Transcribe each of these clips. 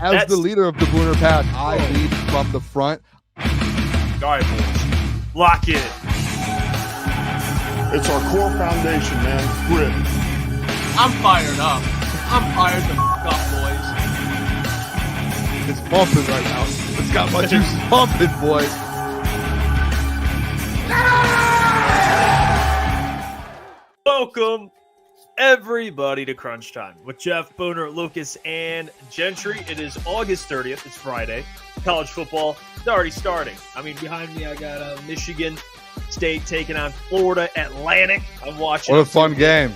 As the leader of the Booner Pack, I lead from the front. All right, boys. Lock in. It's our core foundation, man. Grit. I'm fired up. I'm fired the f*** up, boys. It's pumping right now. It's got my juices pumping, boys. Welcome, everybody, to Crunch Time with Jeff, Booner, Lukas, and Gentry. It is August 30th. It's Friday. College football is already starting. I mean, behind me, I got Michigan State taking on Florida Atlantic. I'm watching. What a fun game.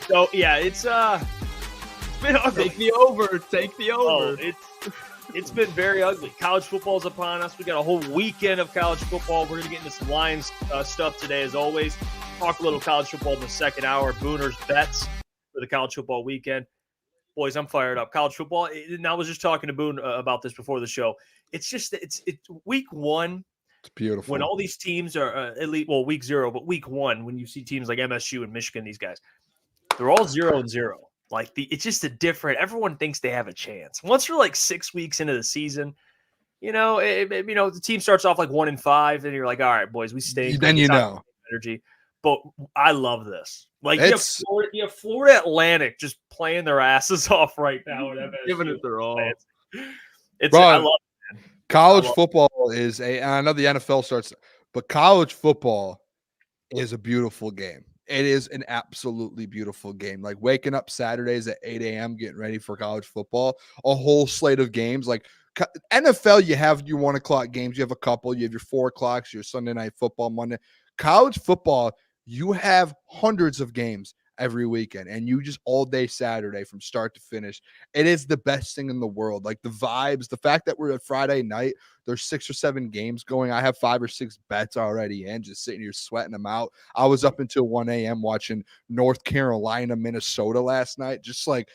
So, yeah, it's been ugly. Take the over. Take the over. Oh, it's been very ugly. College football's upon us. We got a whole weekend of college football. We're going to get into some Lions stuff today, as always. Talk a little college football in the second hour. Booner's bets for the college football weekend. Boys, I'm fired up. College football, and I was just talking to Boone about this before the show. It's just, it's week one. It's beautiful. When all these teams are elite, well, week zero, but week one, when you see teams like MSU and Michigan, these guys, they're all 0-0. Like, it's just a different, everyone thinks they have a chance. Once you're like 6 weeks into the season, the team starts off like 1-5, and you're like, all right, boys, we stay. Then you know. Energy. But I love this. Like, you have Florida Atlantic just playing their asses off right now. Giving it their all. Bro, I love it, man. College football is and I know the NFL starts, but college football is a beautiful game. It is an absolutely beautiful game. Like waking up Saturdays at 8 a.m., getting ready for college football, a whole slate of games. Like NFL, you have your 1 o'clock games. You have a couple. You have your 4 o'clocks, your Sunday night football, Monday. College football, you have hundreds of games every weekend, and you just all day Saturday from start to finish. It is the best thing in the world. Like the vibes, the fact that we're at Friday night, there's 6 or 7 games going. I have 5 or 6 bets already in, just sitting here sweating them out. I was up until 1 a.m. watching North Carolina, Minnesota last night, just like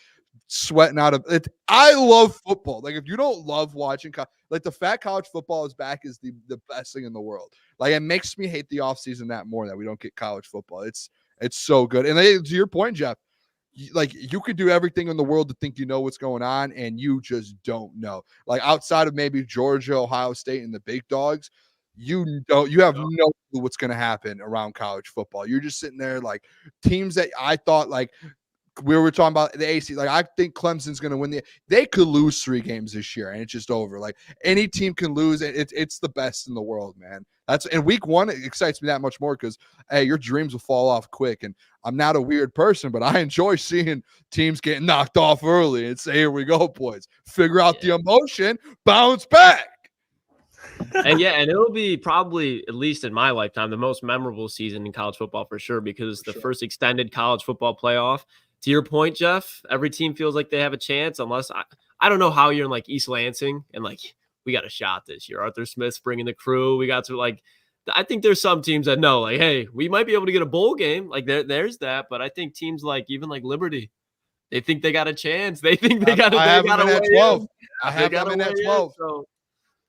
sweating out of it. I love football. Like if you don't love watching, like the fact college football is back is the best thing in the world. Like it makes me hate the offseason that more that we don't get college football. It's so good. And to your point, Jeff, like you could do everything in the world to think you know what's going on, and you just don't know. Like outside of maybe Georgia, Ohio State, and the big dogs, you have no clue what's going to happen around college football. You're just sitting there like teams that I thought like we were talking about the AC. Like I think Clemson's going to win they could lose 3 games this year and it's just over. Like any team can lose. It's the best in the world, man. And week one, it excites me that much more because, hey, your dreams will fall off quick. And I'm not a weird person, but I enjoy seeing teams getting knocked off early and say, here we go, boys. Figure out the emotion, bounce back. And it'll be probably, at least in my lifetime, the most memorable season in college football for sure, because it's the first extended college football playoff. To your point, Jeff, every team feels like they have a chance unless I don't know how you're in like East Lansing and like we got a shot this year. Arthur Smith's bringing the crew. We got to like I think there's some teams that know like, hey, we might be able to get a bowl game. Like there's that. But I think teams like even like Liberty, they think they got a chance. They think they got to. I have them at 12. I have them at 12. So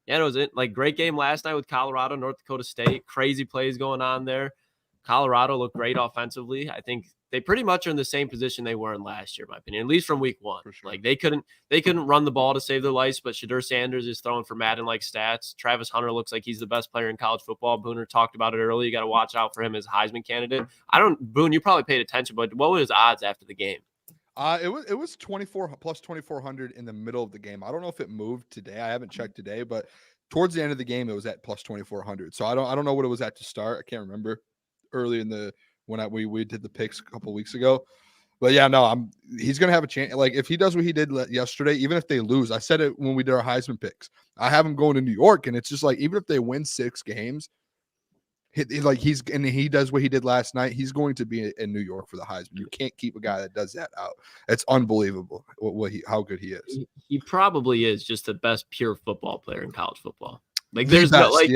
yeah, it was like great game last night with Colorado, North Dakota State. Crazy plays going on there. Colorado looked great offensively. I think they pretty much are in the same position they were in last year, in my opinion, at least from week one. Sure. Like they couldn't run the ball to save their lives, but Shedeur Sanders is throwing for Madden-like stats. Travis Hunter looks like he's the best player in college football. Booner talked about it earlier. You got to watch out for him as a Heisman candidate. Boone, you probably paid attention, but what were his odds after the game? It was 24 plus 2,400 in the middle of the game. I don't know if it moved today. I haven't checked today, but towards the end of the game, it was at plus 2,400. So I don't know what it was at to start. I can't remember early in the when we did the picks a couple weeks ago. But yeah, no, he's gonna have a chance. Like if he does what he did yesterday, even if they lose, I said it when we did our Heisman picks. I have him going to New York, and it's just like even if they win 6 games, he does what he did last night. He's going to be in New York for the Heisman. You can't keep a guy that does that out. It's unbelievable how good he is. He probably is just the best pure football player in college football. Like there's no like,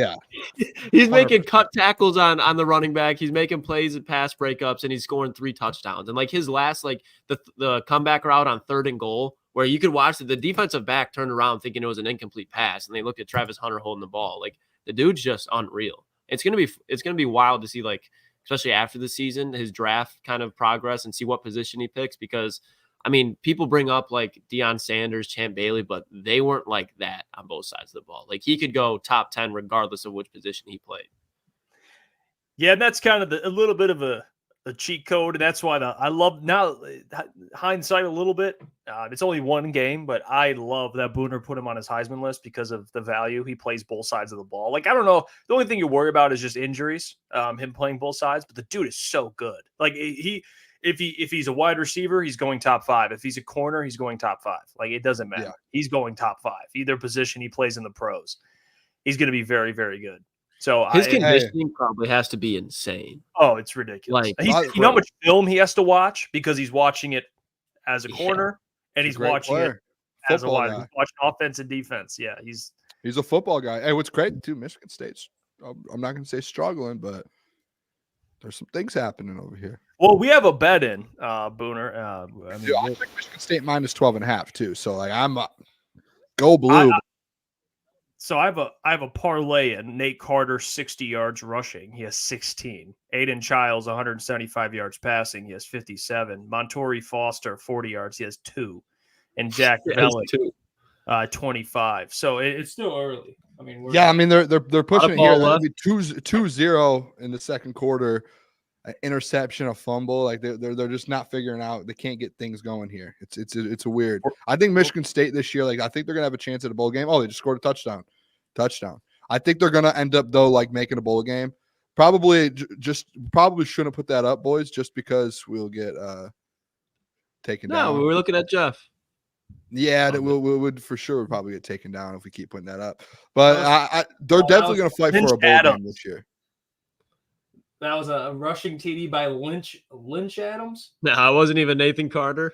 he's making 100%. Cut tackles on the running back. He's making plays at pass breakups, and he's scoring 3 touchdowns. And like his last, like the comeback route on 3rd and goal, where you could watch the defensive back turned around thinking it was an incomplete pass, and they looked at Travis Hunter holding the ball. Like the dude's just unreal. It's gonna be wild to see, like especially after the season, his draft kind of progress and see what position he picks, because I mean, people bring up like Deion Sanders, Champ Bailey, but they weren't like that on both sides of the ball. Like he could go top 10 regardless of which position he played. Yeah, and that's kind of a little bit of a cheat code, and that's why I love now hindsight a little bit. It's only one game, but I love that Booner put him on his Heisman list because of the value. He plays both sides of the ball. Like I don't know, the only thing you worry about is just injuries. Him playing both sides, but the dude is so good. Like if he's a wide receiver, he's going top 5. If he's a corner, he's going top 5. Like it doesn't matter. Yeah. He's going top 5. Either position he plays in the pros, he's going to be very, very good. So his conditioning probably has to be insane. Oh, it's ridiculous. You know how much film he has to watch because he's watching it as a corner and he's watching it as a wide. He's watching offense and defense. Yeah, he's a football guy. Hey, what's great too? Michigan State's. I'm not going to say struggling, but there's some things happening over here. Well, we have a bet in Booner. I think Michigan State minus 12.5 too. So like I'm go blue. So I have a parlay and Nate Carter 60 yards rushing. He has 16. Aiden Childs 175 yards passing. He has 57. Montori Foster 40 yards. He has 2. And Jack Bellick 25. So it's still early. I mean, they're pushing it here. It'll be 2-0 in the second quarter. An interception, a fumble. Like they're just not figuring out. They can't get things going here. It's a weird. I think Michigan State this year, like I think they're gonna have a chance at a bowl game. Oh, they just scored a touchdown. I think they're gonna end up though like making a bowl game. Probably shouldn't put that up, boys, just because we'll get taken down. No, we were looking at Jeff. Yeah, that we would for sure probably get taken down if we keep putting that up. But they're definitely gonna fight for a bowl game this year. That was a rushing TD by Lynch Adams. No, it wasn't even Nathan Carter.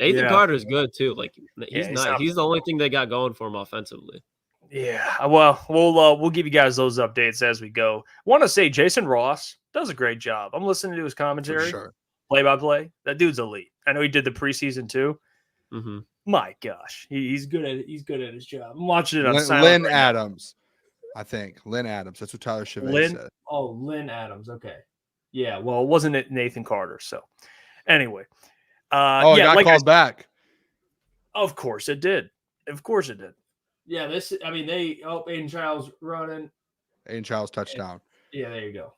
Nathan Carter is good too. Like he's nice. He's the only thing they got going for him offensively. Yeah. Well, we'll give you guys those updates as we go. I want to say Jason Ross does a great job. I'm listening to his commentary, play by play. That dude's elite. I know he did the preseason too. Mm-hmm. My gosh, he's good at his job. I'm watching it on Lynn Adams. I think Lynn Adams. That's what Tyler Chevette said. Oh, Lynn Adams. Okay. Yeah. Well, it wasn't Nathan Carter. So, anyway. It got called back. Of course it did. Yeah. Aiden Childs running. Aiden Childs touchdown. Yeah. There you go.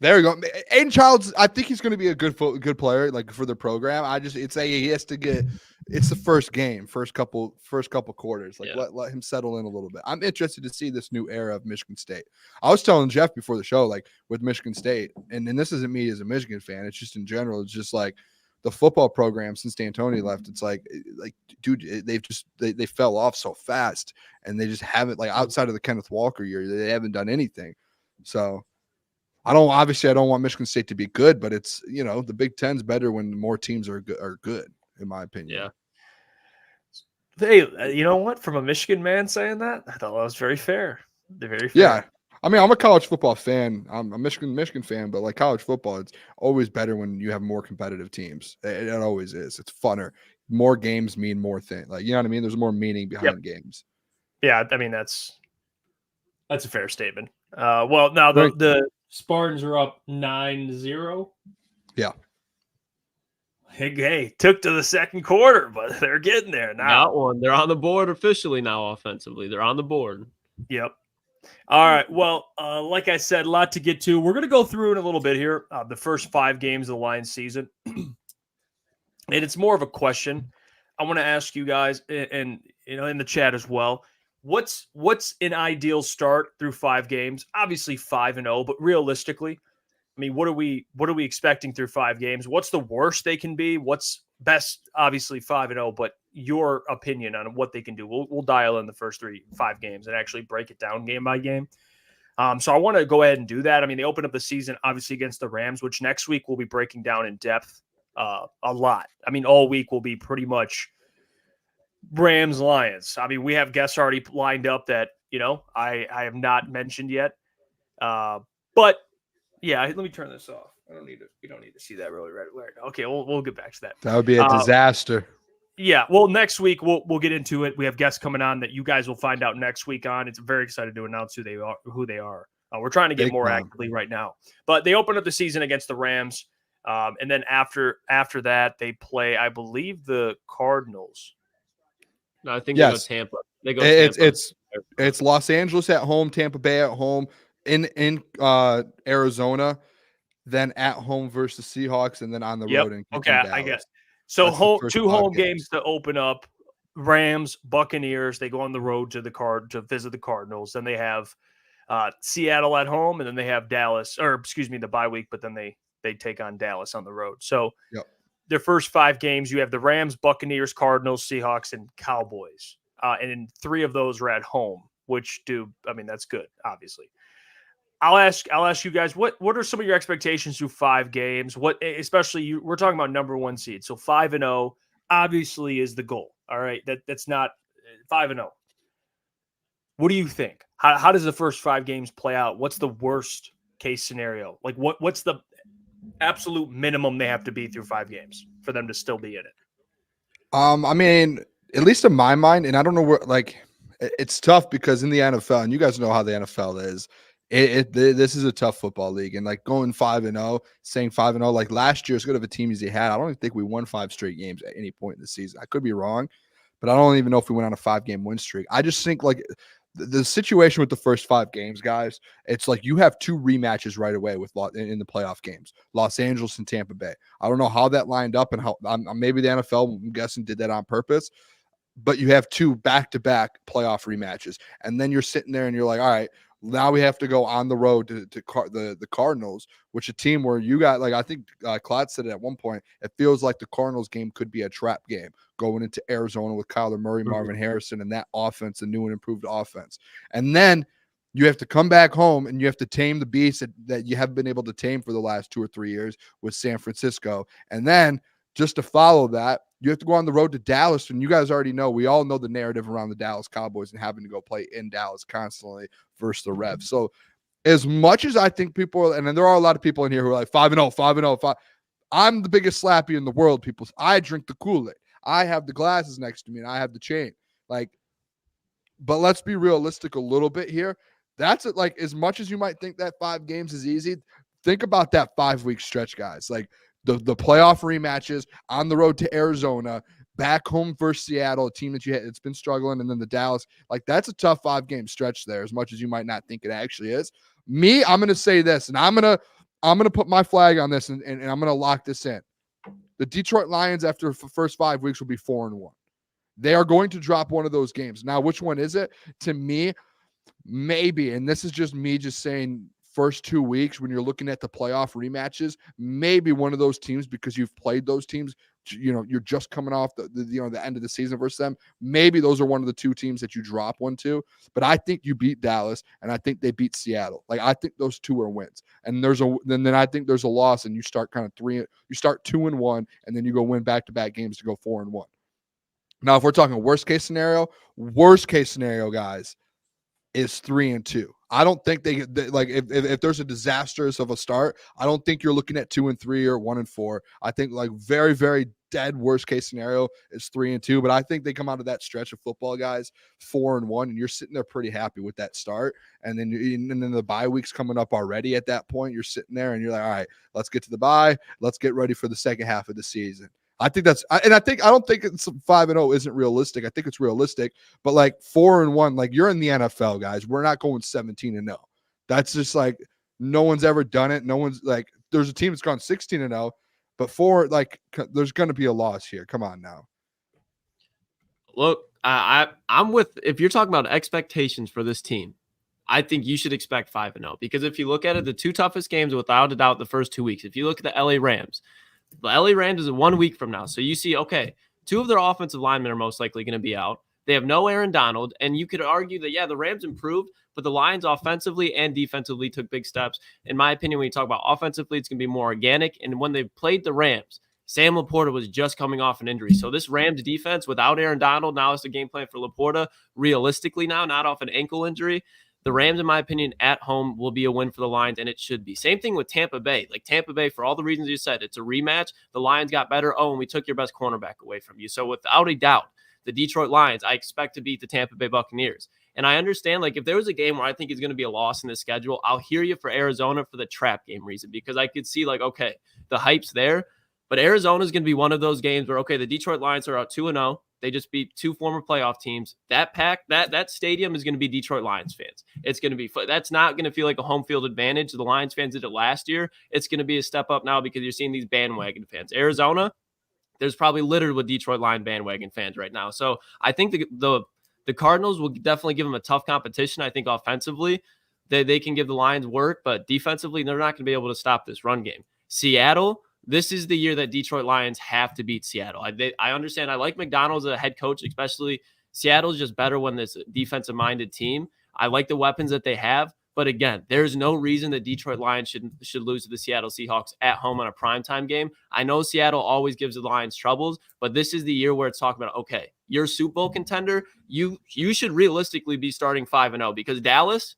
Aiden Childs, I think he's going to be a good player, like for the program. He has to get. It's the first game, first couple quarters. Like let him settle in a little bit. I'm interested to see this new era of Michigan State. I was telling Jeff before the show, like with Michigan State, and this isn't me as a Michigan fan. It's just in general. It's just like the football program since D'Antoni left. It's like dude, they fell off so fast, and they just haven't like outside of the Kenneth Walker year, they haven't done anything. So. I don't want Michigan State to be good, but it's the Big Ten's better when more teams are good, in my opinion. Yeah. Hey, you know what? From a Michigan man saying that, I thought that was very fair. Very fair. Yeah. I mean, I'm a college football fan. I'm a Michigan fan, but like college football, it's always better when you have more competitive teams. It always is. It's funner. More games mean more things. Like, you know what I mean? There's more meaning behind games. Yeah, I mean that's a fair statement. Well, now the Spartans are up 9-0. Yeah. Hey, took to the second quarter, but they're getting there now. Got one. They're on the board officially now offensively. They're on the board. Yep. All right. Well, like I said, a lot to get to. We're going to go through in a little bit here the first 5 games of the Lions season. And it's more of a question I want to ask you guys and in the chat as well. What's an ideal start through 5 games? Obviously 5-0, but realistically, I mean, what are we expecting through 5 games? What's the worst they can be? What's best? Obviously 5-0, but your opinion on what they can do. We'll dial in the first 5 games and actually break it down game by game. So I want to go ahead and do that. I mean, they open up the season obviously against the Rams, which next week we'll be breaking down in depth a lot. I mean, all week will be pretty much Rams Lions. I mean, we have guests already lined up that I have not mentioned yet. But yeah, let me turn this off. You don't need to see that really right. Okay, we'll get back to that. That would be a disaster. Yeah, well, next week we'll get into it. We have guests coming on that you guys will find out next week on. It's very excited to announce who they are. We're trying to get more actively right now. But they opened up the season against the Rams. And then after that, they play, I believe, the Cardinals. No, I think Yes. they go Tampa. They go Tampa. It's Los Angeles at home, Tampa Bay at home, in Arizona, then at home versus Seahawks, and then on the road in Dallas. I guess. So That's two home games to open up. Rams, Buccaneers. They go on the road to to visit the Cardinals. Then they have Seattle at home, and then they have Dallas, the bye week. But then they take on Dallas on the road. So their first 5 games, you have the Rams, Buccaneers, Cardinals, Seahawks, and Cowboys. And in 3 of those are at home, that's good, obviously. I'll ask you guys, what are some of your expectations through 5 games? Especially we're talking about number 1 seed. So 5-0 obviously is the goal. All right. That's not 5-0. What do you think? How does the first 5 games play out? What's the worst case scenario? Like what's the absolute minimum they have to be through 5 games for them to still be in it? At least in my mind, and I don't know where, it's tough because in the NFL, and you guys know how the NFL is, this is a tough football league, and going 5-0, saying 5-0, like last year, as good of a team as he had, I don't even think we won 5 straight games at any point in the season. I could be wrong, but I don't even know if we went on a 5-game win streak. I just think the situation with the first 5 games, guys, it's like you have 2 rematches right away in the playoff games, Los Angeles and Tampa Bay. I don't know how that lined up and how maybe the NFL, I'm guessing, did that on purpose, but you have 2 back-to-back playoff rematches, and then you're sitting there and you're like, all right, now we have to go on the road to the Cardinals, which a team where you got, I think Klotz said it at one point, it feels like the Cardinals game could be a trap game going into Arizona with Kyler Murray, Marvin Harrison, and that offense, the new and improved offense. And then you have to come back home and you have to tame the beast that you haven't been able to tame for the last 2 or 3 years with San Francisco. And then just to follow that, you have to go on the road to Dallas, and you guys already know, we all know the narrative around the Dallas Cowboys and having to go play in Dallas constantly versus the Revs. So as much as I think people, and there are a lot of people in here who are like 5-0, 5-0, 5. I'm the biggest slappy in the world, people. I drink the Kool-Aid. I have the glasses next to me, and I have the chain. But let's be realistic a little bit here. That's it. As much as you might think that 5 games is easy, think about that 5-week stretch, guys. The playoff rematches on the road to Arizona, back home versus Seattle, a team that it's been struggling, and then the Dallas. That's a tough 5-game stretch there, as much as you might not think it actually is. Me, I'm going to say this, and I'm going to put my flag on this, and I'm going to lock this in. The Detroit Lions, after the first 5 weeks, will be 4-1. They are going to drop one of those games. Now, which one is it? To me, maybe, and this is just me just saying, first 2 weeks when you're looking at the playoff rematches, maybe one of those teams, because you've played those teams, you're just coming off the end of the season versus them. Maybe those are one of the 2 teams that you drop one to, but I think you beat Dallas and I think they beat Seattle. I think those 2 are wins, and then I think there's a loss, and you start kind of 2-1, and then you go win back-to-back games to go 4-1. Now, if we're talking worst case scenario, guys, is 3-2. I don't think they if there's a disastrous of a start, I don't think you're looking at 2-3 or 1-4. I think very, very dead worst case scenario is 3-2. But I think they come out of that stretch of football, guys, 4-1, and you're sitting there pretty happy with that start. And then the bye week's coming up already. At that point, you're sitting there and you're like, all right, let's get to the bye. Let's get ready for the second half of the season. I think I don't think it's 5-0 isn't realistic. I think it's realistic, but 4-1, you're in the NFL, guys. We're not going 17-0. That's just no one's ever done it. No one's there's a team that's gone 16-0, but there's going to be a loss here. Come on now. Look, I'm with, if you're talking about expectations for this team, I think you should expect 5-0, because if you look at it, the 2 toughest games, without a doubt, the first 2 weeks. If you look at the LA Rams is 1 week from now. So you see, okay, 2 of their offensive linemen are most likely going to be out. They have no Aaron Donald. And you could argue that, yeah, the Rams improved, but the Lions offensively and defensively took big steps. In my opinion, when you talk about offensively, it's going to be more organic. And when they played the Rams, Sam Laporta was just coming off an injury. So this Rams defense without Aaron Donald, now it's the game plan for Laporta, realistically now, not off an ankle injury. The Rams, in my opinion, at home will be a win for the Lions, and it should be. Same thing with Tampa Bay. Tampa Bay, for all the reasons you said, it's a rematch. The Lions got better. Oh, and we took your best cornerback away from you. So without a doubt, the Detroit Lions, I expect to beat the Tampa Bay Buccaneers. And I understand, like, if there was a game where I think is going to be a loss in the schedule, I'll hear you for Arizona for the trap game reason, because I could see, like, okay, the hype's there. But Arizona is going to be one of those games where, okay, the Detroit Lions are out 2-0. They just beat 2 former playoff teams. That stadium is going to be Detroit Lions fans. It's going to be that's not going to feel like a home field advantage. The Lions fans did it last year. It's going to be a step up now because you're seeing these bandwagon fans. Arizona, there's probably littered with Detroit Lion bandwagon fans right now. So I think the Cardinals will definitely give them a tough competition. I think offensively, they can give the Lions work, but defensively, they're not going to be able to stop this run game. Seattle, this is the year that Detroit Lions have to beat Seattle. I understand. I like McDonald as a head coach, especially. Seattle's just better when this defensive-minded team. I like the weapons that they have. But again, there's no reason the Detroit Lions should lose to the Seattle Seahawks at home on a primetime game. I know Seattle always gives the Lions troubles, but this is the year where it's talking about, okay, you're a Super Bowl contender. You should realistically be starting 5-0 because Dallas,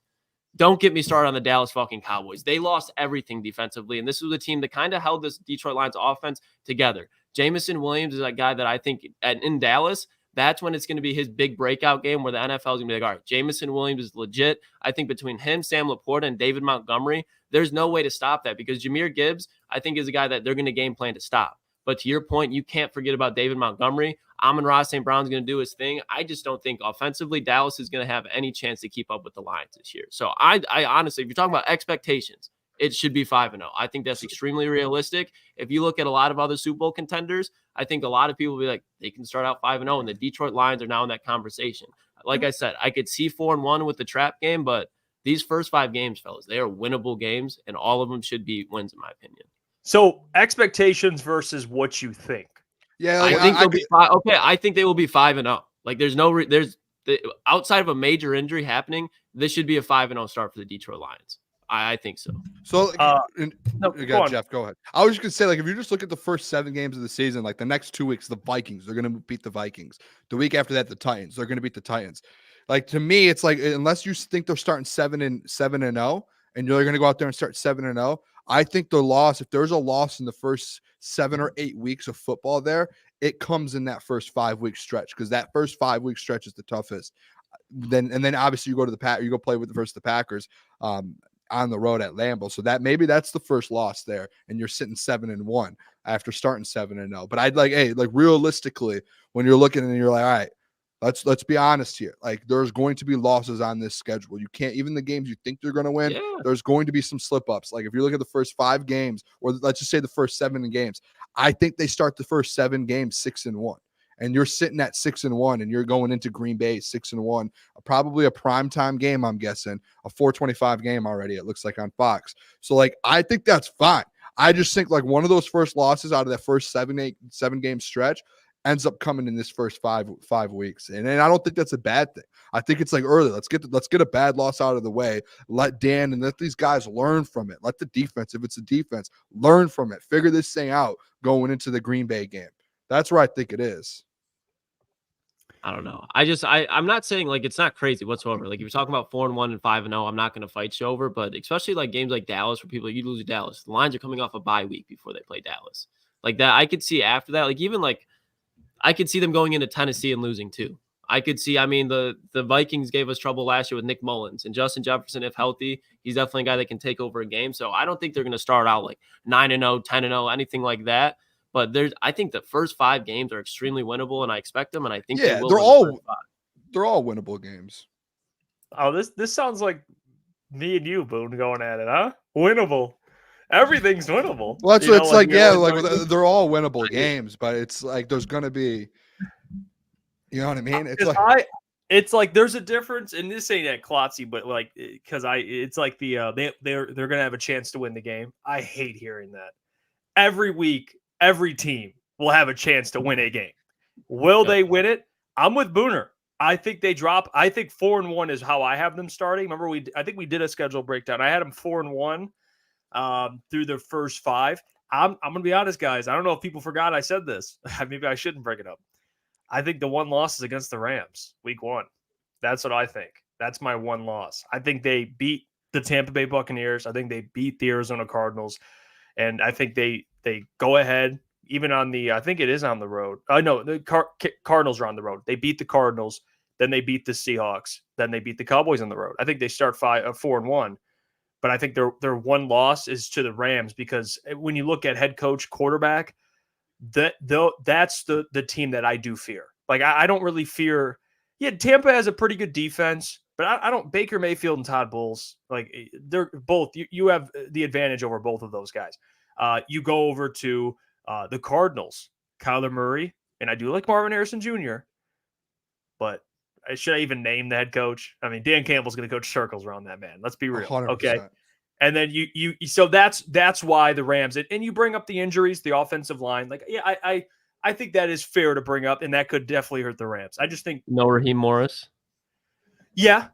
don't get me started on the Dallas fucking Cowboys. They lost everything defensively, and this was a team that kind of held this Detroit Lions offense together. Jamison Williams is a guy that I think in Dallas, that's when it's going to be his big breakout game where the NFL is going to be like, all right, Jamison Williams is legit. I think between him, Sam Laporta, and David Montgomery, there's no way to stop that because Jahmyr Gibbs, I think, is a guy that they're going to game plan to stop. But to your point, you can't forget about David Montgomery. Amon-Ra St. Brown's going to do his thing. I just don't think offensively Dallas is going to have any chance to keep up with the Lions this year. So I honestly, if you're talking about expectations, it should be 5-0. I think that's extremely realistic. If you look at a lot of other Super Bowl contenders, I think a lot of people will be like, they can start out 5-0, and the Detroit Lions are now in that conversation. Like I said, I could see 4-1 with the trap game, but these first 5 games, fellas, they are winnable games, and all of them should be wins, in my opinion. So expectations versus what you think. Yeah, I think they'll be five. Okay, I think they will be 5-0. Like, there's outside of a major injury happening, this should be a 5-0 start for the Detroit Lions. I think so. So, no, go on, Jeff, go ahead. I was just gonna say, like, if you just look at the first 7 games of the season, like the next 2 weeks, the Vikings, they're gonna beat the Vikings. The week after that, the Titans, they're gonna beat the Titans. Like, to me, it's like, unless you think they're starting 7-0, and you're gonna go out there and start 7-0, I think the loss, if there's a loss in the first 7 or 8 weeks of football there, it comes in that first 5-week stretch, because that first 5-week stretch is the toughest. Then obviously you go to you go play with the Packers on the road at Lambeau. So that's the first loss there, and you're sitting 7-1 after starting 7-0. But I'd like, realistically, when you're looking and you're like, all right, let's be honest here. Like, there's going to be losses on this schedule. You can't, even the games you think you're going to win, there's going to be some slip ups. Like, if you look at the first 5 games, or let's just say the first 7 games, I think they start the first 7 games 6-1. And you're sitting at 6-1, and you're going into Green Bay 6-1, probably a primetime game, I'm guessing, a 4:25 game already, it looks like, on Fox. So, like, I think that's fine. I just think, like, one of those first losses out of that first 7 game stretch ends up coming in this first 5 weeks. And I don't think that's a bad thing. I think it's like early. Let's get a bad loss out of the way. Let Dan and let these guys learn from it. Let the defense, if it's a defense, learn from it. Figure this thing out going into the Green Bay game. That's where I think it is. I don't know. I'm not saying, like, it's not crazy whatsoever. Like, if you're talking about 4-1 and 5-0, I'm not going to fight you over. But especially like games like Dallas, where people, you lose to Dallas, the Lions are coming off a bye week before they play Dallas. Like that, I could see after that. Like, even like, I could see them going into Tennessee and losing too. I could see. I mean, the Vikings gave us trouble last year with Nick Mullins, and Justin Jefferson, if healthy, he's definitely a guy that can take over a game. So I don't think they're going to start out like 9-0, 10-0, anything like that. But I think the first 5 games are extremely winnable, and I expect them, and I think they will. They're all winnable games. Oh, this sounds like me and you, Boone, going at it, huh? Winnable. Everything's winnable. Well, that's what it's like. Yeah, like they're all winnable games, but it's like there's gonna be, you know what I mean? It's like there's a difference, and this ain't at Klotzy, but like, because it's like they're gonna have a chance to win the game. I hate hearing that. Every week, every team will have a chance to win a game. Will they win it? I'm with Booner. I think they drop. I think 4-1 is how I have them starting. Remember, I think we did a schedule breakdown. I had them 4-1 through their first 5. I'm gonna be honest, guys. I don't know if people forgot I said this. Maybe I shouldn't bring it up. I think the one loss is against the Rams, week 1. That's what I think. That's my one loss. I think they beat the Tampa Bay Buccaneers. I think they beat the Arizona Cardinals, and I think they go ahead, even on the, I think it is on the road. No, the Cardinals are on the road. They beat the Cardinals, then they beat the Seahawks, then they beat the Cowboys on the road. I think they start 4-1, but I think their one loss is to the Rams, because when you look at head coach, quarterback, that's the team that I do fear. Like I don't really fear. Yeah, Tampa has a pretty good defense, but I don't. Baker Mayfield and Todd Bowles, like they're both. You have the advantage over both of those guys. You go over to the Cardinals, Kyler Murray, and I do like Marvin Harrison Jr., but should I even name the head coach? I mean, Dan Campbell's going to coach circles around that man. Let's be real. 100%. Okay. And then so that's why the Rams, and you bring up the injuries, the offensive line. Like, yeah, I think that is fair to bring up, and that could definitely hurt the Rams. I just think no Raheem Morris. Yeah,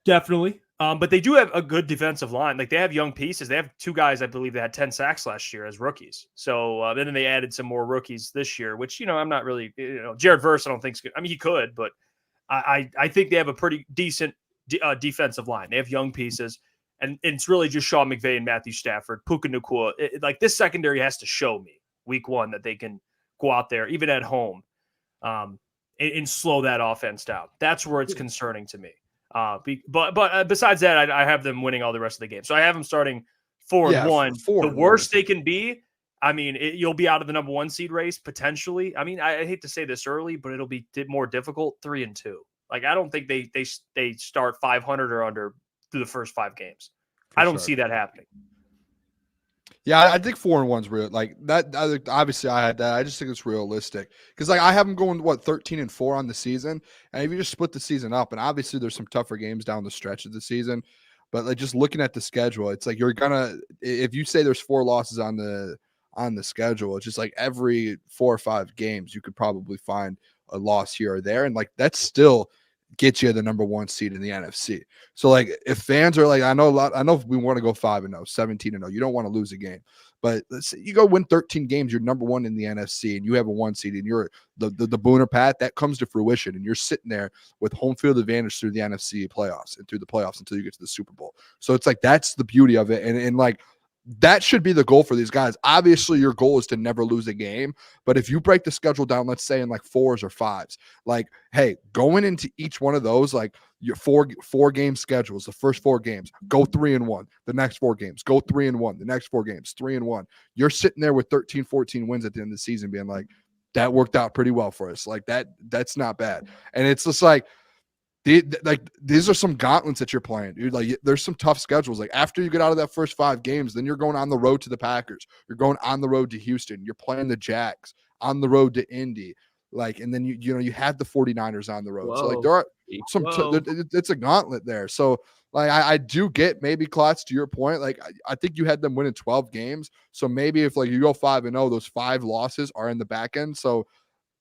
definitely. But they do have a good defensive line. Like, they have young pieces. They have 2 guys, I believe, that had 10 sacks last year as rookies. So then they added some more rookies this year, which, I'm not really, Jared Verse, I don't think is good. I mean, he could, but I think they have a pretty decent defensive line. They have young pieces. And it's really just Sean McVay and Matthew Stafford, Puka Nacua. Like, this secondary has to show me week 1 that they can go out there, even at home, and slow that offense down. That's where it's concerning to me. But besides that, I have them winning all the rest of the game. So I have them starting 4-1. The worst they can be, I mean, you'll be out of the number 1 seed race potentially. I mean, I hate to say this early, but it'll be more difficult. 3-2. Like, I don't think they start 500 or under through the first 5 games. I don't see that happening. Yeah, I think 4-1's real. Like that, obviously I had that. I just think it's realistic because, like, I have them going 13-4 on the season, and if you just split the season up, and obviously there's some tougher games down the stretch of the season, but like just looking at the schedule, it's like if you say there's 4 losses on the schedule, it's just like every 4 or 5 games you could probably find a loss here or there, and like that's still get you the number 1 seed in the NFC. So, like, if fans are like, I know we want to go 5-0, 17-0. You don't want to lose a game, but let's say you go win 13 games, you're number 1 in the NFC, and you have a 1 seed, and you're the Booner path that comes to fruition, and you're sitting there with home field advantage through the NFC playoffs and through the playoffs until you get to the Super Bowl. So it's like that's the beauty of it, and like that should be the goal for these guys. Obviously, your goal is to never lose a game. But if you break the schedule down, let's say in like 4s or 5s, like, hey, going into each one of those, like your four game schedules, the first 4 games, go 3-1. The next 4 games, go 3-1. The next 4 games, 3-1. You're sitting there with 13, 14 wins at the end of the season, being like, that worked out pretty well for us. Like that's not bad. And it's just like, these are some gauntlets that you're playing, dude. Like, there's some tough schedules. Like, after you get out of that first 5 games, then you're going on the road to the Packers. You're going on the road to Houston. You're playing the Jags, on the road to Indy. Like, and then you have the 49ers on the road. Whoa. So like there are some it's a gauntlet there. So like I do get maybe Klotz, to your point. Like I think you had them winning 12 games. So maybe if like you go 5-0, those 5 losses are in the back end. So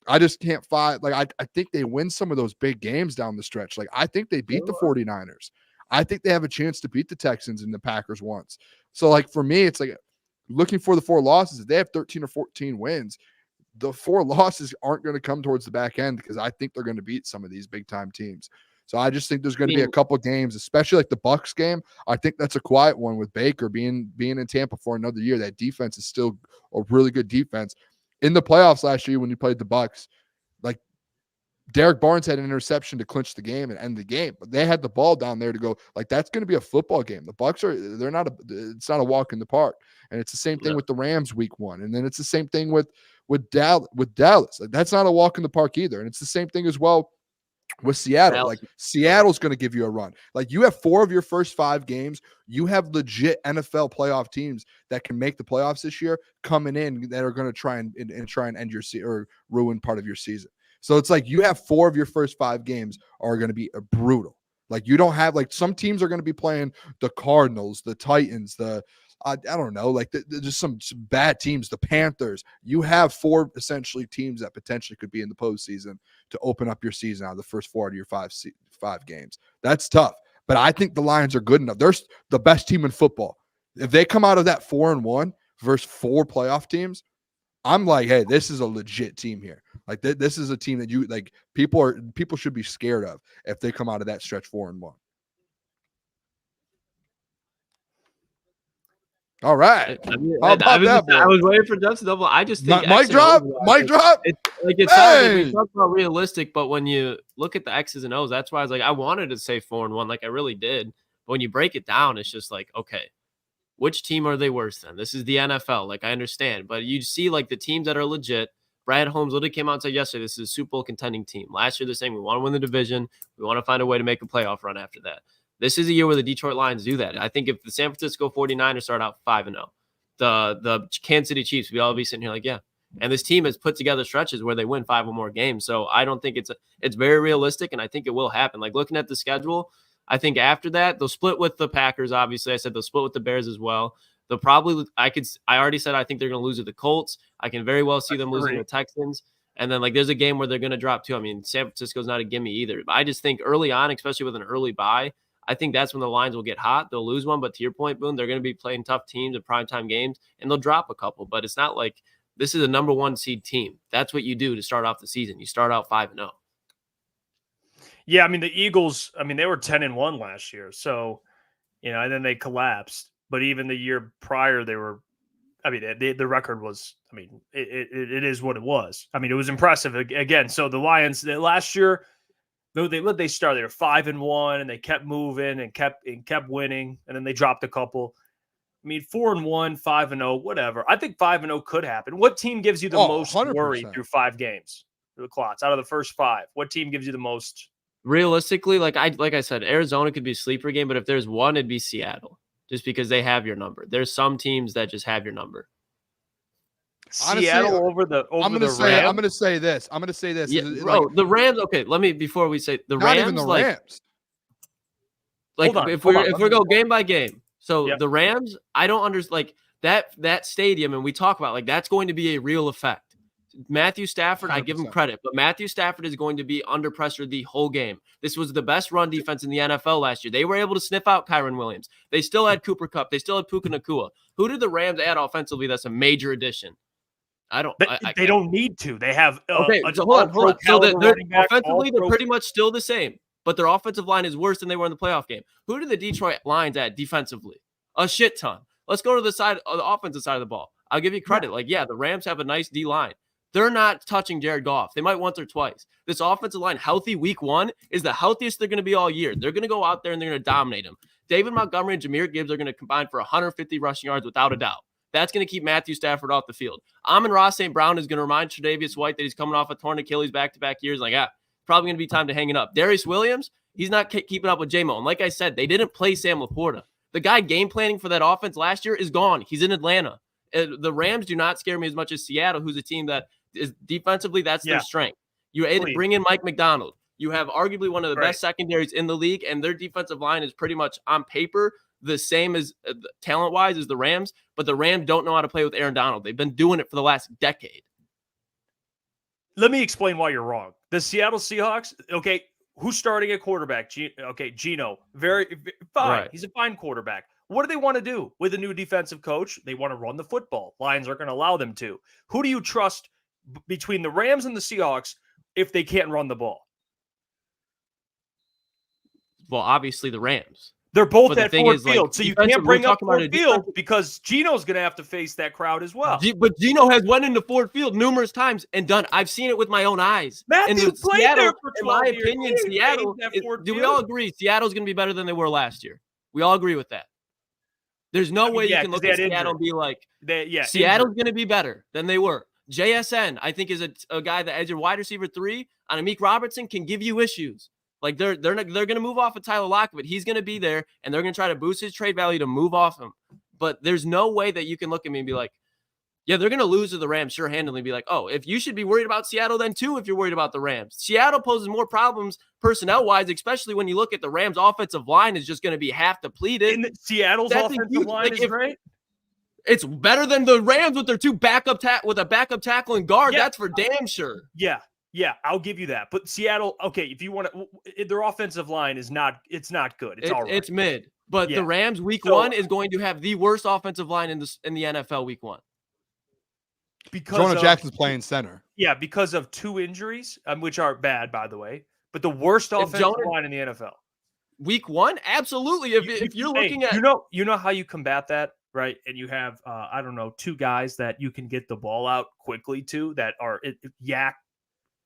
I just can't find, like, I think they win some of those big games down the stretch. Like, I think they beat the 49ers. I think they have a chance to beat the Texans and the Packers once. So, like, for me, it's like looking for the 4 losses. If they have 13 or 14 wins, the 4 losses aren't going to come towards the back end because I think they're going to beat some of these big-time teams. So I just think there's going to be a couple games, especially like the Bucs game. I think that's a quiet one with Baker being in Tampa for another year. That defense is still a really good defense. In the playoffs last year when you played the Bucs, like Derek Barnes had an interception to clinch the game and end the game, but they had the ball down there to go. Like, that's going to be a football game. The Bucs it's not a walk in the park. And it's the same thing with the Rams week 1. And then it's the same thing with Dallas. Like, that's not a walk in the park either. And it's the same thing as well with Seattle. Like, Seattle's going to give you a run. Like, you have 4 of your first 5 games. You have legit NFL playoff teams that can make the playoffs this year coming in that are going to try and end your season or ruin part of your season. So it's like you have 4 of your first 5 games are going to be brutal. Like, you don't have, like, some teams are going to be playing the Cardinals, the Titans, I don't know, like just some bad teams, the Panthers. You have 4 essentially teams that potentially could be in the postseason to open up your season out of the first 4 of your 5 games. That's tough. But I think the Lions are good enough. They're the best team in football. If they come out of that 4-1 versus 4 playoff teams, I'm like, hey, this is a legit team here. Like this is a team that you like. People should be scared of if they come out of that stretch 4-1. All right. I mean, How about that, I boy? was waiting for Jeff to double. I just think Mic drop. Mic drop. It sounds like we talk about realistic, but when you look at the X's and O's, that's why I was like, I wanted to say 4-1, like I really did. But when you break it down, it's just like, okay, which team are they worse than? This is the NFL. Like, I understand. But you see, like, the teams that are legit. Brad Holmes literally came out and said yesterday, this is a Super Bowl contending team. Last year, they're saying we want to win the division. We want to find a way to make a playoff run after that. This is a year where the Detroit Lions do that. I think if the San Francisco 49ers start out 5-0, the Kansas City Chiefs, we'd all be sitting here like, yeah. And this team has put together stretches where they win 5 or more games. So I don't think it's very realistic, and I think it will happen. Like, looking at the schedule, I think after that, they'll split with the Packers, obviously. I said they'll split with the Bears as well. They'll probably – I already said I think they're going to lose to the Colts. I can very well see them losing to the Texans. And then, like, there's a game where they're going to drop too. I mean, San Francisco's not a gimme either. But I just think early on, especially with an early bye, I think that's when the lines will get hot. They'll lose one. But to your point, Boone, they're going to be playing tough teams in primetime games, and they'll drop a couple. But it's not like this is a number 1 seed team. That's what you do to start off the season. You start out 5-0. Yeah, I mean, the Eagles, I mean, they were 10-1 last year. So, and then they collapsed. But even the year prior, they were, I mean, the record was, I mean, it is what it was. I mean, it was impressive again. So the Lions last year, they started, they were 5-1, and they kept moving and kept winning, and then they dropped a couple. I mean, 4-1, 5-0, whatever. I think 5-0 could happen. What team gives you the most 100%. Worry through 5 games? The Klotz, out of the first 5, what team gives you the most? Realistically, like I said, Arizona could be a sleeper game, but if there's one, it'd be Seattle. Just because they have your number. There's some teams that just have your number. Honestly, Seattle over the Rams. I'm gonna say this. Yeah, bro, the Rams. Okay, let me before we say the Rams. Not even the Rams. Like if we go game by game. So the Rams, I don't understand that stadium, and we talk about like that's going to be a real effect. Matthew Stafford, 100%. I give him credit, but Matthew Stafford is going to be under pressure the whole game. This was the best run defense in the NFL last year. They were able to sniff out Kyron Williams. They still had Cooper Kupp. They still had Puka Nacua. Who did the Rams add offensively that's a major addition? They don't need to. They have okay. So hold on. So they're offensively, they're pretty much still the same, but their offensive line is worse than they were in the playoff game. Who did the Detroit Lions add defensively? A shit ton. Let's go to the offensive side of the ball. I'll give you credit. The Rams have a nice D line. They're not touching Jared Goff. They might once or twice. This offensive line, healthy week 1, is the healthiest they're going to be all year. They're going to go out there and they're going to dominate them. David Montgomery and Jahmyr Gibbs are going to combine for 150 rushing yards without a doubt. That's going to keep Matthew Stafford off the field. Amon-Ra St. Brown is going to remind Tre'Davious White that he's coming off a torn Achilles back-to-back years. Probably going to be time to hang it up. Darius Williams, he's not keeping up with J-Mo. And like I said, they didn't play Sam Laporta. The guy game planning for that offense last year is gone. He's in Atlanta. The Rams do not scare me as much as Seattle, who's a team that is defensively, that's their strength. You bring in Mike McDonald. You have arguably one of the best secondaries in the league, and their defensive line is pretty much on paper the same as talent-wise as the Rams, but the Rams don't know how to play with Aaron Donald. They've been doing it for the last decade. Let me explain why you're wrong. The Seattle Seahawks, okay, who's starting at quarterback? Geno. Very fine. Right. He's a fine quarterback. What do they want to do with a new defensive coach? They want to run the football. Lions aren't going to allow them to. Who do you trust between the Rams and the Seahawks if they can't run the ball? Well, obviously the Rams. They're both at Ford Field, so you can't bring up Ford Field because Geno's going to have to face that crowd as well. But Geno has went into Ford Field numerous times and done. I've seen it with my own eyes. Matthew played Seattle, there for 12 years. In my opinion, Seattle. Do we all agree Seattle's going to be better than they were last year? We all agree with that. There's no way you can look at Seattle and be like, Seattle's going to be better than they were. JSN, I think, is a guy that as your wide receiver 3 on Amik Robertson can give you issues. Like they're going to move off of Tyler Lockett, but he's going to be there, and they're going to try to boost his trade value to move off him. But there's no way that you can look at me and be like, yeah, they're going to lose to the Rams sure-handedly. Be like, oh, if you should be worried about Seattle then too, if you're worried about the Rams. Seattle poses more problems personnel-wise, especially when you look at the Rams' offensive line is just going to be half depleted. And Seattle's offensive line is great. It's better than the Rams with their 2 backup tackle and guard. That's for damn sure. Yeah, I'll give you that. But Seattle, okay, if you want to, their offensive line is not. It's not good. It's all right. It's mid. But the Rams week 1 is going to have the worst offensive line in the NFL week 1. Because Jonah Jackson's playing center. Yeah, because of 2 injuries, which are bad, by the way. But the worst offensive line in the NFL. Week 1, absolutely. If you're looking at you know how you combat that. right? And you have, I don't know, two guys that you can get the ball out quickly to that are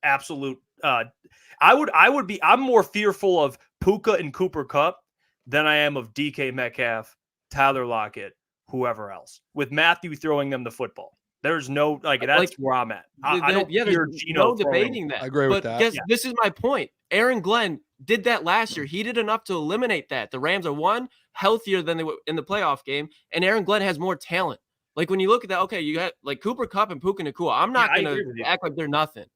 absolute. I'm more fearful of Puka and Cooper Kupp than I am of DK Metcalf, Tyler Lockett, whoever else, with Matthew throwing them the football. There's no, that's where I'm at. I don't hear Gino debating that. I agree with that. This is my point. Aaron Glenn did that last year. He did enough to eliminate that. The Rams are healthier than they were in the playoff game, and Aaron Glenn has more talent. Like when you look at that, okay, you got like Cooper Kupp and Puka Nacua. I'm not going to act like they're nothing.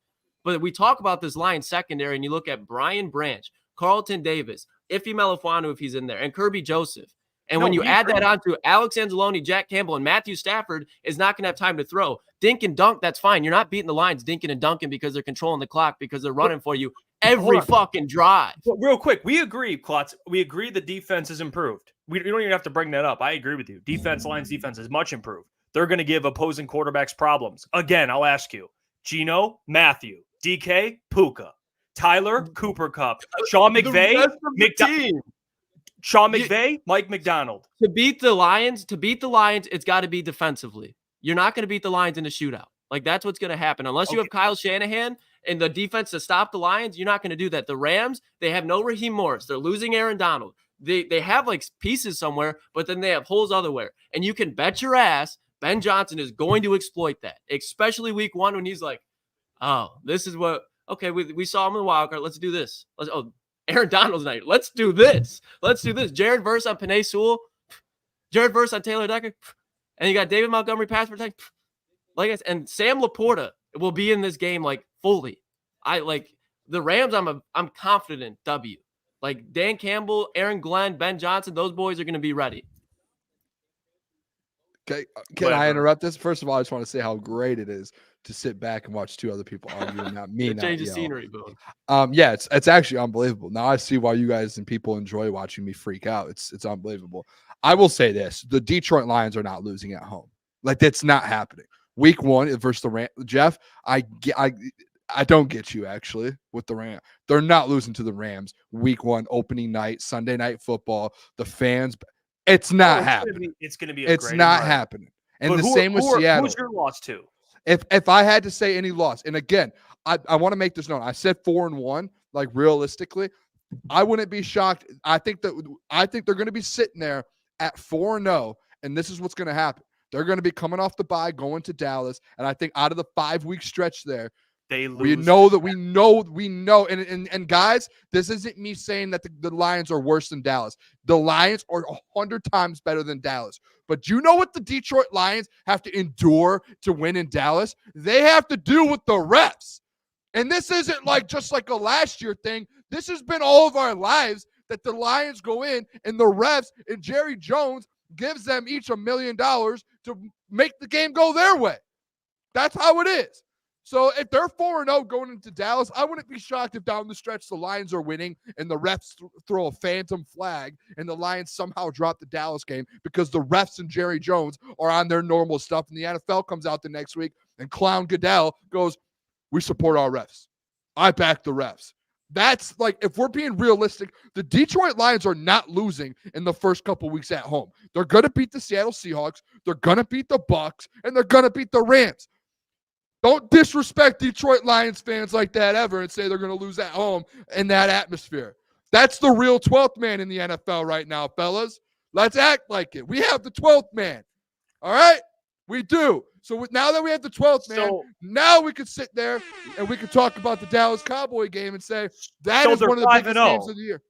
But we talk about this Lions secondary, and you look at Brian Branch, Carlton Davis, Ifeatu Melifonwu if he's in there, and Kirby Joseph. And when you add that on to Alex Anzalone, Jack Campbell, and Matthew Stafford is not going to have time to throw. Dink and dunk, that's fine. You're not beating the Lions dinking and dunking because they're controlling the clock, because they're running for you every fucking drive. But real quick, we agree, Klotz. We agree the defense is improved. We don't even have to bring that up. I agree with you. Lions defense is much improved. They're going to give opposing quarterbacks problems. Again, I'll ask you. Gino, Matthew, DK, Puka, Tyler, Cooper Kupp, Sean McVay, Mike McDonald. To beat the Lions, it's got to be defensively. You're not going to beat the Lions in a shootout. Like, that's what's going to happen. Unless you have Kyle Shanahan and the defense to stop the Lions, you're not going to do that. The Rams, they have no Raheem Morris. They're losing Aaron Donald. They have, like, pieces somewhere, but then they have holes otherwhere. And you can bet your ass Ben Johnson is going to exploit that, especially week 1 when he's like, oh, this is what – okay, we saw him in the wild card. Let's do this. Aaron Donald's night. Let's do this. Jared Verse on Penei Sewell. Jared Verse on Taylor Decker. And you got David Montgomery pass protection. And Sam Laporta will be in this game fully. The Rams. I'm confident W. Dan Campbell, Aaron Glenn, Ben Johnson. Those boys are going to be ready. Okay, can I interrupt this? First of all, I just want to say how great it is to sit back and watch two other people argue, not me. Change the scenery, Boone. Yeah, it's actually unbelievable. Now I see why you guys and people enjoy watching me freak out. It's unbelievable. I will say this: the Detroit Lions are not losing at home. That's not happening. Week 1 versus the Rams. Jeff, I don't get you actually with the Rams. They're not losing to the Rams. Week 1, opening night, Sunday Night Football. The fans. It's not happening. It's going to be. It's not happening. And the same with Seattle. Who's your loss to? If I had to say any loss, and again, I want to make this known. I said 4-1. Realistically, I wouldn't be shocked. I think they're going to be sitting there at 4-0, and this is what's going to happen. They're going to be coming off the bye, going to Dallas, and I think out of the 5-week stretch there, they lose. We know. And guys, this isn't me saying that the Lions are worse than Dallas. The Lions are 100 times better than Dallas. But you know what the Detroit Lions have to endure to win in Dallas? They have to do with the refs. And this isn't just like a last year thing. This has been all of our lives that the Lions go in and the refs and Jerry Jones gives them each $1 million to make the game go their way. That's how it is. So if they're 4-0 going into Dallas, I wouldn't be shocked if down the stretch the Lions are winning and the refs throw a phantom flag and the Lions somehow drop the Dallas game because the refs and Jerry Jones are on their normal stuff. And the NFL comes out the next week and Clown Goodell goes, we support our refs. I back the refs. That's if we're being realistic, the Detroit Lions are not losing in the first couple weeks at home. They're going to beat the Seattle Seahawks. They're going to beat the Bucs, and they're going to beat the Rams. Don't disrespect Detroit Lions fans like that ever and say they're going to lose at home in that atmosphere. That's the real 12th man in the NFL right now, fellas. Let's act like it. We have the 12th man. All right? We do. So now that we have the 12th man, now we could sit there and we could talk about the Dallas Cowboy game and say that is one of the biggest games of the year.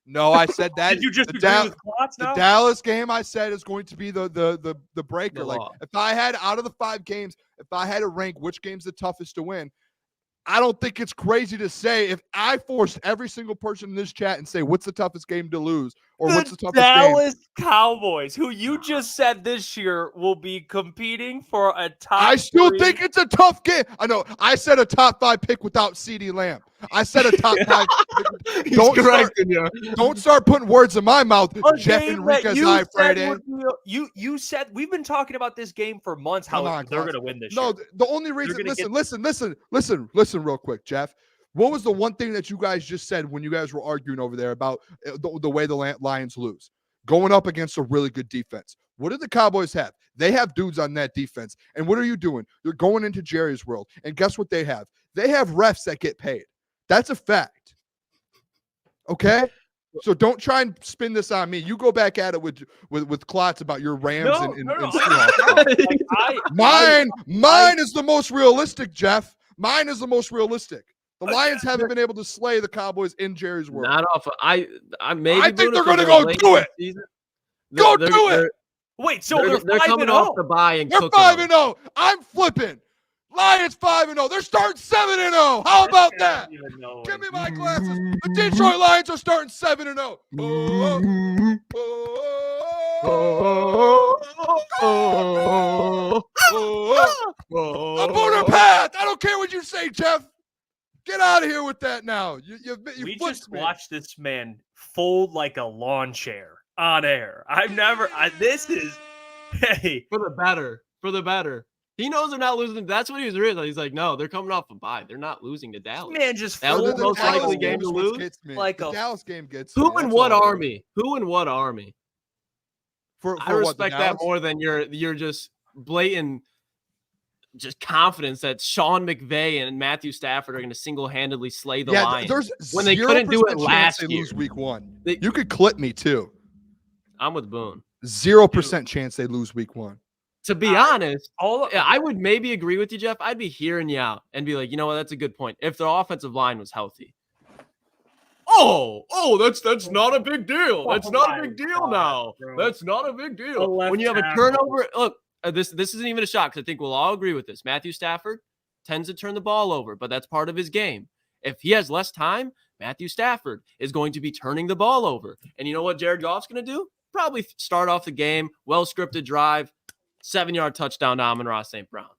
No, I said that. Did you just agree with Klotz now? The Dallas game, I said, is going to be the breaker. If I had, out of the 5 games, if I had to rank which game's the toughest to win, I don't think it's crazy to say if I forced every single person in this chat and say, what's the toughest game to lose? Or what's the toughest Dallas game? Cowboys, who you just said this year will be competing for a top I still 3. think it's a tough game. I know. I said a top 5 pick without CeeDee Lamb. I said a top 5 pick. Don't start putting words in my mouth, Jeff Enriquez Iafrate. You said we've been talking about this game for months, how they're going to win this year. No, the only reason, listen real quick, Jeff. What was the one thing that you guys just said when you guys were arguing over there about the way the Lions lose? Going up against a really good defense. What do the Cowboys have? They have dudes on that defense. And what are you doing? You're going into Jerry's world. And guess what they have? They have refs that get paid. That's a fact. Okay? So don't try and spin this on me. You go back at it with Klotz about your Rams and Seahawks. Mine is the most realistic, Jeff. Mine is the most realistic. The Lions haven't been able to slay the Cowboys in Jerry's world. Not off. I think they're going to go do it. Go do it. Wait, so they're coming off the bye and they're 5-0. I'm flipping. Lions 5-0. They're starting 7-0. How about that? Give me my glasses. The Detroit Lions are starting 7-0. A Booner path. I don't care what you say, Jeff. Get out of here with that now. We just watched this man fold like a lawn chair on air. This is, hey. For the better. He knows they're not losing. That's what he was realizing. He's like, no, they're coming off a bye. They're not losing to Dallas. Man, just that was the most likely game to lose. The Dallas game gets who and what army? Who and what army? For I respect that more than you're just blatant just confidence that Sean McVay and Matthew Stafford are going to single-handedly slay the Lions when they couldn't do it last year. Lose week 1. You could clip me too. I'm with Boone. 0% chance they lose week 1. To be honest, I would maybe agree with you, Jeff. I'd be hearing you out and be like, you know what, that's a good point. If their offensive line was healthy. That's not a big deal. That's not a big deal now. That's not a big deal. When you have a turnover, look. This isn't even a shock because I think we'll all agree with this. Matthew Stafford tends to turn the ball over, but that's part of his game. If he has less time, Matthew Stafford is going to be turning the ball over. And you know what Jared Goff's going to do? Probably start off the game, well-scripted drive, 7-yard touchdown to Amon-Ra St. Brown.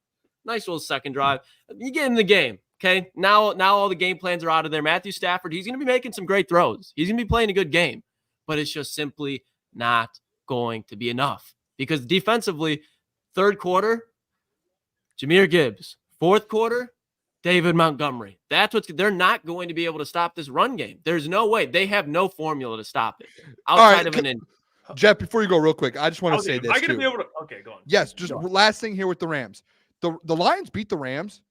Nice little second drive. You get in the game, okay? Now all the game plans are out of there. Matthew Stafford, he's going to be making some great throws. He's going to be playing a good game, but it's just simply not going to be enough because defensively, third quarter, Jahmyr Gibbs. Fourth quarter, David Montgomery. They're not going to be able to stop this run game. There's no way. They have no formula to stop it. Outside of an end. Jeff, before you go real quick, I just want to say this. Am I going to be able to? Okay, go on. Yes, just last thing here with the Rams. The Lions beat the Rams,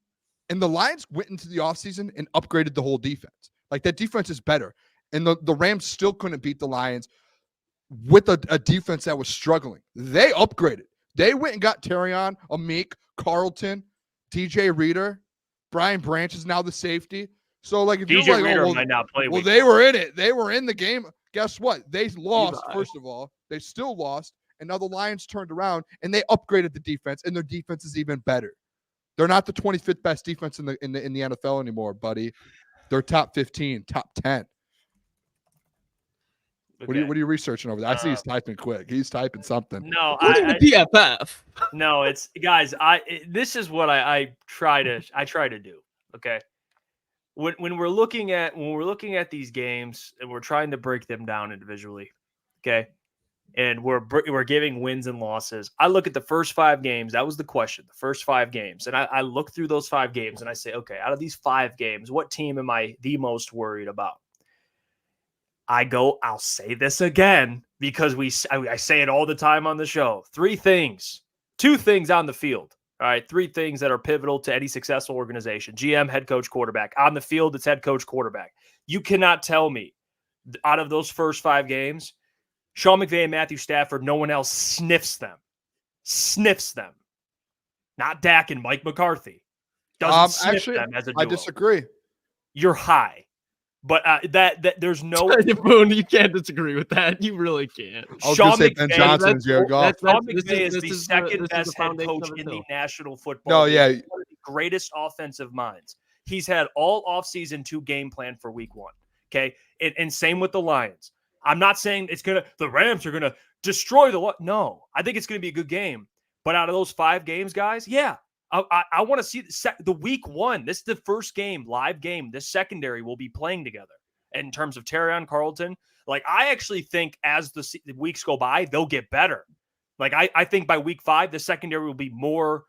and the Lions went into the offseason and upgraded the whole defense. Like, that defense is better. And the Rams still couldn't beat the Lions with a defense that was struggling. They upgraded. They went and got Terrion, Amik, Carlton, DJ Reader, Brian Branch is now the safety. So, like, if DJ you're like, Reader might not play. Well, they were in it. They were in the game. Guess what? They lost, first of all. They still lost. And now the Lions turned around, and they upgraded the defense, and their defense is even better. They're not the 25th best defense in the NFL anymore, buddy. They're top 15, top 10. Okay. What are you researching over there? I see he's typing quick. He's typing something. No, the PFF. No, it's guys. This is what I try to do. Okay, when we're looking at these games and we're trying to break them down individually, okay, and we're giving wins and losses. I look at the first 5 games. That was the question. The first 5 games, and I look through those 5 games and I say, okay, out of these 5 games, what team am I the most worried about? I'll say this again because I say it all the time on the show. 2 things on the field. All right. 3 things that are pivotal to any successful organization. GM, head coach, quarterback. On the field, it's head coach, quarterback. You cannot tell me out of those first 5 games, Sean McVay and Matthew Stafford, no one else sniffs them. Not Dak and Mike McCarthy. Doesn't sniff them as a duo. I disagree. You're high. But that there's no Boone, you can't disagree with that. You really can't. I was going to say Ben Johnson and Jared Goff. Sean McVay is the second best head coach in the National Football League. Oh, yeah. One of the greatest offensive minds. He's had all offseason to game plan for week 1. Okay. And same with the Lions. I'm not saying the Rams are going to destroy no, I think it's going to be a good game. But out of those 5 games, guys, yeah. I want to see the week 1. This is the first game, live game. This secondary will be playing together. And in terms of Terrion, Carlton, like I actually think as the weeks go by, they'll get better. Like I think by week 5, the secondary will be more.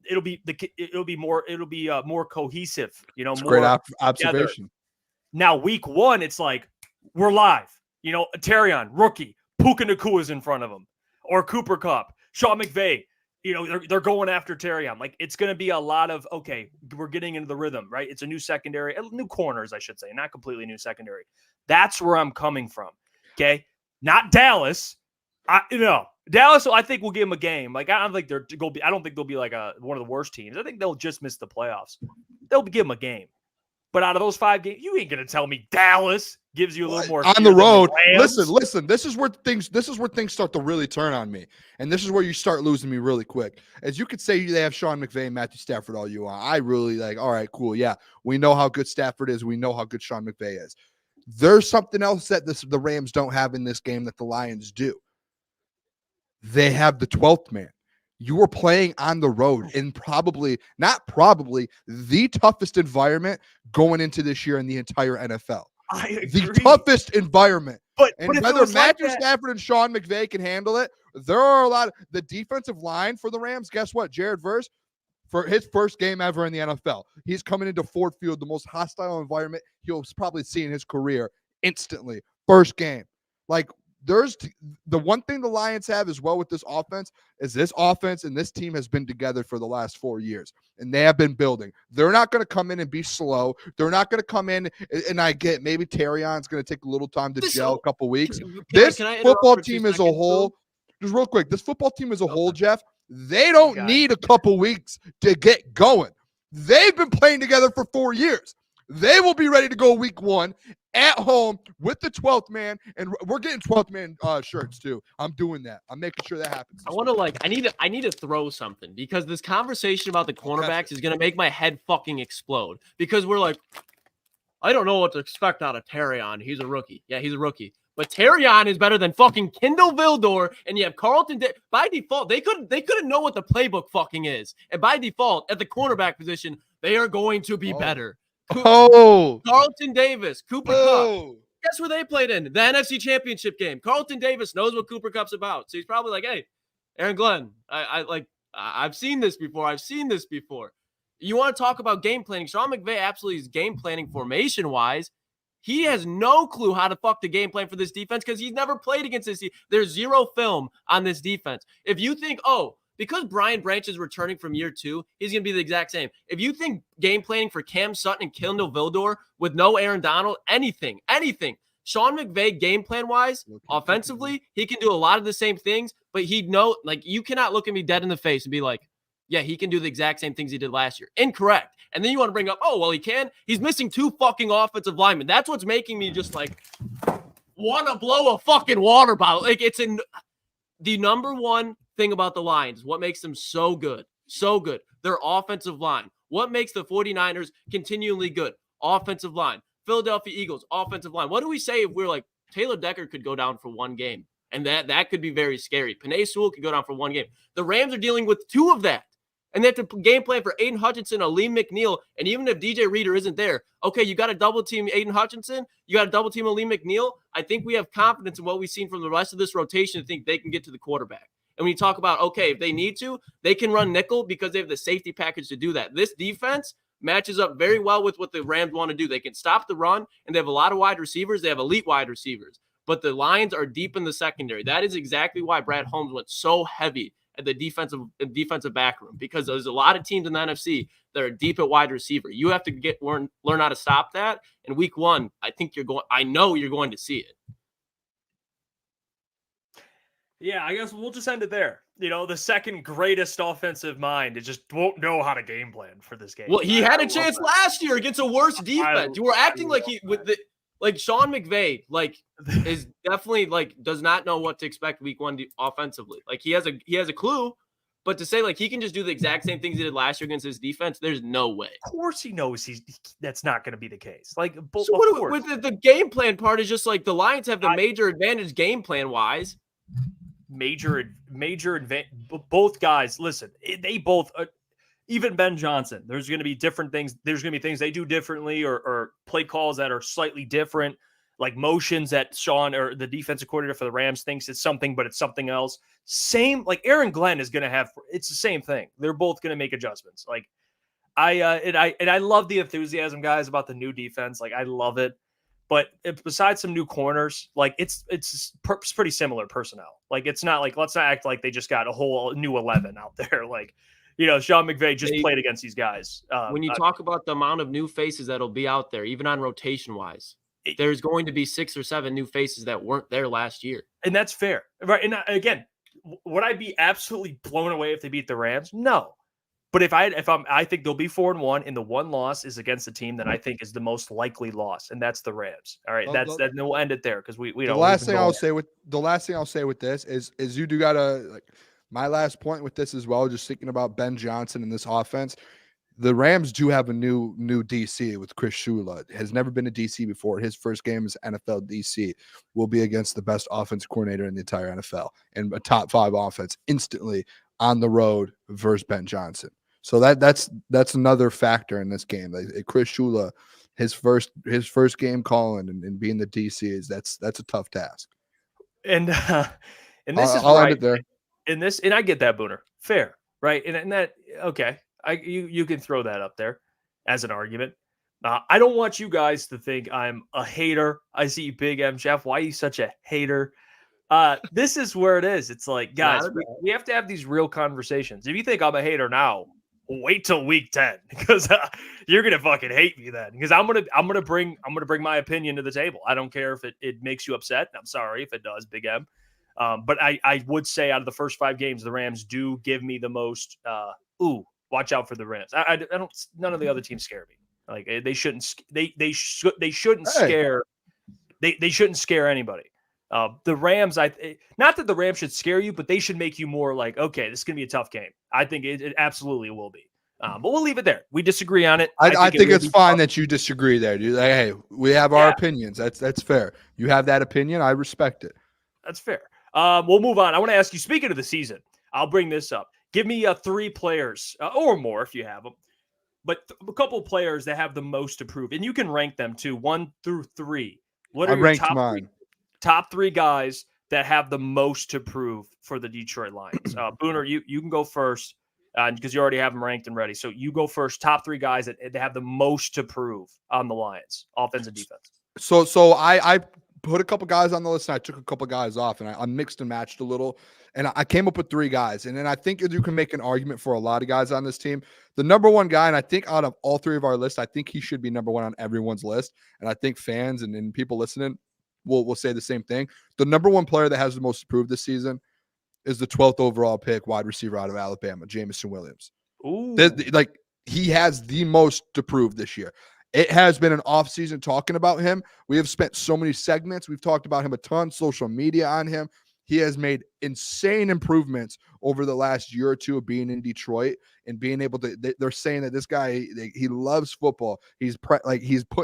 It'll be more cohesive. You know, That's more great observation. Together. Now week 1, it's like we're live. You know, Terrion, rookie, Puka Nakua's in front of him. or Cooper Kupp, Sean McVay. They're going after Terrion. Like, it's going to be a lot of, okay, we're getting into the rhythm, right? It's a new secondary, new corners, I should say, not completely new secondary. That's where I'm coming from. Okay. Not Dallas. Dallas, I think will give them a game. Like, I don't think they'll be like one of the worst teams. I think they'll just miss the playoffs. They'll give them a game. But out of those 5 games, you ain't gonna tell me Dallas gives you a little more on the road. The Listen. This is where things start to really turn on me, and this is where you start losing me really quick. As you could say, they have Sean McVay and Matthew Stafford all you want. I really like. All right, cool. Yeah, we know how good Stafford is. We know how good Sean McVay is. There's something else that the Rams don't have in this game that the Lions do. They have the 12th man. You were playing on the road in the toughest environment going into this year in the entire NFL. I agree. The toughest environment. But whether Matthew Stafford and Sean McVay can handle it, there are a lot of the defensive line for the Rams. Guess what? Jared Verse, for his first game ever in the NFL, he's coming into Ford Field, the most hostile environment he'll probably see in his career instantly. First game. Like, there's the one thing the Lions have as well with this offense is this offense and this team has been together for the last 4 years, and they have been building. They're not going to come in and be slow. They're not going to come in, and I get maybe Terrion's going to take a little time to gel, a couple weeks. This football team as a whole, just real quick, this football team as a whole, Jeff, they don't need a couple weeks to get going. They've been playing together for 4 years. They will be ready to go week 1 at home with the 12th man, and we're getting 12th man shirts too. I'm doing that. I'm making sure that happens. I need to throw something, because this conversation about the cornerbacks is going to make my head fucking explode, because we're like, I don't know what to expect out of Terrion. He's a rookie. Yeah, he's a rookie. But Terrion is better than fucking Kendall Vildor, and you have Carlton. By default, they couldn't know what the playbook fucking is, and by default, at the cornerback position, they are going to be better. Carlton Davis, Cooper Kupp. Guess where they played in? The NFC Championship game. Carlton Davis knows what Cooper Kupp's about. So he's probably like, hey, Aaron Glenn, I've seen this before. You want to talk about game planning? Sean McVay absolutely is game planning formation-wise. He has no clue how to fuck the game plan for this defense because he's never played against this. There's zero film on this defense. If you think, because Brian Branch is returning from year 2, he's going to be the exact same. If you think game planning for Cam Sutton and Kendall Vildor with no Aaron Donald, anything, Sean McVay game plan-wise, offensively, he can do a lot of the same things, but you cannot look at me dead in the face and be like, yeah, he can do the exact same things he did last year. Incorrect. And then you want to bring up, he can. He's missing 2 fucking offensive linemen. That's what's making me just like want to blow a fucking water bottle. Like, the number one thing about the Lions, what makes them so good, their offensive line. What makes the 49ers continually good? Offensive line. Philadelphia Eagles, offensive line. What do we say if we're like, Taylor Decker could go down for 1 game, and that could be very scary. Panay Sewell could go down for 1 game. The Rams are dealing with 2 of that, and they have to game plan for Aiden Hutchinson, Alim McNeill, and even if DJ Reader isn't there, okay, you got to double team Aiden Hutchinson, you got to double team Alim McNeill. I think we have confidence in what we've seen from the rest of this rotation to think they can get to the quarterback. And when you talk about, okay, if they need to, they can run nickel because they have the safety package to do that. This defense matches up very well with what the Rams want to do. They can stop the run, and they have a lot of wide receivers. They have elite wide receivers. But the Lions are deep in the secondary. That is exactly why Brad Holmes went so heavy at the defensive back room, because there's a lot of teams in the NFC that are deep at wide receiver. You have to learn how to stop that. In week 1, I know you're going to see it. Yeah, I guess we'll just end it there. The second greatest offensive mind, it just won't know how to game plan for this game. Well, he had a chance last year against a worse defense. You were acting like Sean McVay, is definitely does not know what to expect week 1 offensively. He has a clue, but to say he can just do the exact same things he did last year against his defense, there's no way. Of course he knows that's not going to be the case. With the game plan part is just the Lions have the major advantage game plan wise. Major advantage. Both guys, listen, they both, even Ben Johnson, there's going to be different things. There's going to be things they do differently or play calls that are slightly different, like motions that Sean or the defensive coordinator for the Rams thinks it's something, but it's something else. Same, Aaron Glenn is going to have, it's the same thing. They're both going to make adjustments. I love the enthusiasm, guys, about the new defense. I love it. But besides some new corners, like it's pretty similar personnel. Like it's not like, let's not act like they just got a whole new 11 out there. Like, Sean McVay just played against these guys. When you talk about the amount of new faces that'll be out there, even on rotation wise, there's going to be 6 or 7 new faces that weren't there last year. And that's fair. Right. And again, would I be absolutely blown away if they beat the Rams? No. But I think they'll be 4-1, and the one loss is against the team that I think is the most likely loss, and that's the Rams. All right, then we'll end it there because we don't. The last thing I'll say with this is you do gotta, like, my last point with this as well. Just thinking about Ben Johnson and this offense, the Rams do have a new DC with Chris Shula. Has never been a DC before. His first game as NFL DC will be against the best offense coordinator in the entire NFL and a top 5 offense instantly on the road versus Ben Johnson. So that's another factor in this game. Like, Chris Shula, his first game calling and being the DC that's a tough task. And this I'll end it there. And I get that, Booner. Fair, right? And that okay. You can throw that up there as an argument. I don't want you guys to think I'm a hater. I see Big M, Jeff. Why are you such a hater? This is where it is. It's like, guys, we have to have these real conversations. If you think I'm a hater now, wait till week 10 because you're gonna fucking hate me then. Because I'm gonna bring my opinion to the table. I don't care if it makes you upset. I'm sorry if it does, Big M. But I would say out of the first 5 games, the Rams do give me the most. Watch out for the Rams. I don't. None of the other teams scare me. Like they shouldn't. They shouldn't scare. They shouldn't scare anybody. The Rams, not that the Rams should scare you, but they should make you more like, okay, this is going to be a tough game. I think it absolutely will be. But we'll leave it there. We disagree on it. I think it's fine that you disagree there, dude. Like, hey, we have our opinions. That's fair. You have that opinion. I respect it. That's fair. We'll move on. I want to ask you, speaking of the season, I'll bring this up. Give me 3 players or more if you have them, but a couple of players that have the most to prove. And you can rank them too, 1 through 3. What are your top 3 guys that have the most to prove for the Detroit Lions? Booner, you can go first because you already have them ranked and ready. So you go first. Top 3 guys that have the most to prove on the Lions, offense and defense. So I put a couple guys on the list and I took a couple guys off and I mixed and matched a little. And I came up with 3 guys. And then I think you can make an argument for a lot of guys on this team. The number 1 guy, and I think out of all 3 of our lists, I think he should be number 1 on everyone's list. And I think fans and people listening will say the same thing. The number 1 player that has the most to prove this season is the 12th overall pick wide receiver out of Alabama, Jameson Williams. Ooh. He has the most to prove this year. It has been an offseason talking about him. We have spent so many segments. We've talked about him a ton, social media on him. He has made insane improvements over the last year or 2 of being in Detroit and being able to. They're saying that this guy, he loves football. He's putting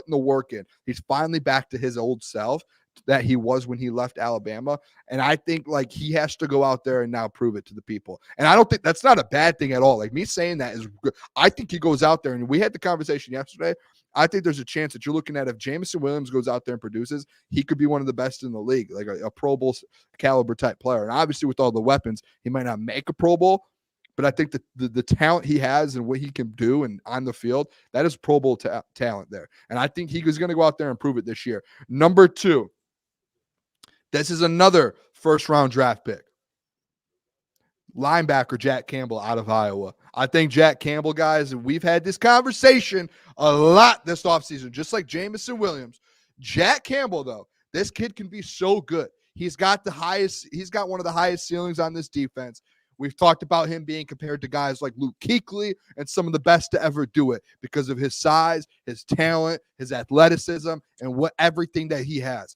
the work in. He's finally back to his old self that he was when he left Alabama. And I think he has to go out there and now prove it to the people. And I don't think that's not a bad thing at all. Like me saying that is good. I think he goes out there, and we had the conversation yesterday. I think there's a chance that you're looking at if Jameson Williams goes out there and produces, he could be one of the best in the league, like a Pro Bowl caliber type player. And obviously with all the weapons, he might not make a Pro Bowl, but I think the talent he has and what he can do and on the field, that is Pro Bowl talent there. And I think he was going to go out there and prove it this year. Number 2, this is another first-round draft pick. Linebacker Jack Campbell out of Iowa. I think Jack Campbell, guys, and we've had this conversation a lot this offseason, just like Jameson Williams. Jack Campbell, though, this kid can be so good. He's got one of the highest ceilings on this defense. We've talked about him being compared to guys like Luke Kuechly and some of the best to ever do it because of his size, his talent, his athleticism, and everything that he has.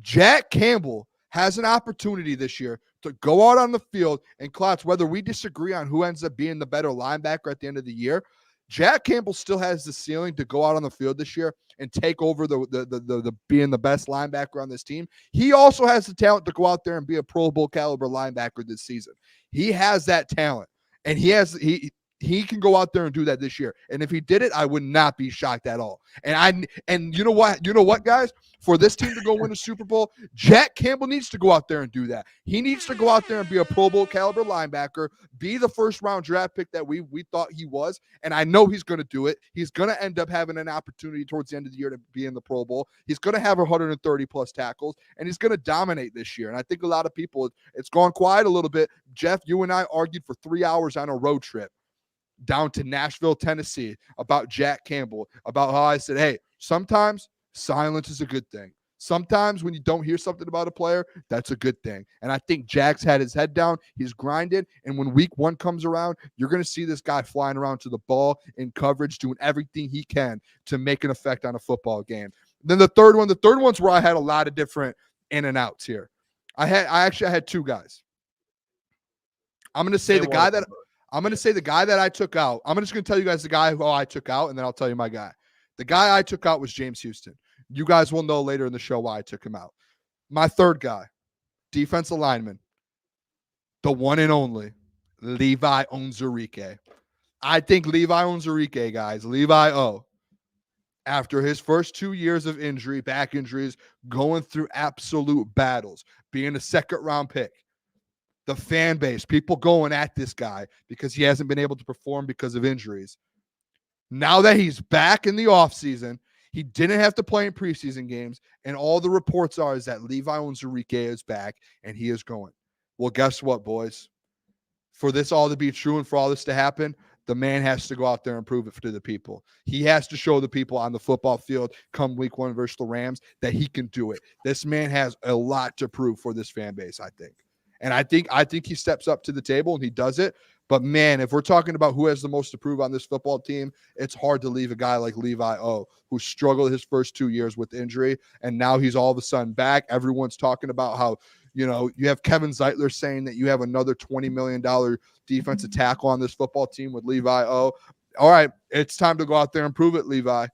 Jack Campbell has an opportunity this year to go out on the field, and Klotz, whether we disagree on who ends up being the better linebacker at the end of the year, Jack Campbell still has the ceiling to go out on the field this year and take over the being the best linebacker on this team. He also has the talent to go out there and be a Pro Bowl caliber linebacker this season. He has that talent, and he He can go out there and do that this year. And if he did it, I would not be shocked at all. And you know what? You know what, guys? For this team to go win a Super Bowl, Jack Campbell needs to go out there and do that. He needs to go out there and be a Pro Bowl caliber linebacker, be the first-round draft pick that we thought he was. And I know he's going to do it. He's going to end up having an opportunity towards the end of the year to be in the Pro Bowl. He's going to have 130-plus tackles, and he's going to dominate this year. And I think a lot of people, it's gone quiet a little bit. Jeff, you and I argued for 3 hours on a road trip down to Nashville, Tennessee, about Jack Campbell, about how I said, hey, sometimes silence is a good thing. Sometimes when you don't hear something about a player, that's a good thing. And I think Jack's had his head down. He's grinded. And when week 1 comes around, you're going to see this guy flying around to the ball in coverage, doing everything he can to make an effect on a football game. Then the third one's where I had a lot of different in and outs here. I had 2 guys. I'm going to say the guy that I took out. I'm just going to tell you guys the guy who I took out, and then I'll tell you my guy. The guy I took out was James Houston. You guys will know later in the show why I took him out. My third guy, defensive lineman, the one and only, Levi Onwuzurike. I think Levi Onwuzurike, guys, Levi O, after his first 2 years of injury, back injuries, going through absolute battles, being a second-round pick, the fan base, people going at this guy because he hasn't been able to perform because of injuries. Now that he's back in the offseason, he didn't have to play in preseason games, and all the reports are is that Levi Onwuzurike is back, and he is going. Well, guess what, boys? For this all to be true and for all this to happen, the man has to go out there and prove it to the people. He has to show the people on the football field come week 1 versus the Rams that he can do it. This man has a lot to prove for this fan base, I think. And I think he steps up to the table and he does it. But, man, if we're talking about who has the most to prove on this football team, it's hard to leave a guy like Levi O, who struggled his first 2 years with injury, and now he's all of a sudden back. Everyone's talking about how, you have Kevin Zeitler saying that you have another $20 million defensive tackle on this football team with Levi O. All right, it's time to go out there and prove it, Levi.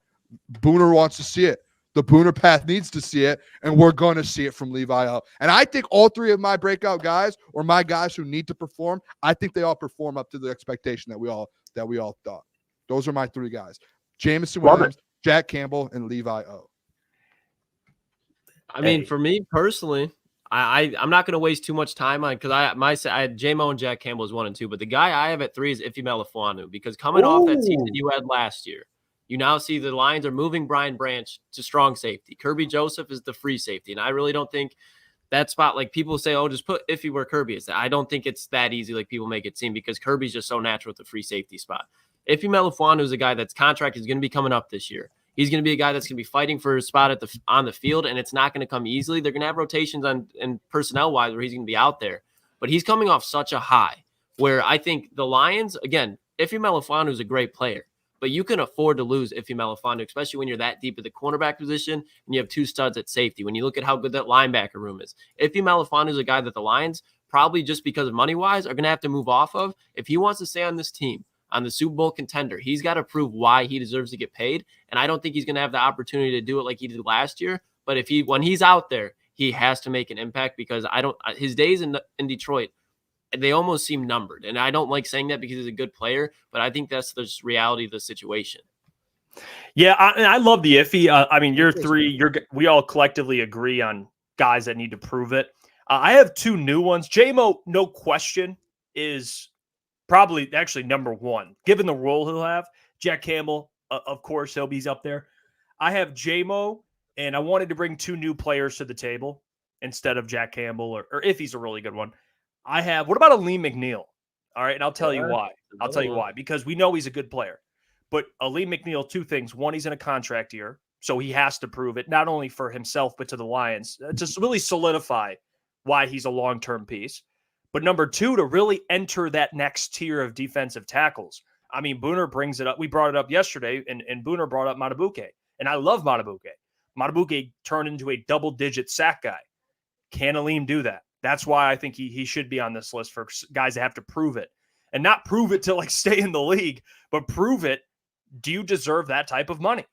Booner wants to see it. The Booner path needs to see it, and we're going to see it from Levi O. And I think all 3 of my breakout guys, or my guys who need to perform, I think they all perform up to the expectation that we all thought. Those are my 3 guys: Jameson Williams, Jack Campbell, and Levi O. I mean, for me personally, I'm not going to waste too much time on, because I had J-Mo and Jack Campbell as 1 and 2, but the guy I have at 3 is Ifeatu Melifonwu, because coming off that season you had last year, you now see the Lions are moving Brian Branch to strong safety. Kirby Joseph is the free safety. And I really don't think that spot, like people say, oh, just put Iffy where Kirby is. I don't think it's that easy like people make it seem, because Kirby's just so natural with the free safety spot. Ifeatu Melifonwu is a guy that's contract is going to be coming up this year. He's going to be a guy that's going to be fighting for his spot on the field, and it's not going to come easily. They're going to have rotations and personnel-wise where he's going to be out there. But he's coming off such a high where I think the Lions, again, Ifeatu Melifonwu is a great player, but you can afford to lose Ifeatu Melifonwu, especially when you're that deep at the cornerback position and you have 2 studs at safety. When you look at how good that linebacker room is, Ifeatu Melifonwu is a guy that the Lions, probably just because of money-wise, are going to have to move off of. If he wants to stay on this team, on the Super Bowl contender, he's got to prove why he deserves to get paid. And I don't think he's going to have the opportunity to do it like he did last year. But when he's out there, he has to make an impact, because his days in Detroit, they almost seem numbered. And I don't like saying that because he's a good player, but I think that's the reality of the situation. Yeah, I love the Iffy. I mean, we all collectively agree on guys that need to prove it. I have 2 new ones. J-Mo, no question, is probably actually number 1, given the role he'll have. Jack Campbell, of course, he's up there. I have J-Mo, and I wanted to bring 2 new players to the table instead of Jack Campbell, or if he's a really good one. What about Alim McNeill? All right, and I'll tell you why. Because we know he's a good player. But Alim McNeill, 2 things. 1, he's in a contract year, so he has to prove it, not only for himself, but to the Lions, to really solidify why he's a long-term piece. But number 2, to really enter that next tier of defensive tackles. I mean, Booner brings it up. We brought it up yesterday, and Booner brought up Matabuke. And I love Matabuke. Matabuke turned into a double-digit sack guy. Can Alim do that? That's why I think he should be on this list for guys that have to prove it. And not prove it to stay in the league, but prove it. Do you deserve that type of money?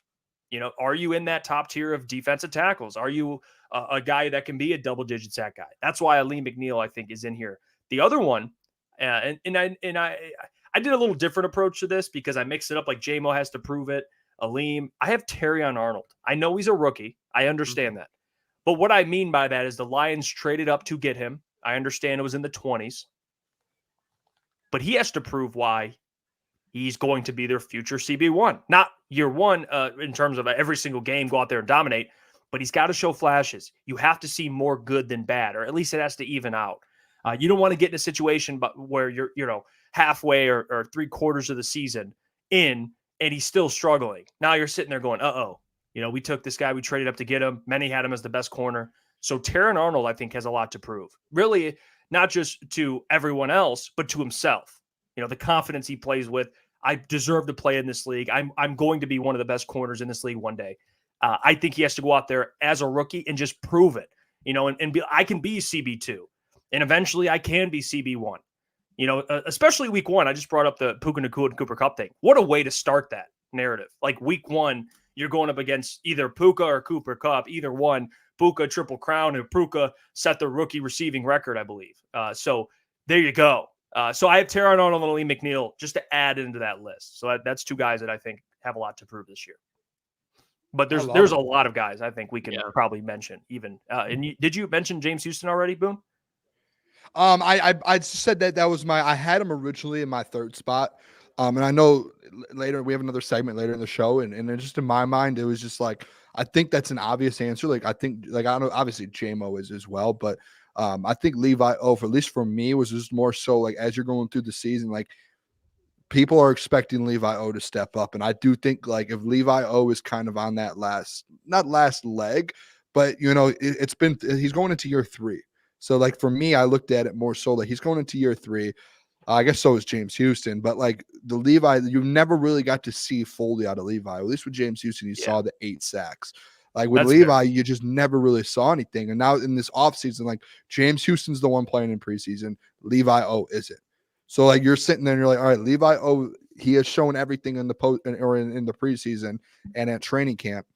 Are you in that top tier of defensive tackles? Are you a guy that can be a double-digit sack guy? That's why Alim McNeill, I think, is in here. The other one, and I I did a little different approach to this because I mixed it up like J-Mo has to prove it. Alim. I have Terrion Arnold. I know he's a rookie. I understand that. But what I mean by that is the Lions traded up to get him. I understand it was in the 20s. But he has to prove why he's going to be their future CB1. Not year one in terms of every single game, go out there and dominate, but he's got to show flashes. You have to see more good than bad, or at least it has to even out. You don't want to get in a situation where you're halfway or 3/4 of the season in and he's still struggling. Now you're sitting there going, uh-oh. We took this guy, we traded up to get him. Many had him as the best corner. So Terrion Arnold, I think, has a lot to prove. Really, not just to everyone else, but to himself. The confidence he plays with. I deserve to play in this league. I'm going to be one of the best corners in this league one day. I think he has to go out there as a rookie and just prove it. And be, I can be CB2, and eventually I can be CB1. Especially week one. I just brought up the Puka Nacua and Cooper Kupp thing. What a way to start that narrative! Like week one, you're going up against either Puka or Cooper Kupp, either one. Puka triple crown, and Puka set the rookie receiving record, I believe. So there you go. So I have Terrion Arnold and Alim McNeill just to add into that list. So that's two guys that I think have a lot to prove this year. But there's a lot of guys I think we can probably mention even. Did you mention James Houston already, Boone? I said that was I had him originally in my third spot. And I know later we have another segment later in the show, and just in my mind, it was just like I think that's an obvious answer. Like I think, like I know obviously JMO is as well, but I think Levi O, at least for me, was just more so like as you're going through the season, like people are expecting Levi O to step up, and I do think like if Levi O is kind of on that not last leg, but he's going into year 3. So like for me, I looked at it more so like he's going into year 3. I guess so is James Houston, but like the Levi, you never really got to see fully out of Levi. At least with James Houston, you saw the 8 sacks. Like with Levi, you just never really saw anything. And now in this offseason, like James Houston's the one playing in preseason. Levi O isn't. So like you're sitting there and you're like, all right, Levi O, he has shown everything in the in the preseason and at training camp.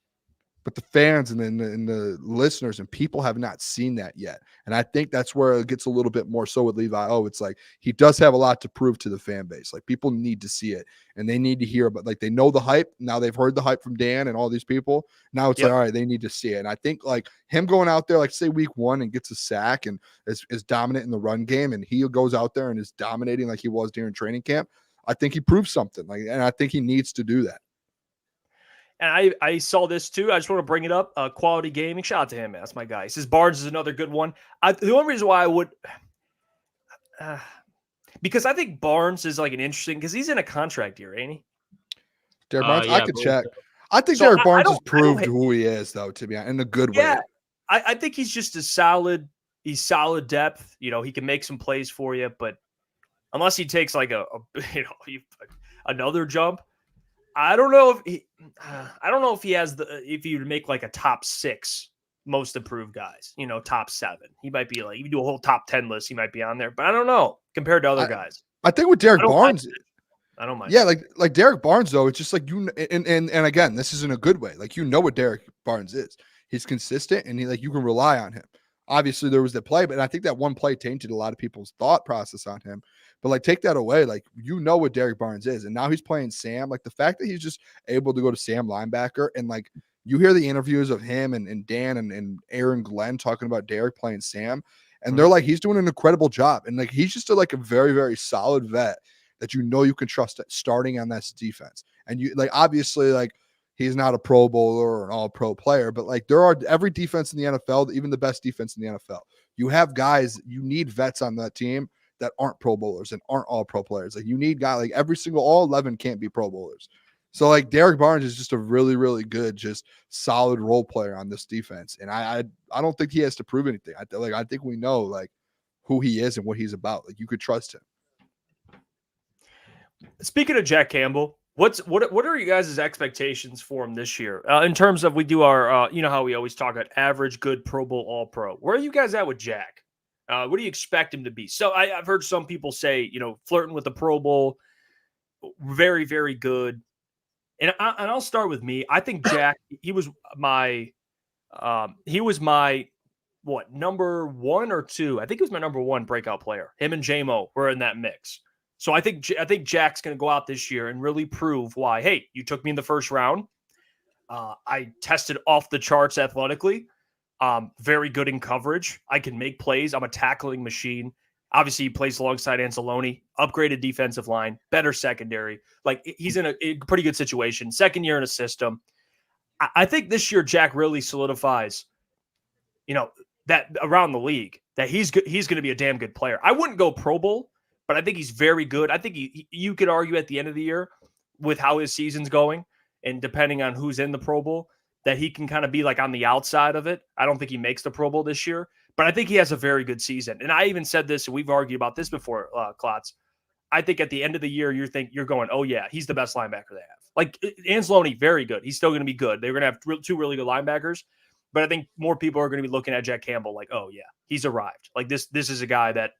But the fans and the listeners and people have not seen that yet. And I think that's where it gets a little bit more so with Levi. Oh, it's like he does have a lot to prove to the fan base. Like people need to see it and they need to hear about, like they know the hype. Now they've heard the hype from Dan and all these people. Now it's like, all right, they need to see it. And I think like him going out there, like say week 1 and gets a sack and is dominant in the run game, and he goes out there and is dominating like he was during training camp. I think he proves something, and I think he needs to do that. And I saw this too. I just want to bring it up. Quality Gaming. Shout out to him, man. That's my guy. He says Barnes is another good one. The only reason why I would, because I think Barnes is like an interesting, because he's in a contract year, ain't he? Derek Barnes, I could check. I think Derek Barnes has proved who he is, though, to be honest, in a good way. Yeah, I think he's just he's solid depth. He can make some plays for you, but unless he takes like another jump, I don't know if he has if you make like a top 6 most improved guys, top 7. He might be like, if you do a whole top 10 list, he might be on there, but I don't know compared to other guys. I think with Derek Barnes, I don't mind. Yeah, like Derek Barnes though, it's just like and again, this is in a good way. Like what Derek Barnes is. He's consistent and you can rely on him. Obviously there was the play, but I think that one play tainted a lot of people's thought process on him. But like take that away, like what Derek Barnes is, and now he's playing Sam. Like the fact that he's just able to go to Sam linebacker, and like you hear the interviews of him and Dan and Aaron Glenn talking about Derek playing Sam, and they're like he's doing an incredible job, and like he's just a very, very solid vet that you can trust starting on this defense. And you like obviously like he's not a Pro Bowler or an All-Pro player, but like there are every defense in the NFL, even the best defense in the NFL, you have guys, you need vets on that team that aren't Pro Bowlers and aren't All-Pro players. Like you need guys like all 11 can't be Pro Bowlers. So like Derek Barnes is just a really, really good, just solid role player on this defense. And I don't think he has to prove anything. I think we know like who he is and what he's about. Like you could trust him. Speaking of Jack Campbell, what are you guys' expectations for him this year? In terms of we do our how we always talk about average, good, Pro Bowl, All-Pro. Where are you guys at with Jack? What do you expect him to be? So I've heard some people say, flirting with the Pro Bowl, very, very good. And I'll start with me. I think Jack, he was my number 1 or 2? I think he was my number 1 breakout player. Him and JMO were in that mix. So I think Jack's going to go out this year and really prove why, hey, you took me in the first round. I tested off the charts athletically. Very good in coverage. I can make plays. I'm a tackling machine. Obviously, he plays alongside Anzalone, upgraded defensive line, better secondary. Like, he's in a pretty good situation. Second year in a system. I think this year Jack really solidifies, that around the league, that he's going to be a damn good player. I wouldn't go Pro Bowl, but I think he's very good. I think you could argue at the end of the year with how his season's going and depending on who's in the Pro Bowl, that he can kind of be like on the outside of it. I don't think he makes the Pro Bowl this year, but I think he has a very good season. And I even said this, and we've argued about this before, Klotz. I think at the end of the year, you're going, oh yeah, he's the best linebacker they have. Like, Anzalone, very good. He's still going to be good. They're going to have two really good linebackers, but I think more people are going to be looking at Jack Campbell like, oh yeah, he's arrived. Like, this is a guy that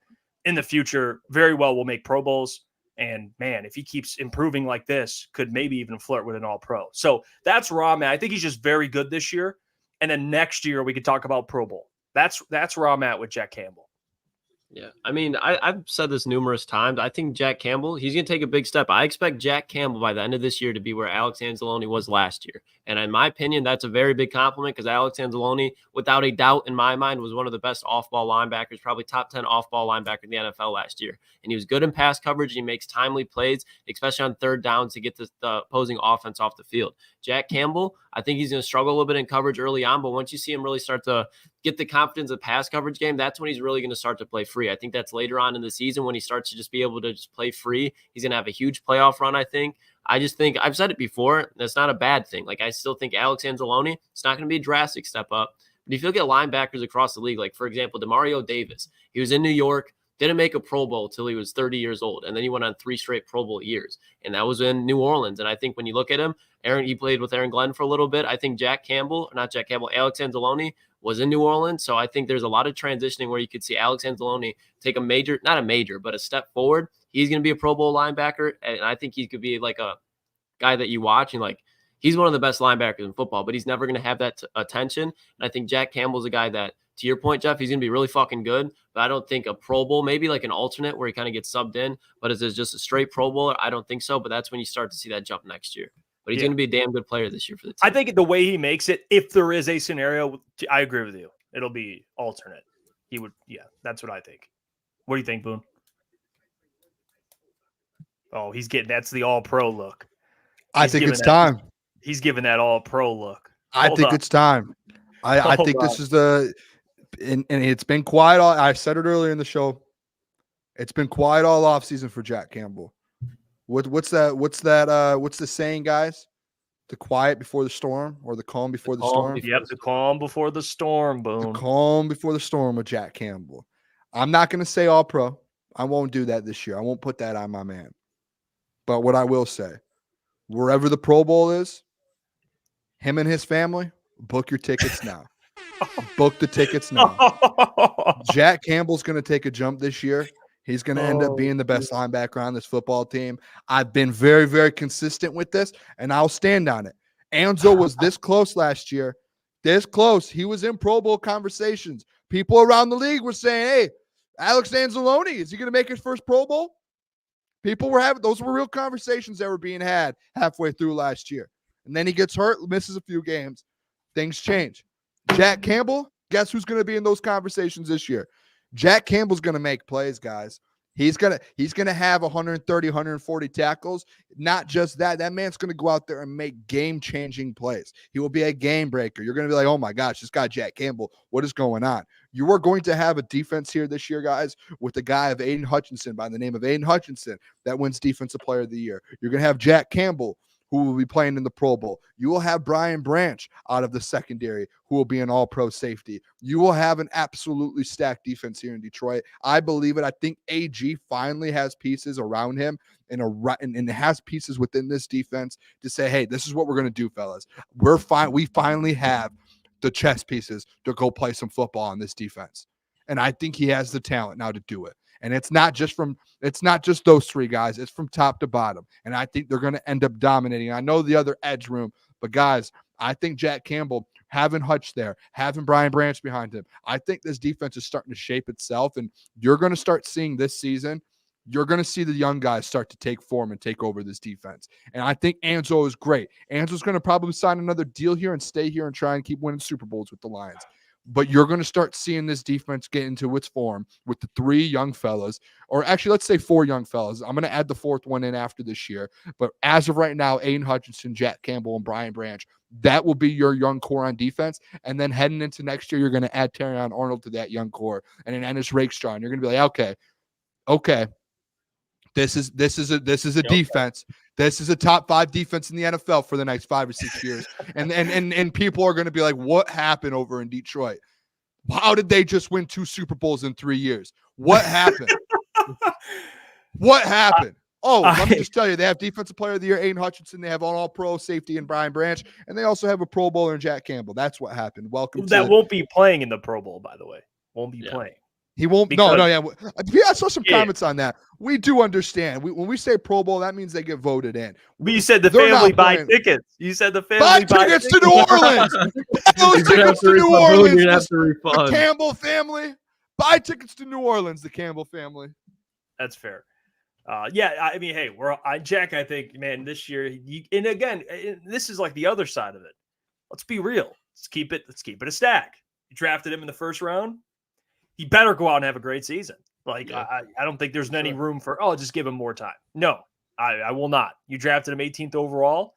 in the future very well will make Pro Bowls. And man, if he keeps improving like this, could maybe even flirt with an All-Pro. So that's where I'm at. I think he's just very good this year. And then next year we could talk about Pro Bowl. That's where I'm at with Jack Campbell. Yeah, I mean, I've said this numerous times. I think Jack Campbell, he's going to take a big step. I expect Jack Campbell by the end of this year to be where Alex Anzalone was last year. And in my opinion, that's a very big compliment because Alex Anzalone, without a doubt in my mind, was one of the best off-ball linebackers, probably top 10 off-ball linebacker in the NFL last year. And he was good in pass coverage. And he makes timely plays, especially on third downs to get the opposing offense off the field. Jack Campbell, I think he's going to struggle a little bit in coverage early on, but once you see him really start to get the confidence of pass coverage game, that's when he's really going to start to play free. I think that's later on in the season when he starts to just be able to just play free. He's going to have a huge playoff run, I think. I just think, I've said it before, that's not a bad thing. Like, I still think Alex Anzalone, it's not going to be a drastic step up. But if you look at linebackers across the league, like, for example, Demario Davis, he was in New York, didn't make a Pro Bowl till he was 30 years old. And then he went on 3 straight Pro Bowl years. And that was in New Orleans. And I think when you look at him, he played with Aaron Glenn for a little bit. I think Alex Anzalone was in New Orleans. So I think there's a lot of transitioning where you could see Alex Anzalone take a step forward. He's going to be a Pro Bowl linebacker. And I think he could be like a guy that you watch and like, he's one of the best linebackers in football, but he's never going to have that attention. And I think Jack Campbell's a guy that, to your point, Jeff, he's going to be really fucking good, but I don't think a Pro Bowl, maybe like an alternate where he kind of gets subbed in, but is it just a straight Pro Bowler? I don't think so, but that's when you start to see that jump next year. But he's going to be a damn good player this year for the team. I think the way he makes it, if there is a scenario, I agree with you. It'll be alternate. He would, yeah, that's what I think. What do you think, Boone? Oh, that's the all-pro look. I think it's time. He's giving that all-pro look. I think it's time. I think this is and it's been quiet. I said it earlier in the show. It's been quiet all offseason for Jack Campbell. What's the saying, guys? The quiet before the storm, or the calm before the storm? Yep, the calm before the storm, Boom. The calm before the storm with Jack Campbell. I'm not going to say all pro. I won't do that this year. I won't put that on my man. But what I will say, wherever the Pro Bowl is, him and his family, book your tickets now. Book the tickets now. Jack Campbell's going to take a jump this year. He's going to end up being the best linebacker on this football team. I've been very, very consistent with this, and I'll stand on it. Anzo was this close last year. This close. He was in Pro Bowl conversations. People around the league were saying, hey, Alex Anzalone, is he going to make his first Pro Bowl? People were having – those were real conversations that were being had halfway through last year. And then he gets hurt, misses a few games. Things change. Jack Campbell, guess who's going to be in those conversations this year? Jack Campbell's going to make plays, guys. He's going to have 130, 140 tackles. Not just that. That man's going to go out there and make game-changing plays. He will be a game breaker. You're going to be like, oh, my gosh, this guy Jack Campbell, what is going on? You are going to have a defense here this year, guys, with a guy of Aiden Hutchinson by the name of Aiden Hutchinson that wins Defensive Player of the Year. You're going to have Jack Campbell, who will be playing in the Pro Bowl. You will have Brian Branch out of the secondary, who will be an all-pro safety. You will have an absolutely stacked defense here in Detroit. I believe it. I think AG finally has pieces around him and has pieces within this defense to say, hey, this is what we're going to do, fellas. We're fine. We finally have the chess pieces to go play some football on this defense. And I think he has the talent now to do it. And it's not just those three guys. It's from top to bottom. And I think they're going to end up dominating. I know the other edge room, but guys, I think Jack Campbell, having Hutch there, having Brian Branch behind him, I think this defense is starting to shape itself. And you're going to start seeing this season, you're going to see the young guys start to take form and take over this defense. And I think Anzo is great. Anzo's going to probably sign another deal here and stay here and try and keep winning Super Bowls with the Lions. But you're going to start seeing this defense get into its form with the 3 young fellas, or actually, let's say 4 young fellas. I'm going to add the 4th one in after this year. But as of right now, Aiden Hutchinson, Jack Campbell, and Brian Branch, that will be your young core on defense. And then heading into next year, you're going to add Terrion Arnold to that young core and an Ennis Rakestraw. And you're going to be like, okay. This is a defense. This is a top 5 defense in the NFL for the next 5 or 6 years. And people are going to be like, what happened over in Detroit? How did they just win 2 Super Bowls in 3 years? What happened? What happened? Let me just tell you, they have Defensive Player of the Year, Aiden Hutchinson. They have an All-Pro safety in Brian Branch, and they also have a Pro Bowler in Jack Campbell. That's what happened. Welcome. That won't be playing in the Pro Bowl, by the way. Won't be playing. He won't. Yeah. I saw some comments on that. We do understand. When we say Pro Bowl, that means they get voted in. But you said the family buy tickets. You said the family buy tickets to New Orleans. Those tickets to New Orleans. The Campbell family buy tickets to New Orleans. The Campbell family. That's fair. I mean, hey, Jack. I think, man, this year, and again, this is like the other side of it. Let's be real. Let's keep it a stack. You drafted him in the first round. He better go out and have a great season. Like, I don't think there's any room for, just give him more time. No, I will not. You drafted him 18th overall.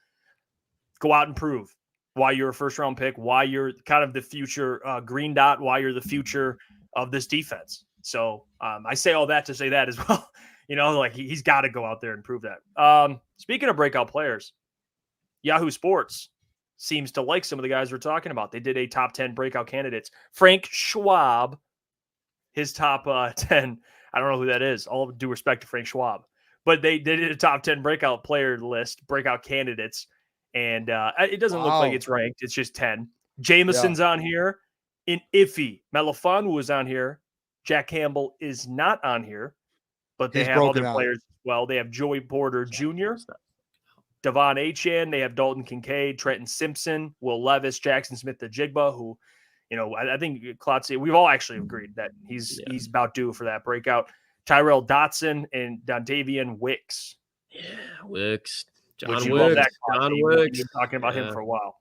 Go out and prove why you're a first-round pick, why you're kind of the future green dot, why you're the future of this defense. So I say all that to say that as well. Like he's got to go out there and prove that. Speaking of breakout players, Yahoo Sports seems to like some of the guys we're talking about. They did a top 10 breakout candidates. Frank Schwab, his top 10. I don't know who that is. All due respect to Frank Schwab. But they did a top 10 breakout player list, breakout candidates. And it doesn't look like it's ranked. It's just 10. Jameson's on here. In Ifeatu Melifonwu is on here. Jack Campbell is not on here. But they have other players as well. They have Joey Porter Jr., Devon Achane. They have Dalton Kincaid, Trenton Simpson, Will Levis, Jackson Smith-Njigba, who, I think Klotz, we've all actually agreed that he's about due for that breakout. Tyrell Dotson and Dontavian Wicks. Yeah, Wicks. John Wicks. We've been talking about him for a while.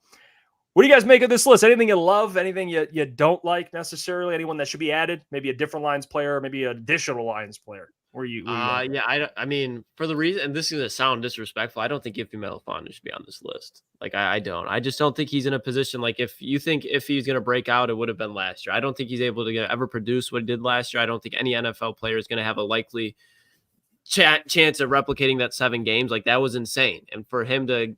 What do you guys make of this list? Anything you love? Anything you don't like necessarily? Anyone that should be added? Maybe a different Lions player, maybe an additional Lions player? I mean, for the reason, and this is going to sound disrespectful, I don't think Ifeatu Melifonwu should be on this list. Like, I don't. I just don't think he's in a position, like, if you think if he's going to break out, it would have been last year. I don't think he's able to ever produce what he did last year. I don't think any NFL player is going to have a likely chance of replicating that 7 games. Like, that was insane. And for him to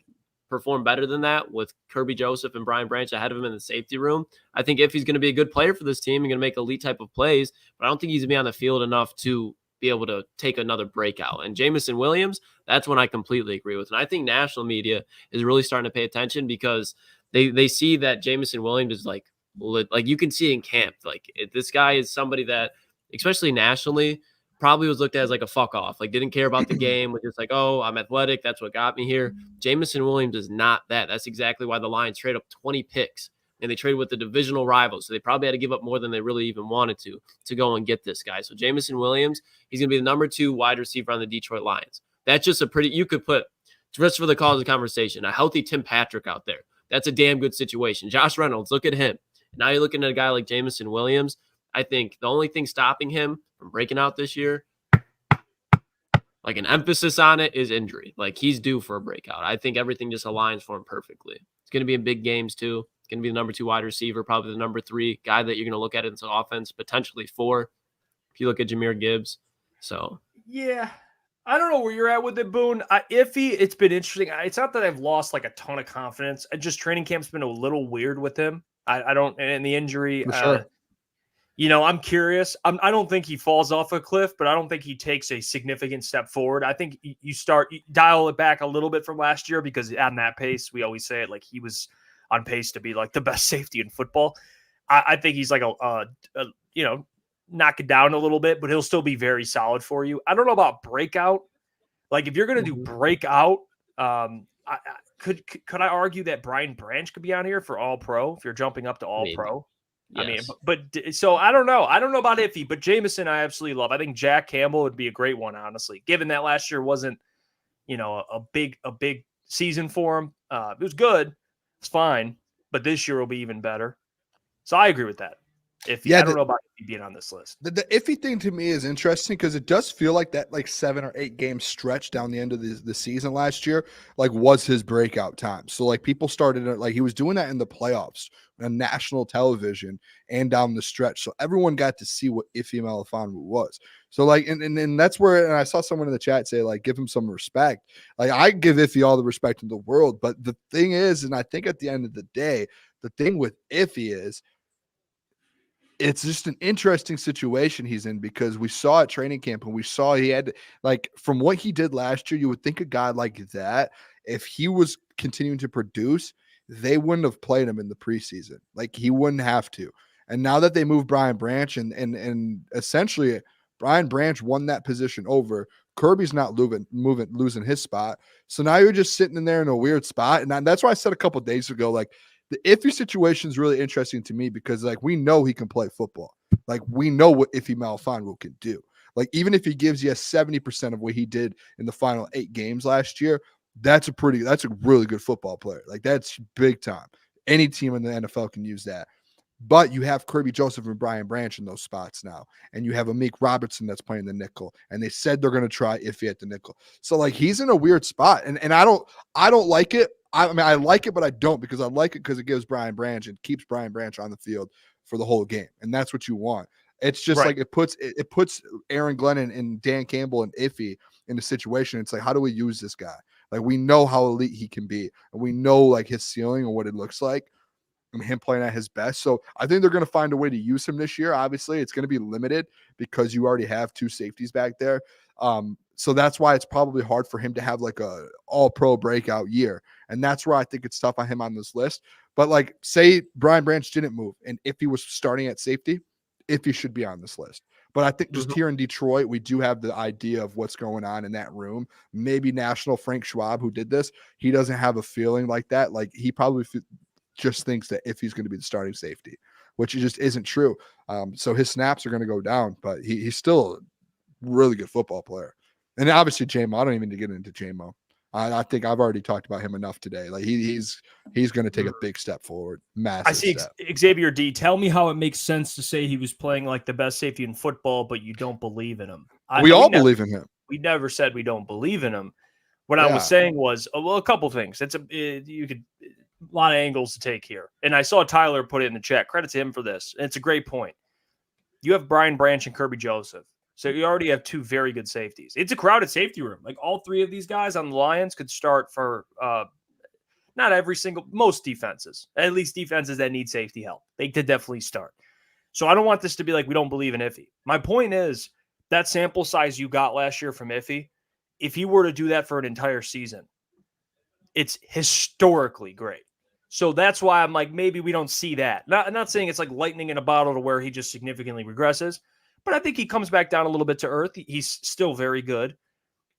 perform better than that with Kirby Joseph and Brian Branch ahead of him in the safety room, I think if he's going to be a good player for this team and going to make elite type of plays, but I don't think he's going to be on the field enough to be able to take another breakout. And Jameson Williams, that's when I completely agree with. And I think national media is really starting to pay attention because they see that Jameson Williams is like you can see in camp, this guy is somebody that, especially nationally, probably was looked at as like a fuck off, like didn't care about the game, was just like, oh, I'm athletic, that's what got me here. Jameson Williams is not that. That's exactly why the Lions trade up 20 picks. And they traded with the divisional rivals. So they probably had to give up more than they really even wanted to go and get this guy. So Jameson Williams, he's going to be the number 2 wide receiver on the Detroit Lions. That's just you could put, just for the cause of the conversation, a healthy Tim Patrick out there. That's a damn good situation. Josh Reynolds, look at him. Now you're looking at a guy like Jameson Williams. I think the only thing stopping him from breaking out this year, like an emphasis on it, is injury. Like, he's due for a breakout. I think everything just aligns for him perfectly. It's going to be in big games too. Going to be the number 2 wide receiver, probably the number 3 guy that you're going to look at in the offense, potentially 4 if you look at Jahmyr Gibbs. So yeah, I don't know where you're at with it, Boone. It's been interesting. It's not that I've lost like a ton of confidence. Just training camp's been a little weird with him. I don't, and the injury. For sure. I'm curious. I don't think he falls off a cliff, but I don't think he takes a significant step forward. I think you dial it back a little bit from last year, because on that pace, we always say it, like he was on pace to be like the best safety in football. I think he's like knock it down a little bit, but he'll still be very solid for you. I don't know about breakout. Like, if you're going to do breakout, could I argue that Brian Branch could be on here for all pro if you're jumping up to all pro? I mean, Yes. but so I don't know. I don't know about Iffy, but Jameson I absolutely love. I think Jack Campbell would be a great one, honestly, given that last year wasn't, a big season for him. It was good. It's fine. But this year will be even better. So I agree with that. Iffy. I don't know about Iffy being on this list. The Iffy thing to me is interesting because it does feel like that 7 or 8 game stretch down the end of the season last year was his breakout time. So people started he was doing that in the playoffs on national television and down the stretch. So everyone got to see what Ifeatu Melifonwu was. So and that's where, and I saw someone in the chat say give him some respect. I give Iffy all the respect in the world, but the thing is, and I think at the end of the day, the thing with Iffy is, it's just an interesting situation he's in because we saw at training camp and we saw he had from what he did last year, you would think a guy like that, if he was continuing to produce, they wouldn't have played him in the preseason. He wouldn't have to. And now that they moved Brian Branch and essentially Brian Branch won that position over, Kirby's not losing his spot. So now you're just sitting in there in a weird spot. And that's why I said a couple of days ago, the Iffy situation is really interesting to me because we know he can play football. We know what Ifeatu Melifonwu can do. Even if he gives you 70% of what he did in the final 8 games last year, that's a really good football player. That's big time. Any team in the NFL can use that. But you have Kirby Joseph and Brian Branch in those spots now. And you have Amik Robertson that's playing the nickel. And they said they're going to try Iffy at the nickel. So he's in a weird spot. And I don't like it. I mean, I like it, but I don't because I like it because it gives Brian Branch and keeps Brian Branch on the field for the whole game. And that's what you want. It's just right. it puts Aaron Glennon and Dan Campbell and Iffy in a situation. It's how do we use this guy? We know how elite he can be. And we know his ceiling and what it looks like. And him playing at his best. So I think they're going to find a way to use him this year. Obviously, it's going to be limited because you already have 2 safeties back there. So that's why it's probably hard for him to have a all-pro breakout year. And that's where I think it's tough on him on this list. But say Brian Branch didn't move and if he was starting at safety, if he should be on this list. But I think just here in Detroit, we do have the idea of what's going on in that room. Maybe national Frank Schwab, who did this, he doesn't have a feeling like that. He probably just thinks that if he's going to be the starting safety, which just isn't true. So his snaps are going to go down, but he's still a really good football player. And obviously J-Mo, I don't even need to get into J-Mo. I think I've already talked about him enough today. He's going to take a big step forward. Massive I see step. Xavier D. Tell me how it makes sense to say he was playing the best safety in football, but you don't believe in him. We all believe in him. We never said we don't believe in him. What I was saying was, a couple things. You could a lot of angles to take here. And I saw Tyler put it in the chat. Credit to him for this. And it's a great point. You have Brian Branch and Kirby Joseph. So you already have 2 very good safeties. It's a crowded safety room. All 3 of these guys on the Lions could start for not most defenses, at least defenses that need safety help. They could definitely start. So I don't want this to be we don't believe in Iffy. My point is that sample size you got last year from Iffy, if he were to do that for an entire season, it's historically great. So that's why I'm maybe we don't see that. I'm not saying it's lightning in a bottle to where he just significantly regresses, but I think he comes back down a little bit to earth. He's still very good.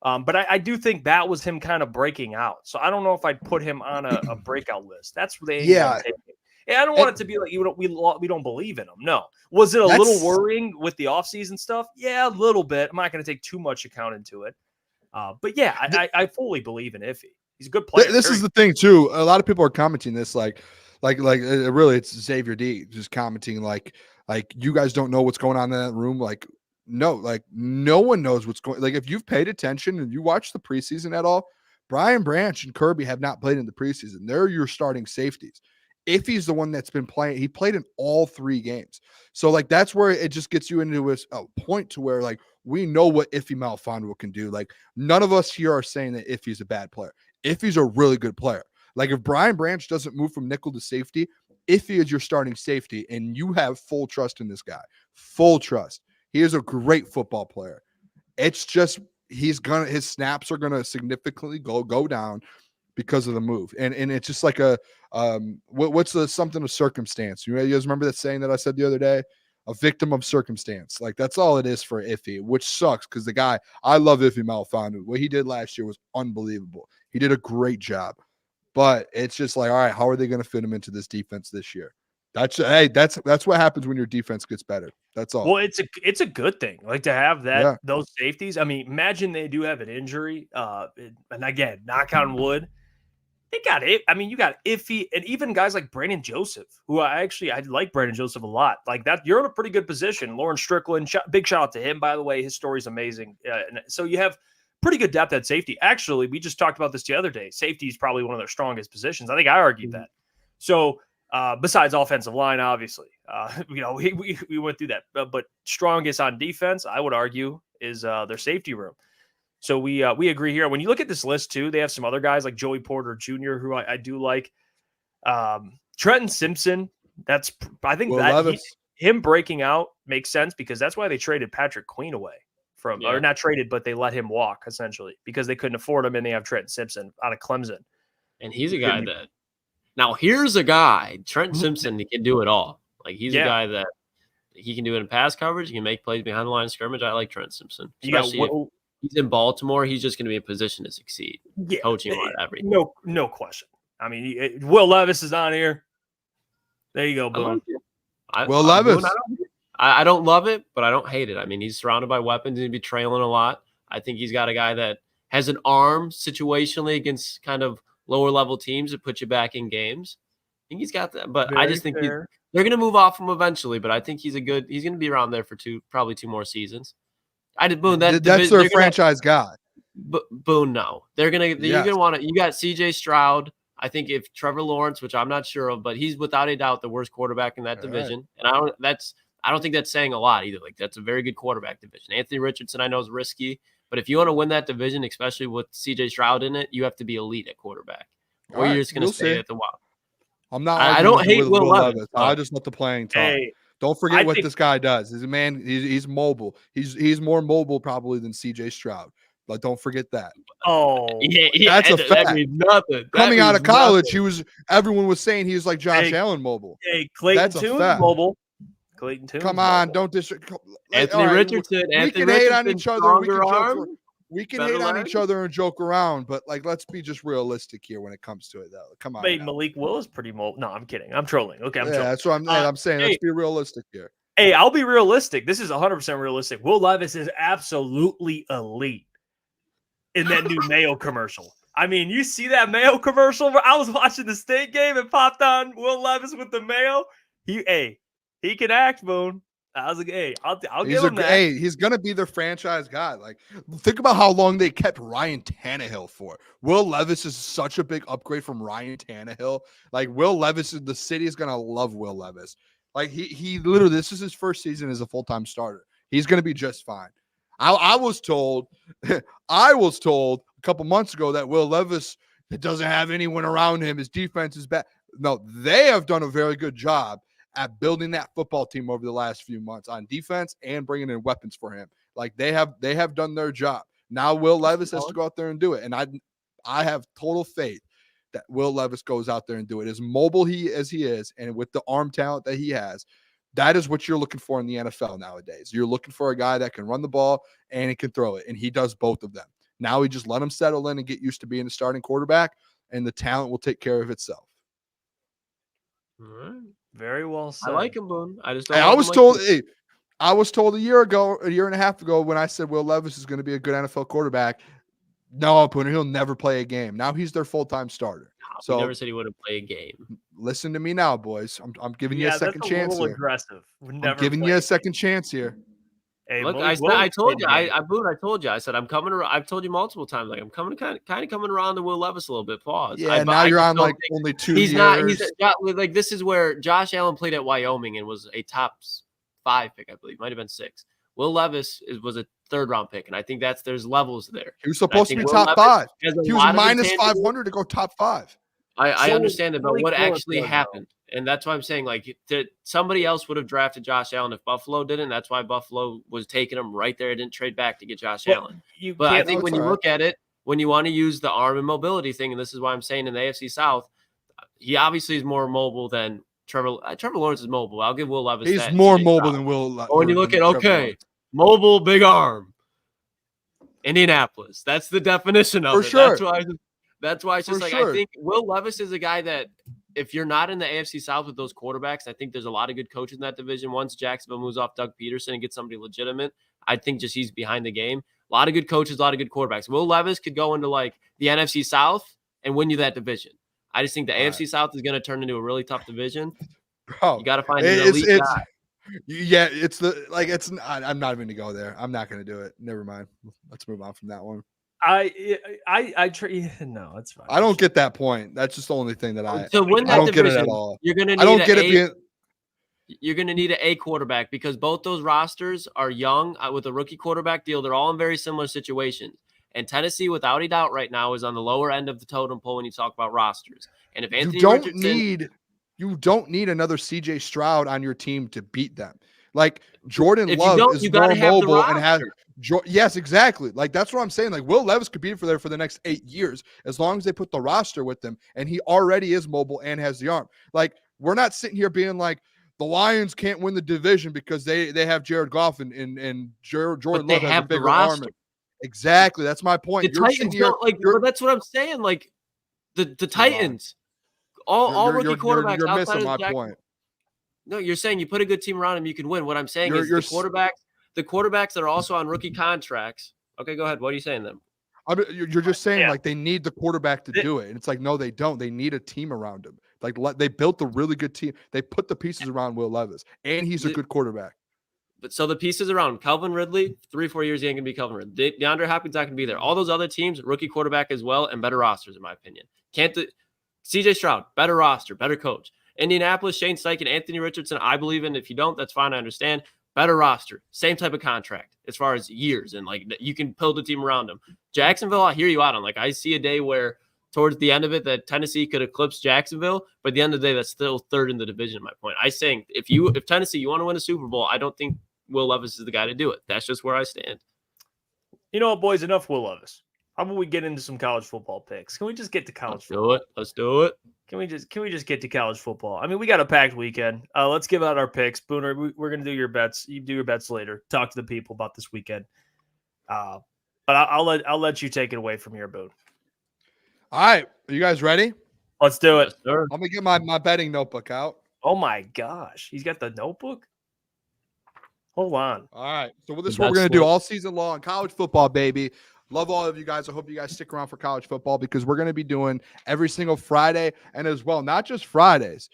But I do think that was him kind of breaking out. So I don't know if I'd put him on a breakout list. That's the angle I'm taking. And I don't want it to be we don't believe in him. No. Was it a little worrying with the offseason stuff? Yeah, a little bit. I'm not going to take too much account into it. But yeah, I fully believe in Iffy. He's a good player. This is the thing too. A lot of people are commenting this really it's Xavier D just commenting you guys don't know what's going on in that room. No, no one knows what's going. If you've paid attention and you watch the preseason at all, Brian Branch and Kirby have not played in the preseason. They're your starting safeties. Iffy's the one that's been playing. He played in all 3 games. So that's where it just gets you into a point to where we know what Ifeatu Melifonwu can do. None of us here are saying that Iffy's a bad player. Iffy's a really good player. If Brian Branch doesn't move from nickel to safety, Iffy is your starting safety, and you have full trust in this guy. Full trust. He is a great football player. It's just his snaps are gonna significantly go down because of the move, and it's just what's something of circumstance? You guys remember that saying that I said the other day? A victim of circumstance. That's all it is for Iffy, which sucks because the guy, I love Ifeatu Melifonwu. What he did last year was unbelievable. He did a great job, but it's just all right, how are they going to fit him into this defense this year? That's what happens when your defense gets better. That's all. Well, it's a good thing, like to have that those safeties. I mean, imagine they do have an injury, and again, knock on wood, they got it. I mean, you got Iffy, and even guys like Brandon Joseph, who I like Brandon Joseph a lot. Like that, you're in a pretty good position. Lauren Strickland, big shout out to him, by the way. His story's amazing. And so you have pretty good depth at safety. Actually, we just talked about this the other day. Safety is probably one of their strongest positions. I think I argued that. So besides offensive line, obviously, we went through that. But strongest on defense, I would argue, is their safety room. So we agree here. When you look at this list too, they have some other guys like Joey Porter Jr., who I do like. Trenton Simpson. I think him breaking out makes sense because that's why they traded Patrick Queen away or not traded, but they let him walk essentially because they couldn't afford him, and they have Trenton Simpson out of Clemson. And he's a guy that now here's a guy, Trenton Simpson, he can do it all. Like he's a guy that he can do it in pass coverage. He can make plays behind the line of scrimmage. I like Trenton Simpson. Especially he's in Baltimore. He's just going to be in position to succeed. Coaching wise, everything. No question. I mean, Will Levis is on here. There you go, Boone. Will Levis. I don't love it, but I don't hate it. I mean, he's surrounded by weapons. He'd be trailing a lot. I think he's got a guy that has an arm situationally against kind of lower level teams that put you back in games. I think he's got that, but I just think they're going to move off him eventually. But I think he's going to be around there for probably 2 more seasons. Boone. That's their franchise guy. Boone, no, you're gonna want to. You got C.J. Stroud. I think if Trevor Lawrence, which I'm not sure of, but he's without a doubt the worst quarterback in that division, and I don't think that's saying a lot either. Like that's a very good quarterback division. Anthony Richardson, I know, is risky, but if you want to win that division, especially with C.J. Stroud in it, you have to be elite at quarterback, or you're just going to stay at the wild. I'm not. I don't hate Will Levis. I just let the playing talk. Hey, don't forget what this guy does. He's a man. He's mobile. He's more mobile probably than C.J. Stroud. But don't forget that. Oh, that's a fact. That means nothing. Coming out of college, everyone was saying he was like Josh Allen mobile. Hey, Clayton Tune mobile. Clayton Tune. Come on, don't disrespect. Anthony Richardson. We can hate on each other. We can hate on each other and joke around, but like, let's be just realistic here when it comes to it, though. Come on. Wait, Malik Willis pretty mobile. No, I'm kidding. I'm trolling. Okay, I'm trolling. That's what I'm saying. Let's be realistic here. Hey, I'll be realistic. This is 100% realistic. Will Levis is absolutely elite in that new Mayo commercial. I mean, you see that Mayo commercial? I was watching the State game and popped on Will Levis with the Mayo. He can act, Boone. I was like, hey, I'll give him that. Hey, he's going to be their franchise guy. Like, think about how long they kept Ryan Tannehill for. Will Levis is such a big upgrade from Ryan Tannehill. Like, Will Levis, the city is going to love Will Levis. Like, he literally, this is his first season as a full-time starter. He's going to be just fine. I was told a couple months ago that Will Levis doesn't have anyone around him. His defense is bad. No, they have done a very good job at building that football team over the last few months on defense and bringing in weapons for him. Like they have done their job. Now Will Levis has to go out there and do it. And I have total faith that Will Levis goes out there and do it. As mobile as he is, and with the arm talent that he has, that is what you're looking for in the NFL nowadays. You're looking for a guy that can run the ball and he can throw it, and he does both of them. Now we just let him settle in and get used to being a starting quarterback, and the talent will take care of itself. All right. Very well said. I like him, Boone. I just don't. I was told a year and a half ago when I said Will Levis is going to be a good NFL quarterback. No, Booner, he'll never play a game. Now he's their full-time starter. So he never said he wouldn't play a game. Listen to me now, boys. I'm giving you a second chance here. Aggressive. I'm giving you a second chance here. Hey, look, I told you. Boone, I told you. I said I'm coming around. I've told you multiple times. Like I'm coming, kind of coming around to Will Levis a little bit. Pause. Yeah, now you're on like only 2 years. He's like this is where Josh Allen played at Wyoming and was a top 5 pick, I believe, might have been 6. Will Levis was a 3rd round pick, and I think there's levels there. He was supposed to be top 5. He was minus 500 to go top 5. I understand it, but what actually happened? And that's why I'm saying, like, somebody else would have drafted Josh Allen if Buffalo didn't. That's why Buffalo was taking him right there. It didn't trade back to get Josh Allen. But I think when you look at it, when you want to use the arm and mobility thing, and this is why I'm saying in the AFC South, he obviously is more mobile than Trevor. Trevor Lawrence is mobile. I'll give Will Levis that. He's more mobile than Will Levis. When you look at, mobile, big arm, Indianapolis. That's the definition of it. For sure. That's why it's just like, I think Will Levis is a guy that if you're not in the AFC South with those quarterbacks, I think there's a lot of good coaches in that division. Once Jacksonville moves off Doug Peterson and gets somebody legitimate, I think just he's behind the game. A lot of good coaches, a lot of good quarterbacks. Will Levis could go into like the NFC South and win you that division. I just think the AFC South is going to turn into a really tough division. Bro, you got to find an elite guy. Yeah, I'm not even going to go there. I'm not going to do it. Never mind. Let's move on from that one. No, it's fine. I don't get that point. That's just the only thing that I win that I don't division, get it at all. You're going to need I don't get it being. You're going to need an A quarterback because both those rosters are young with a rookie quarterback deal. They're all in very similar situations. And Tennessee, without a doubt, right now is on the lower end of the totem pole when you talk about rosters. And if Anthony you don't need another CJ Stroud on your team to beat them. Like Jordan Love is more mobile and has. Yes, exactly. Like that's what I'm saying. Like Will Levis could be for the next 8 years as long as they put the roster with them, and he already is mobile and has the arm. Like we're not sitting here being like the Lions can't win the division because they have Jared Goff and Jordan Love has a bigger arm. Exactly, that's my point. The Titans that's what I'm saying. Like the Titans, all rookie quarterbacks. You're missing my point. No, you're saying you put a good team around them, you can win. What I'm saying is the quarterbacks that are also on rookie contracts. Okay, go ahead. What are you saying then? You're just saying like they need the quarterback to do it. And it's like, no, they don't. They need a team around him. Like they built a really good team. They put the pieces around Will Levis, and he's a good quarterback. But so the pieces around Calvin Ridley, 3-4 years, he ain't going to be Calvin Ridley. DeAndre Hopkins not going to be there. All those other teams, rookie quarterback as well, and better rosters, in my opinion. CJ Stroud, better roster, better coach. Indianapolis, Shane Steichen, Anthony Richardson, I believe in. If you don't, that's fine. I understand. Better roster, same type of contract as far as years, and like you can build a team around them. Jacksonville, I hear you out on. Like I see a day where towards the end of it that Tennessee could eclipse Jacksonville, but at the end of the day, that's still third in the division. My point. I'm saying if Tennessee, you want to win a Super Bowl, I don't think Will Levis is the guy to do it. That's just where I stand. You know what, boys? Enough Will Levis. How about we get into some college football picks? Can we just get to college football? Let's do it. Can we just get to college football? I mean, we got a packed weekend. Let's give out our picks. Booner, we're gonna do your bets. You do your bets later. Talk to the people about this weekend. But I'll let you take it away from here, Boone. All right, are you guys ready? Let's do it. I'm gonna get my betting notebook out. Oh my gosh, he's got the notebook. Hold on. All right, so this is what we're gonna do all season long. College football, baby. Love all of you guys. I hope you guys stick around for college football because we're going to be doing every single Friday and as well, not just Fridays,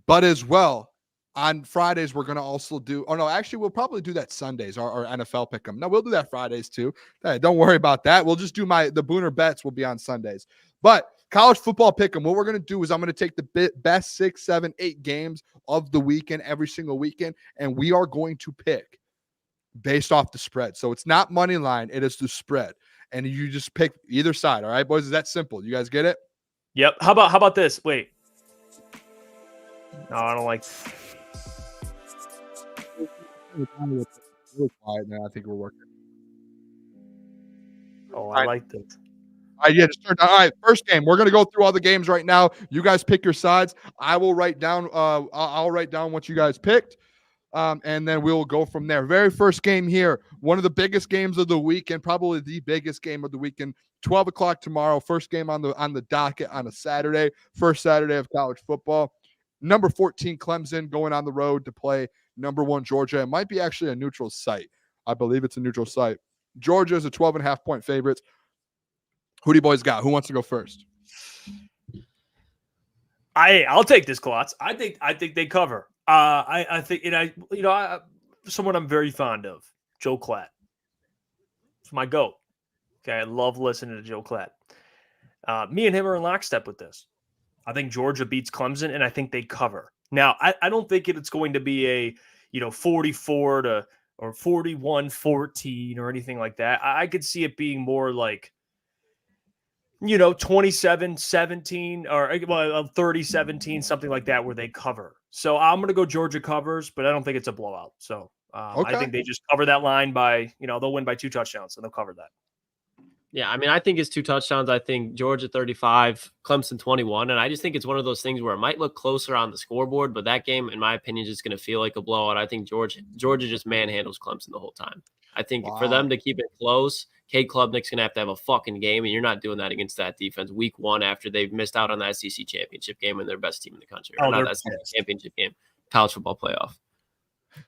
but as well on Fridays, we're going to also do, we'll probably do that Sundays, our NFL pick 'em. No, we'll do that Fridays too. Hey, don't worry about that. We'll just do the Booner bets will be on Sundays, but college football pick 'em. What we're going to do is I'm going to take the best 6, 7, 8 games of the weekend, every single weekend. And we are going to pick based off the spread. So it's not money line, it is the spread. And you just pick either side. All right, boys, is that simple? You guys get it? Yep. How about this? Wait. No, I don't like quiet now. I think we're working. Oh, I like this. All right, yeah, just turn down. All right, first game. We're gonna go through all the games right now. You guys pick your sides. I will write down I'll write down what you guys picked. And then we'll go from there. Very first game here, one of the biggest games of the weekend, probably the biggest game of the weekend. 12 o'clock tomorrow. First game on the docket on a Saturday. First Saturday of college football. Number 14 Clemson going on the road to play number 1 Georgia. It might be actually a neutral site. I believe it's a neutral site. Georgia is a 12.5 point favorite. Who do you boys got? Who wants to go first? I'll take this, Klotz. I think they cover. I think, someone I'm very fond of, Joe Klatt. It's my GOAT. Okay, I love listening to Joe Klatt. Me and him are in lockstep with this. I think Georgia beats Clemson, and I think they cover. Now, I don't think it's going to be a 44 or 41-14 or anything like that. I could see it being more like 27-17 or 30-17, something like that, where they cover. So I'm going to go Georgia covers, but I don't think it's a blowout. So I think they just cover that line by, they'll win by 2 touchdowns and they'll cover that. Yeah, I mean, I think it's 2 touchdowns. I think Georgia 35, Clemson 21. And I just think it's one of those things where it might look closer on the scoreboard, but that game, in my opinion, is just going to feel like a blowout. I think Georgia just manhandles Clemson the whole time. I think for them to keep it close, Cade Klubnik's going to have a fucking game, and you're not doing that against that defense week 1 after they've missed out on the SEC championship game and their best team in the country. Or not that SEC championship game, college football playoff.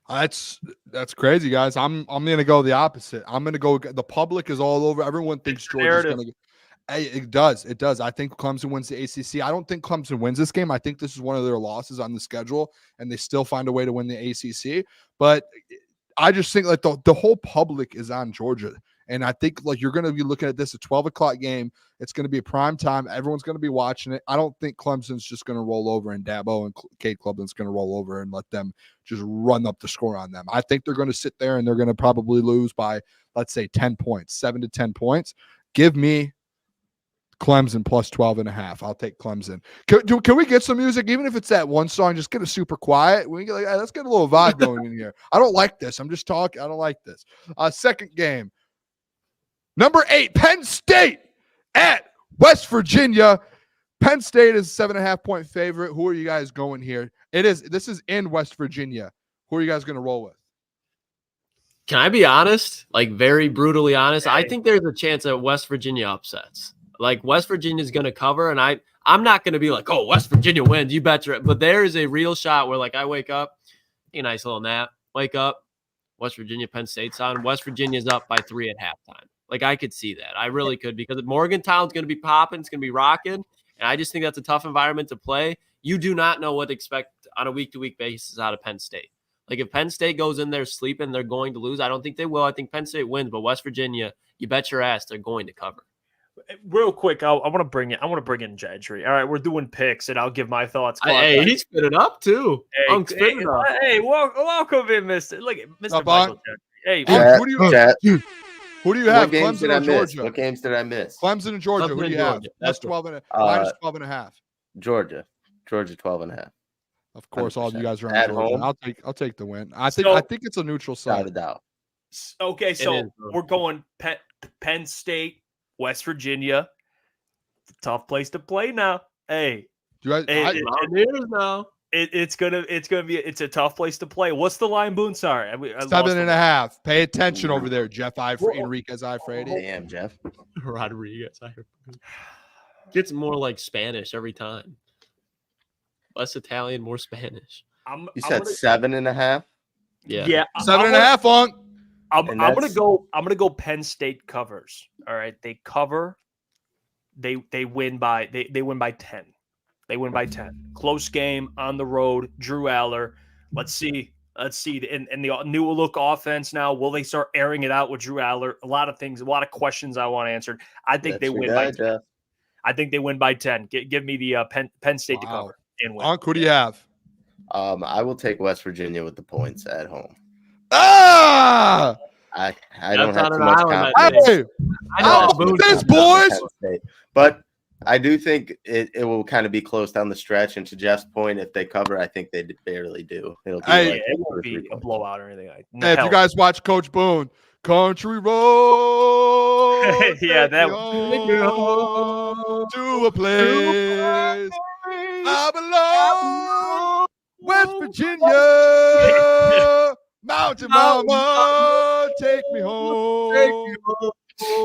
That's crazy, guys. I'm going to go the opposite. I'm going to go. The public is all over. Everyone thinks Georgia's going to. It does. I think Clemson wins the ACC. I don't think Clemson wins this game. I think this is one of their losses on the schedule, and they still find a way to win the ACC. But I just think like the whole public is on Georgia. And I think like you're going to be looking at this a 12 o'clock game. It's going to be a prime time. Everyone's going to be watching it. I don't think Clemson's just going to roll over and Dabo and Cade Klubnik's going to roll over and let them just run up the score on them. I think they're going to sit there and they're going to probably lose by, let's say, 10 points, 7 to 10 points. Give me Clemson plus 12.5. I'll take Clemson. Can we get some music? Even if it's that one song, just get it super quiet. We can get like, let's get a little vibe going in here. I don't like this. I'm just talking. I don't like this. Second game. Number 8, Penn State at West Virginia. Penn State is a 7.5-point favorite. Who are you guys going here? This is in West Virginia. Who are you guys going to roll with? Can I be honest? Like very brutally honest. I think there's a chance that West Virginia upsets. Like West Virginia's going to cover, and I'm not going to be like, oh, West Virginia wins. You betcha. But there is a real shot where like I wake up, a nice little nap, wake up, West Virginia, Penn State's on. West Virginia's up by 3 at halftime. Like, I could see that. I really could, because Morgantown's going to be popping. It's going to be rocking. And I just think that's a tough environment to play. You do not know what to expect on a week-to-week basis out of Penn State. Like, if Penn State goes in there sleeping, they're going to lose. I don't think they will. I think Penn State wins. But West Virginia, you bet your ass they're going to cover. Real quick, I want to bring in Gentry. All right, we're doing picks, and I'll give my thoughts. Hey, he's spinning up, too. Hey, welcome in, Mr. Look at Mr. Michael Gentry. Hey, who do you have? What games did I miss? Georgia? What games did I miss? Clemson and Georgia. Who do you have? That's 12 and minus 12.5. Georgia 12.5. Of course, 100%. All of you guys are on At Georgia. home? I'll take the win. I think it's a neutral side. Without a doubt. Okay, so we're going Penn State, West Virginia. Tough place to play now. Hey, it's gonna be a tough place to play. What's the line, Boone? Sorry, 7.5. Pay attention over there, Jeff Enriquez Iafrate. Damn, Jeff. Rodriguez. Gets more like Spanish every time. Less Italian, more Spanish. You said 7.5. Yeah, 7.5 on. I'm gonna go Penn State covers. All right, they cover. They win by 10. They win by 10. Close game on the road. Drew Aller. Let's see. And the new look offense now. Will they start airing it out with Drew Aller? A lot of things. A lot of questions I want answered. I think they win by 10. Jeff. I think they win by 10. Give me the Penn State to cover and win. Who do you have? I will take West Virginia with the points at home. I don't have too much confidence. Hey, I know this, boys. But I do think it will kind of be close down the stretch. And to Jeff's point, if they cover, I think they barely do. It'll be it won't be a blowout or anything. Hey, if you guys watch Coach Boone, Country Road. Yeah, that to a place I belong, West Virginia. Mountain Mama, take me home.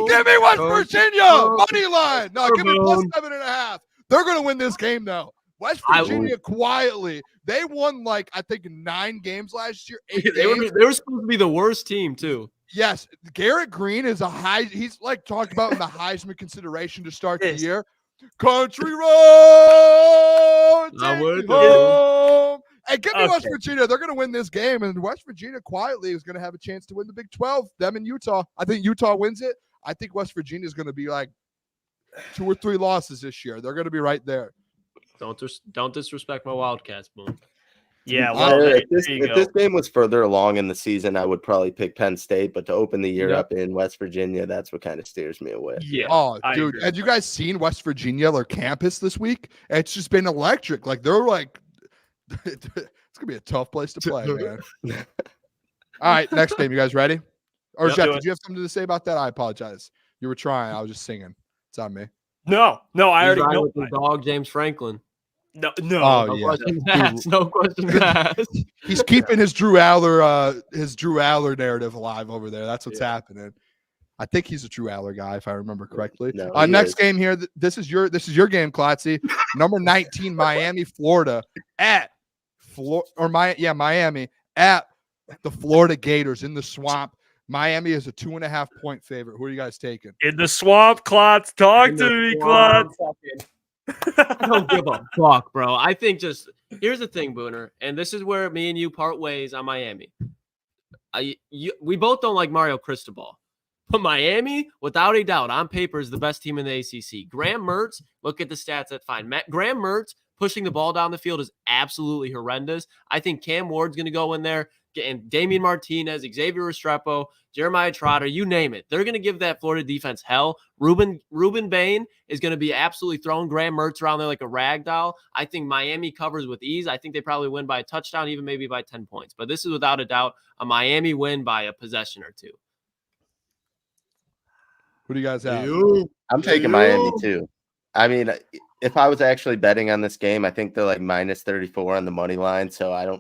Give me West Virginia money line. No, give me plus 7.5. They're going to win this game now. West Virginia quietly. They won I think 9 games last year. 8 games. They were supposed to be the worst team too. Yes, Garrett Green is he's talked about in the Heisman consideration to start the year. Country Road, take me home. Hey, give me West Virginia. They're going to win this game, and West Virginia quietly is going to have a chance to win the Big 12. Them and Utah. I think Utah wins it. I think West Virginia is going to be 2 or 3 losses this year. They're going to be right there. Don't disrespect my Wildcats, Boone. Yeah, if this game was further along in the season, I would probably pick Penn State. But to open the year up in West Virginia, that's what kind of steers me away. Yeah. Oh, dude, have you guys seen West Virginia, their campus this week? It's just been electric. They're it's gonna be a tough place to play, man. All right, next game. You guys ready? Or Jeff, did you have something to say about that? I apologize. You were trying. I was just singing. It's on me. No, I already know. With the dog, James Franklin. No, Oh, No yeah. question asked. No question asked. He's keeping his Drew Aller narrative alive over there. That's what's happening. I think he's a Drew Aller guy, if I remember correctly. No, Next game here. This is your game, Klotzy. Number 19, Miami, Florida at Miami at the Florida Gators in the swamp. Miami is a 2.5-point favorite. Who are you guys taking? In the swamp, Klotz. Talk to me, Klotz. I don't give a fuck, bro. I think here's the thing, Booner, and this is where me and you part ways on Miami. We both don't like Mario Cristobal, but Miami, without a doubt, on paper, is the best team in the ACC. Graham Mertz, look at the stats. That's fine. Graham Mertz pushing the ball down the field is absolutely horrendous. I think Cam Ward's going to go in there, and Damian Martinez, Xavier Restrepo, Jeremiah Trotter, you name it. They're going to give that Florida defense hell. Ruben Bain is going to be absolutely throwing Graham Mertz around there like a rag doll. I think Miami covers with ease. I think they probably win by a touchdown, even maybe by 10 points. But this is without a doubt a Miami win by a possession or two. Who do you guys have? I'm taking Miami too. I mean, if I was actually betting on this game, I think they're like minus 34 on the money line. So I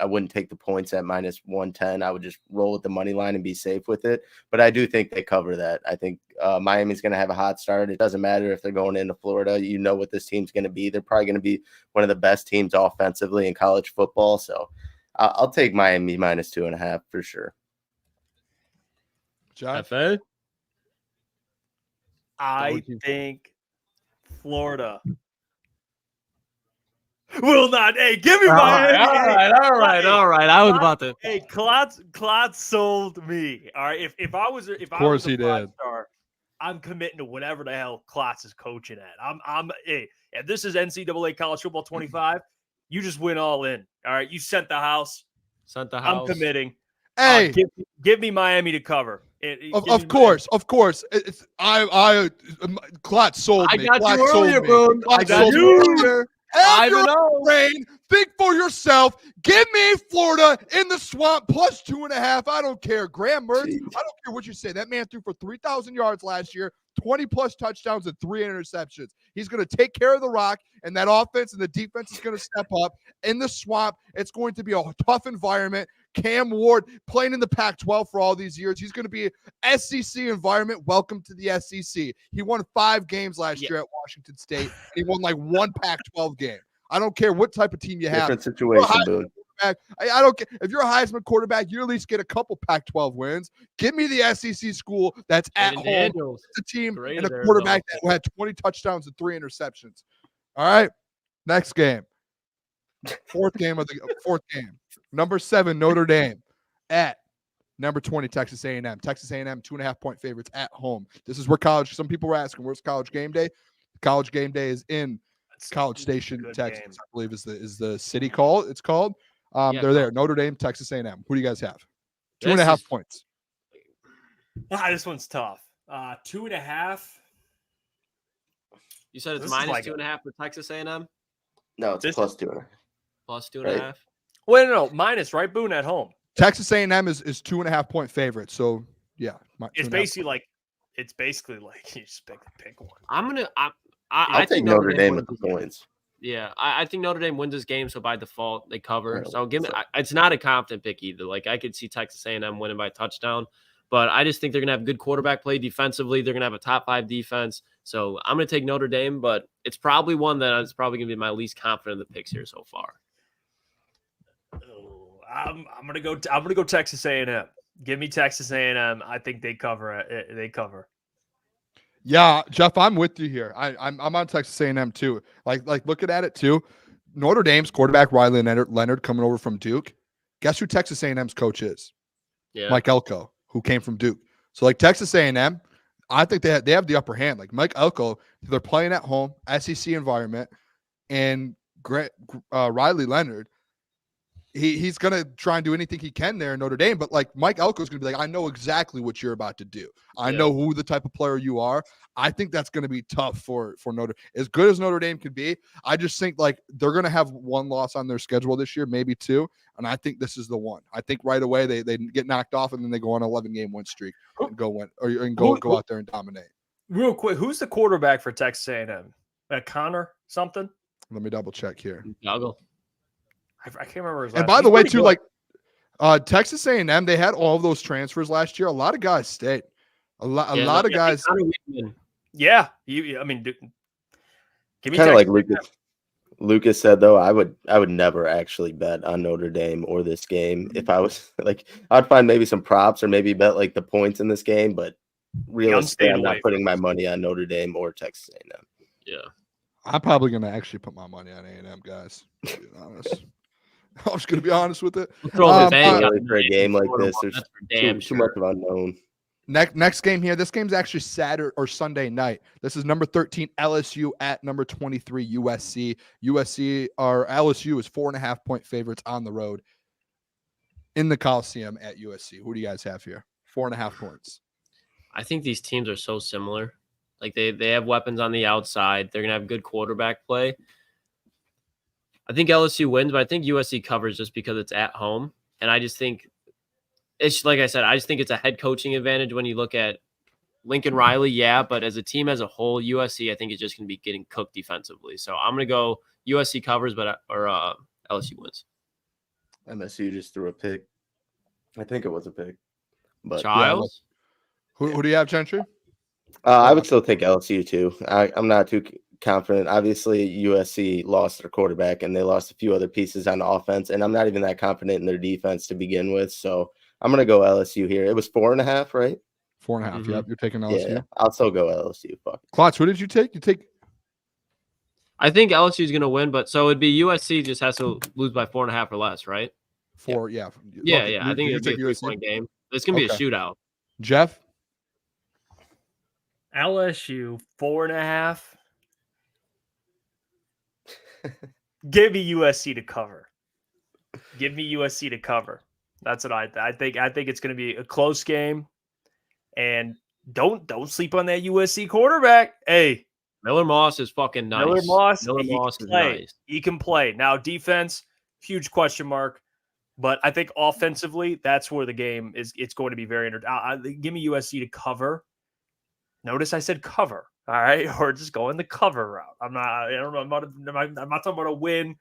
wouldn't take the points at minus 110. I would just roll with the money line and be safe with it. But I do think they cover that. I think Miami's going to have a hot start. It doesn't matter if they're going into Florida. You know what this team's going to be. They're probably going to be one of the best teams offensively in college football. So I'll take Miami minus 2.5 for sure. John? FA? I think Florida will not. Hey, give me Miami. All right. I was about to. Hey, Klotz sold me. All right. If I was a five-star, I'm committing to whatever the hell Klotz is coaching at. Hey, if this is NCAA College Football 25, you just win all in. All right. You sent the house. I'm committing. Hey, give me Miami to cover. Of course. It's Klotz sold me. I got you earlier, Boone. I got you. Have your brain. Think for yourself. Give me Florida in the swamp plus 2.5. I don't care. Graham Mertz. I don't care what you say. That man threw for 3,000 yards last year, 20 plus touchdowns and 3 interceptions. He's going to take care of the rock, and that offense and the defense is going to step up in the swamp. It's going to be a tough environment. Cam Ward playing in the Pac-12 for all these years. He's going to be an SEC environment. Welcome to the SEC. He won 5 games last year at Washington State. He won like 1 Pac-12 game. I don't care what type of team you have. Different situation, dude. I don't care. If you're a Heisman quarterback, you at least get a couple Pac-12 wins. Give me the SEC school that's at home. It's a team and a quarterback that had 20 touchdowns and 3 interceptions. All right. Next game. Fourth game. Number 7, Notre Dame at number 20, Texas A&M. Texas A&M 2.5-point favorites at home. This is where some people were asking, where's College Game Day? College Game Day is in College Station, Texas. Game. I believe is the city called. It's called. They're there. Notre Dame, Texas A&M. Who do you guys have? 2.5 points. This one's tough. 2.5. You said it's minus 2.5 for Texas A&M? No, it's plus 2.5. Plus 2.5. Wait, no, minus, right? Boone at home. Texas A&M is 2.5-point favorite. So yeah, it's basically like you just pick one. I'll take Notre Dame with the points. Yeah, I think Notre Dame wins this game, so by default they cover. So give me. It's not a confident pick either. Like I could see Texas A&M winning by a touchdown, but I just think they're gonna have good quarterback play defensively. They're gonna have a top 5 defense. So I'm gonna take Notre Dame, but it's probably one that is probably gonna be my least confident of the picks here so far. I'm gonna go Texas A&M. Give me Texas A&M. I think they cover. They cover. Yeah, Jeff, I'm with you here. I'm on Texas A&M too. Like looking at it too. Notre Dame's quarterback Riley Leonard coming over from Duke. Guess who Texas A&M's coach is? Yeah, Mike Elko, who came from Duke. So like Texas A&M, I think they have the upper hand. Like Mike Elko, they're playing at home, SEC environment, and Riley Leonard. He's going to try and do anything he can there in Notre Dame. But, like, Mike Elko is going to be like, I know exactly what you're about to do. I know who the type of player you are. I think that's going to be tough for Notre Dame. As good as Notre Dame could be, I just think, like, they're going to have 1 loss on their schedule this year, maybe 2. And I think this is the one. I think right away they get knocked off and then they go on an 11-game win streak and go out there and dominate. Real quick, who's the quarterback for Texas A&M? Connor something? Let me double check here. Juggle. I can't remember his And last by name. the way, He's too, pretty like Texas A&M, they had all of those transfers last year. A lot of guys stayed. A lot of guys. Yeah, I mean, give me Kind of like Texas. Lucas said, though, I would never actually bet on Notre Dame or this game. If I was like, I'd find maybe some props or maybe bet like the points in this game, but realistically, I'm not putting my money on Notre Dame or Texas A&M. Yeah. I'm probably going to actually put my money on A&M, guys. To be honest. I'm just going to be honest with it. For a game like this, there's too much of unknown. Next game here. This game's actually Saturday or Sunday night. This is number 13 LSU at number 23 USC. LSU is 4.5-point favorites on the road in the Coliseum at USC. Who do you guys have here? 4.5 points. I think these teams are so similar. Like they have weapons on the outside. They're gonna have good quarterback play. I think LSU wins, but I think USC covers just because it's at home. And I just think it's like I said, I just think it's a head coaching advantage when you look at Lincoln Riley, yeah, but as a team as a whole, USC I think is just going to be getting cooked defensively. So I'm going to go USC covers, but LSU wins. MSU just threw a pick. I think it was a pick. But Childs? Yeah, who do you have, Gentry? I would still take LSU too. I'm not too confident. Obviously, USC lost their quarterback and they lost a few other pieces on offense, and I'm not even that confident in their defense to begin with. So I'm going to go LSU here. It was 4.5, right? 4.5. Mm-hmm. Yep, you're taking LSU. Yeah, I'll still go LSU. Fuck. Klotz, who did you take? I think LSU is going to win, but so it'd be USC just has to lose by 4.5 or less, right? 4, yeah. Okay. I think it'd be a 3-point game. It's going to be a shootout. Jeff? LSU 4.5. Give me USC to cover. Give me USC to cover. That's what I think. I think it's going to be a close game, and don't sleep on that USC quarterback. Hey, Miller Moss is fucking nice. Miller Moss is nice. He can play. Now defense, huge question mark, but I think offensively, that's where the game is. It's going to be very give me USC to cover. Notice I said cover. All right, or just go in the cover route. I'm not. I don't know. I'm not talking about a win,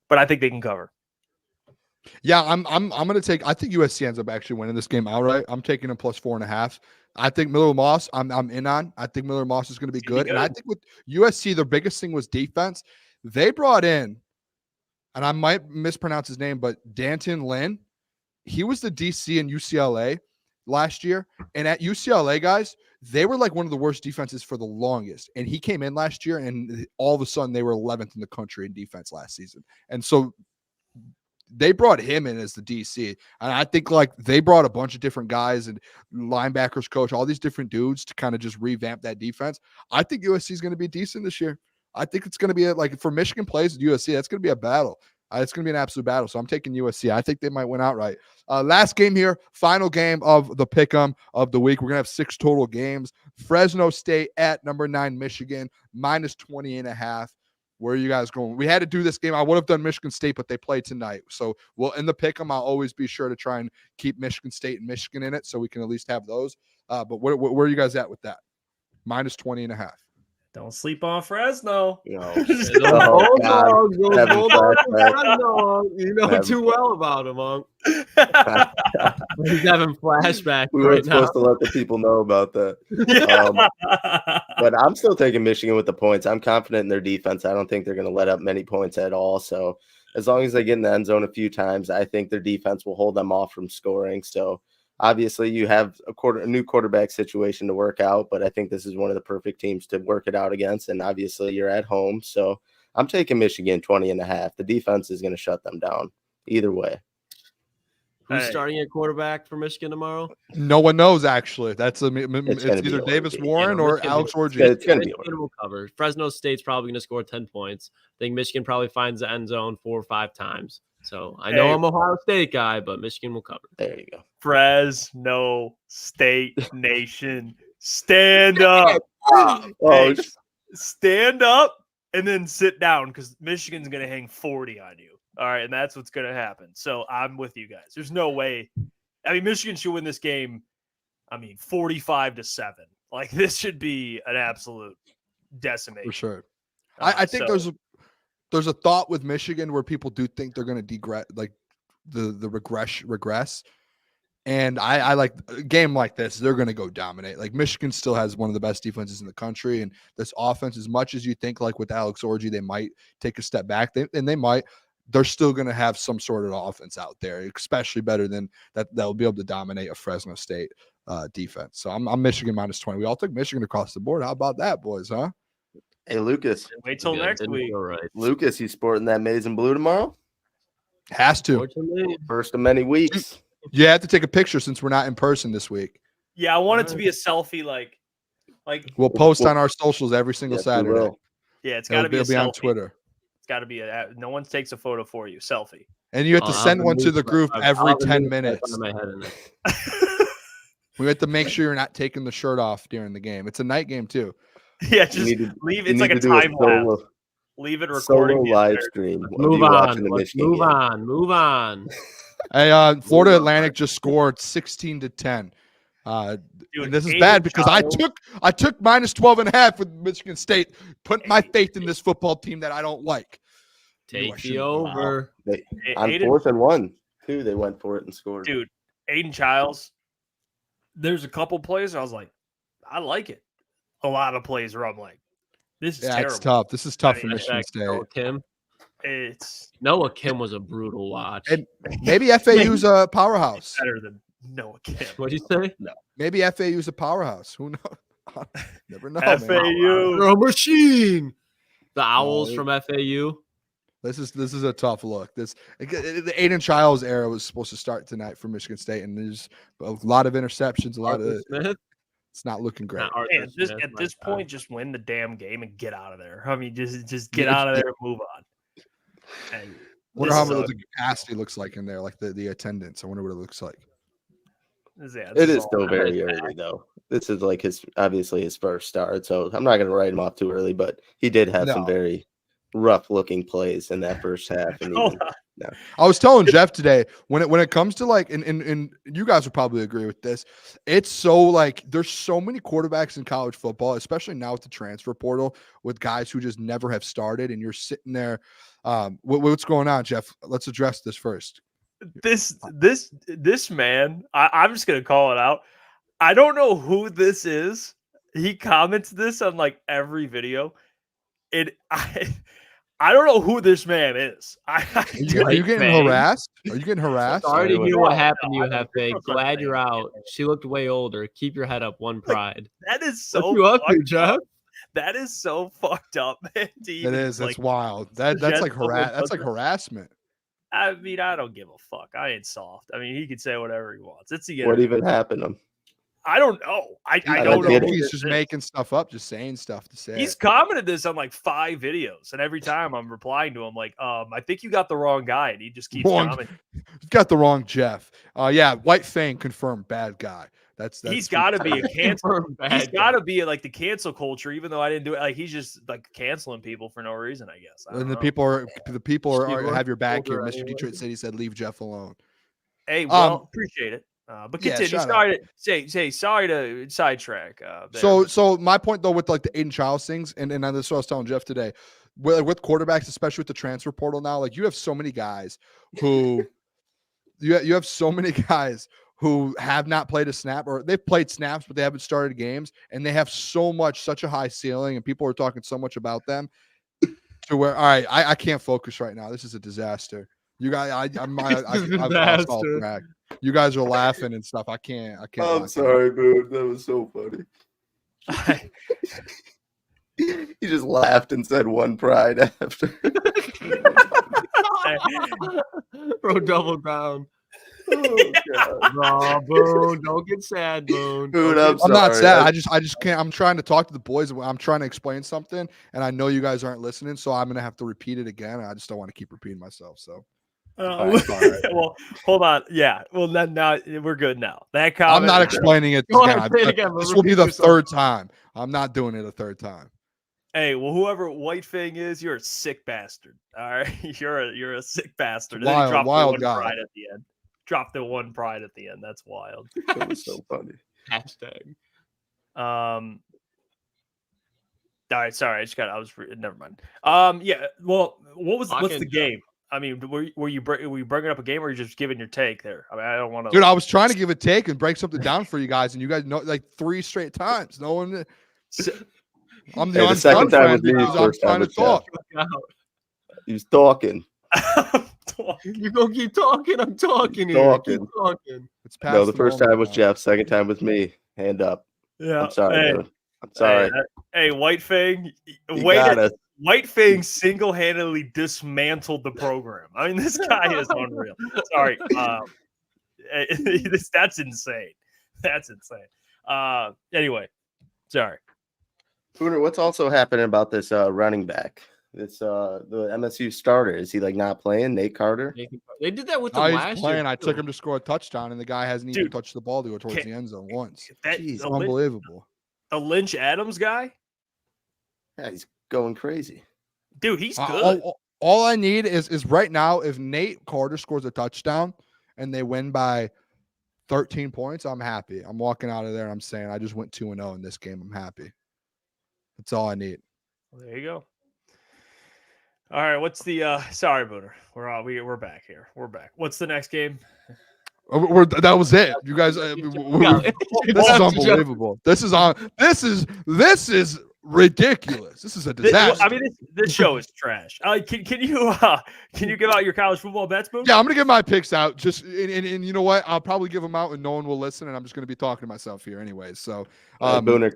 but I think they can cover. Yeah, I'm gonna take. I think USC ends up actually winning this game outright. I'm taking them plus 4.5. I think Miller Moss. I'm in on. I think Miller Moss is going to be good. And I think with USC, their biggest thing was defense. They brought in, and I might mispronounce his name, but Danton Lynn. He was the DC in UCLA last year, and at UCLA, guys, they were like one of the worst defenses for the longest. And he came in last year, and all of a sudden they were 11th in the country in defense last season. And so they brought him in as the DC. And I think like they brought a bunch of different guys and linebackers coach, all these different dudes to kind of just revamp that defense. I think USC is going to be decent this year. I think it's going to be like for Michigan plays at USC, that's going to be a battle. It's going to be an absolute battle. So I'm taking USC. I think they might win outright. Last game here, final game of the pick'em of the week. We're going to have 6 total games. Fresno State at number 9, Michigan, minus 20.5. Where are you guys going? We had to do this game. I would have done Michigan State, but they play tonight. So we'll in the pick'em, I'll always be sure to try and keep Michigan State and Michigan in it so we can at least have those. But where are you guys at with that? Minus 20.5. Don't sleep on Fresno. You know too well about him, Monk. He's having flashbacks. We weren't supposed to let the people know about that. But I'm still taking Michigan with the points. I'm confident in their defense. I don't think they're going to let up many points at all. So as long as they get in the end zone a few times, I think their defense will hold them off from scoring. So obviously, you have a new quarterback situation to work out, but I think this is one of the perfect teams to work it out against. And obviously, you're at home. So I'm taking Michigan 20.5. The defense is going to shut them down either way. Who's starting at quarterback for Michigan tomorrow? No one knows, actually. It's either Davis Warren or Alex Orji. It's going to be Michigan will cover. Fresno State's probably going to score 10 points. I think Michigan probably finds the end zone 4 or 5 times. So I know I'm a Ohio State guy, but Michigan will cover. There you go. Fresno State Nation, stand up. Stand up and then sit down because Michigan's going to hang 40 on you. All right, and that's what's going to happen. So I'm with you guys. There's no way. I mean, Michigan should win this game, 45-7. Like, this should be an absolute decimation. For sure. I think there's there's a thought with Michigan where people do think they're going to regress. And I like a game like this, they're going to go dominate. Like Michigan still has one of the best defenses in the country. And this offense, as much as you think like with Alex Orji, they might take a step back, they're still going to have some sort of offense out there, especially better than that'll be able to dominate a Fresno State defense. So I'm Michigan -20. We all took Michigan across the board. How about that, boys, huh? Hey, Lucas. Wait till next week. Right. Lucas, you sporting that maize and blue tomorrow? Has to. First of many weeks. You have to take a picture since we're not in person this week. Yeah, I want it to be a selfie, like we'll post on our socials every single Saturday. Yeah, it's got to be a selfie. selfie. On Twitter. It's got to be no one takes a photo for you. Selfie. And you have to send one to the group every 10 minutes. We have to make sure you're not taking the shirt off during the game. It's a night game too. Yeah, just leave. It's like a time lapse. Leave it recording. Solo live stream. Move on. Hey, Florida Atlantic just scored 16-10. Dude, this is bad because I took -12.5 with Michigan State. Put my faith in this football team that I don't like. Take the over. On 4th and 1, too, they went for it and scored. Dude, Aiden Childs. There's a couple plays I was like, I like it. A lot of plays where I'm like, this is terrible. It's tough. This is tough for Michigan State. Noah Kim was a brutal watch. And maybe FAU's a powerhouse. Better than Noah Kim. What'd you say? No. Maybe FAU's a powerhouse. Who knows? Never know. FAU. They're a machine. The Owls from FAU. This is a tough look. The Aiden Childs era was supposed to start tonight for Michigan State, and there's a lot of interceptions. It's not looking great. At this point, just win the damn game and get out of there. I mean, just get out of there and move on. And wonder how much the capacity looks like in there, like the attendance. I wonder what it looks like. It is still very early, though. This is like obviously his first start, so I'm not going to write him off too early. But he did have some very rough-looking plays in that first half. And I was telling Jeff today when it comes to like, and you guys would probably agree with this. It's so like there's so many quarterbacks in college football, especially now with the transfer portal, with guys who just never have started, and you're sitting there. What's going on, Jeff? Let's address this first. This man, I'm just gonna call it out. I don't know who this is. He comments this on like every video. I don't know who this man is. Are you getting harassed? Are you getting harassed? Sorry to hear what happened to you, Hefe. Glad you're out. She looked way older. Keep your head up. One pride. That is so What's you up to, Jeff? That is so fucked up, man. It is. It's wild. That's like harassment. I mean, I don't give a fuck. I ain't soft. I mean, he can say whatever he wants. What even happened to him? I don't know. I don't know. He's just making stuff up, just saying stuff to say. He's commented this on like 5 videos, and every time I'm replying to him like, I think you got the wrong guy, and he just keeps commenting. You got the wrong Jeff. Yeah, White Fang confirmed bad guy. That's he's got to be a cancel. He's got to be like the cancel culture, even though I didn't do it. Like he's just like canceling people for no reason, I guess. And the people are have your back here. Mr. Detroit City said, "Leave Jeff alone." Hey, well, appreciate it. But continue. Sorry to sidetrack. So my point though with like the Aiden Childs things, and this is what I was telling Jeff today, with quarterbacks, especially with the transfer portal now, like you have so many guys who you have so many guys who have not played a snap, or they've played snaps but they haven't started games, and they have such a high ceiling, and people are talking so much about them to where I can't focus right now. This is a disaster. You guys, I've lost all track. You guys are laughing and stuff. I can't. I'm sorry, Boone. That was so funny. He just laughed and said one pride after. Bro, double down. Oh, God. No, Boone, don't get sad, Boone. Boone, I'm not sad. I just can't. I'm trying to talk to the boys. I'm trying to explain something, and I know you guys aren't listening, so I'm gonna have to repeat it again. I just don't want to keep repeating myself. So. Well, hold on. Yeah. Well, now we're good now. That comment. I'm not explaining it again. This will be the third time. I'm not doing it a third time. Hey, well, whoever White Fang is, you're a sick bastard. All right, you're a sick bastard. Wild guy. Pride at the end. Drop the one pride at the end. That's wild. That was so funny. Hashtag. All right, sorry, never mind. Yeah. Well, what's the game? I mean, were you bringing up a game, or are you just giving your take there? I mean, I don't want to. Dude, I was trying to give a take and break something down for you guys, and you guys know like 3 straight times. No one. I'm the second time with me. I'm trying to talk. He was talking. You're gonna keep talking. I'm talking here. Talking. Keep talking. No, the first time was Jeff. Second time was me. Hand up. Yeah. I'm sorry. Dude. I'm sorry. Hey, White Fang. White Fang single-handedly dismantled the program. I mean, this guy is unreal. Sorry. That's insane. That's insane. Anyway, sorry. Booner, what's also happening about this running back? This the MSU starter. Is he like not playing? Nate Carter? They did that with the last year. I took him to score a touchdown, and the guy hasn't even touched the ball to go towards the end zone once. Jeez, unbelievable. The Lynch Adams guy? Yeah, he's going crazy. Dude, he's good. All I need is right now, if Nate Carter scores a touchdown and they win by 13 points, I'm happy. I'm walking out of there and I'm saying I just went 2-0 in this game. I'm happy. That's all I need. Well, there you go. All right, what's the sorry, Booner. We're back here. We're back. What's the next game? That was it. You guys this is unbelievable. This is ridiculous. This is a disaster. I mean, this show is trash. Can you give out your college football bets, Booner? Yeah, I'm gonna give my picks out. Just and you know what? I'll probably give them out and no one will listen, and I'm just gonna be talking to myself here anyways. So Booner,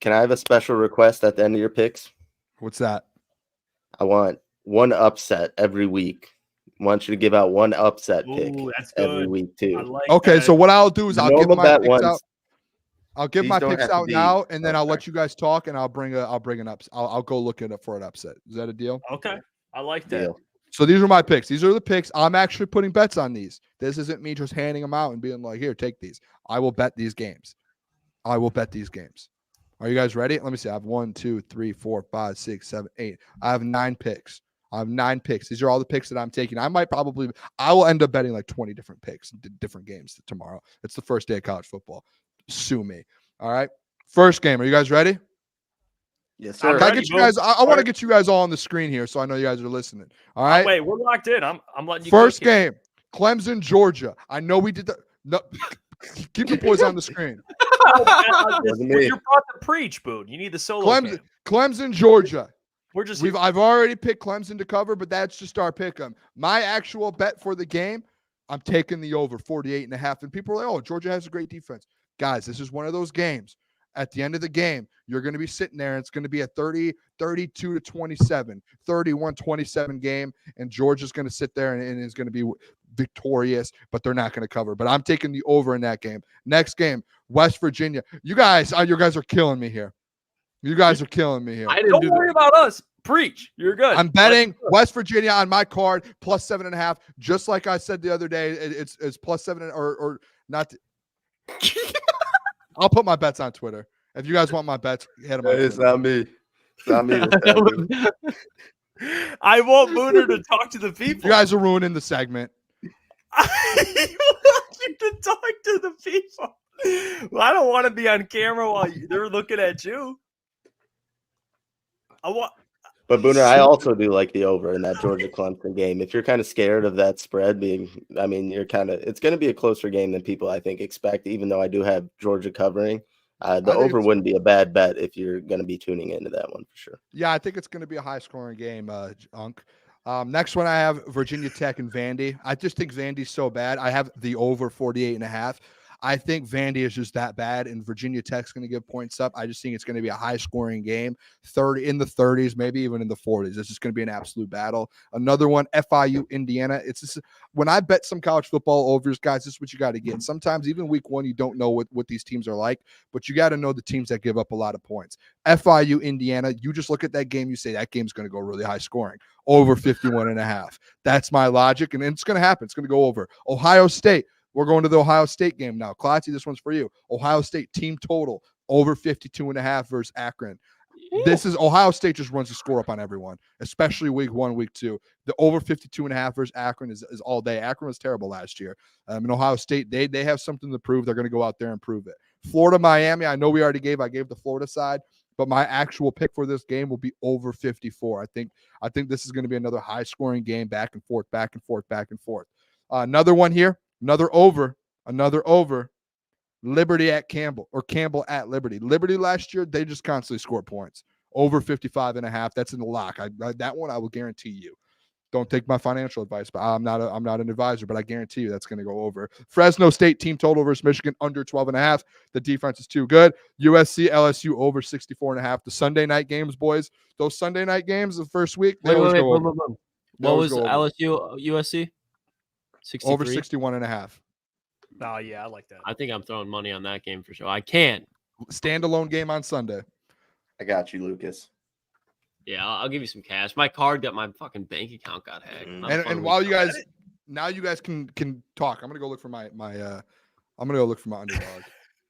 can I have a special request at the end of your picks? What's that? I want one upset every week. I want you to give out one upset pick every week too. Okay, so what I'll do is I'll give my picks out. I'll give my don't picks have to out be- now, and then I'll let you guys talk, and I'll bring an upset. I'll go look it up for an upset. Is that a deal? Okay, I like that. Deal. So these are my picks. These are the picks. I'm actually putting bets on these. This isn't me just handing them out and being like, here, take these. I will bet these games. Are you guys ready? Let me see. I have 1, 2, 3, 4, 5, 6, 7, 8. I have 9 picks. These are all the picks that I'm taking. I will end up betting like 20 different picks, different games tomorrow. It's the first day of college football. Sue me. All right. First game. Are you guys ready? Yes, sir. Can I get you guys? I want to get you guys all on the screen here, so I know you guys are listening. All right. Wait, we're locked in. I'm letting you. First game, Clemson, Georgia. I know we did the. No, keep the boys on the screen. You're brought to preach, Boone. You need the solo. Clemson, Georgia. I've already picked Clemson to cover, but that's just our pick 'em. My actual bet for the game, I'm taking the over 48.5. And people are like, oh, Georgia has a great defense. Guys, this is one of those games. At the end of the game, you're going to be sitting there, and it's going to be a 32-27, 31-27 game, and Georgia's going to sit there and is going to be victorious, but they're not going to cover. But I'm taking the over in that game. Next game, West Virginia. You guys are killing me here. Don't worry about us. Preach. You're good. I'm betting West Virginia on my card plus 7.5. Just like I said the other day, it's plus 7 or not. I'll put my bets on Twitter. If you guys want my bets, hit them. It's not me. It's not me. I want Booner to talk to the people. You guys are ruining the segment. I want you to talk to the people. Well, I don't want to be on camera while they're looking at you. But Booner, I also do like the over in that Georgia Clemson game. If you're kind of scared of that spread it's going to be a closer game than people I think expect, even though I do have Georgia covering. The over wouldn't be a bad bet if you're going to be tuning into that one for sure. Yeah, I think it's going to be a high scoring game, Unk. Next one I have Virginia Tech and Vandy. I just think Vandy's so bad. I have the over 48.5. I think Vandy is just that bad, and Virginia Tech's going to give points up. I just think it's going to be a high-scoring game, 30 in the 30s, maybe even in the 40s. It's just going to be an absolute battle. Another one, FIU, Indiana. It's just, when I bet some college football overs, guys, this is what you got to get. Sometimes even week 1, you don't know what these teams are like, but you got to know the teams that give up a lot of points. FIU, Indiana, you just look at that game, you say that game's going to go really high-scoring, over 51.5. That's my logic, and it's going to happen. It's going to go over. Ohio State. We're going to the Ohio State game now. Klotzy, this one's for you. Ohio State team total over 52.5 versus Akron. This is Ohio State just runs the score up on everyone, especially week 1, week 2. The over 52.5 versus Akron is all day. Akron was terrible last year. And Ohio State, they have something to prove. They're going to go out there and prove it. Florida, Miami, I know I gave the Florida side, but my actual pick for this game will be over 54. I think this is going to be another high-scoring game, back and forth, back and forth, back and forth. Another one here, another over. Liberty at Campbell, or Campbell at Liberty. Liberty last year, they just constantly score points. Over 55.5. That's in the lock. That one I will guarantee you. Don't take my financial advice, but I'm not an advisor, but I guarantee you that's going to go over. Fresno State team total versus Michigan under 12.5. The defense is too good. USC LSU over 64.5. The Sunday night games, boys. Those Sunday night games the first week, they always go over. What was LSU USC? 63? Over 61.5. Oh yeah, I like that. I think I'm throwing money on that game for sure. I can't. Standalone game on Sunday. I got you, Lucas. Yeah, I'll give you some cash. My card got my fucking bank account got hacked. And while you guys can talk, I'm gonna go look for my underdog.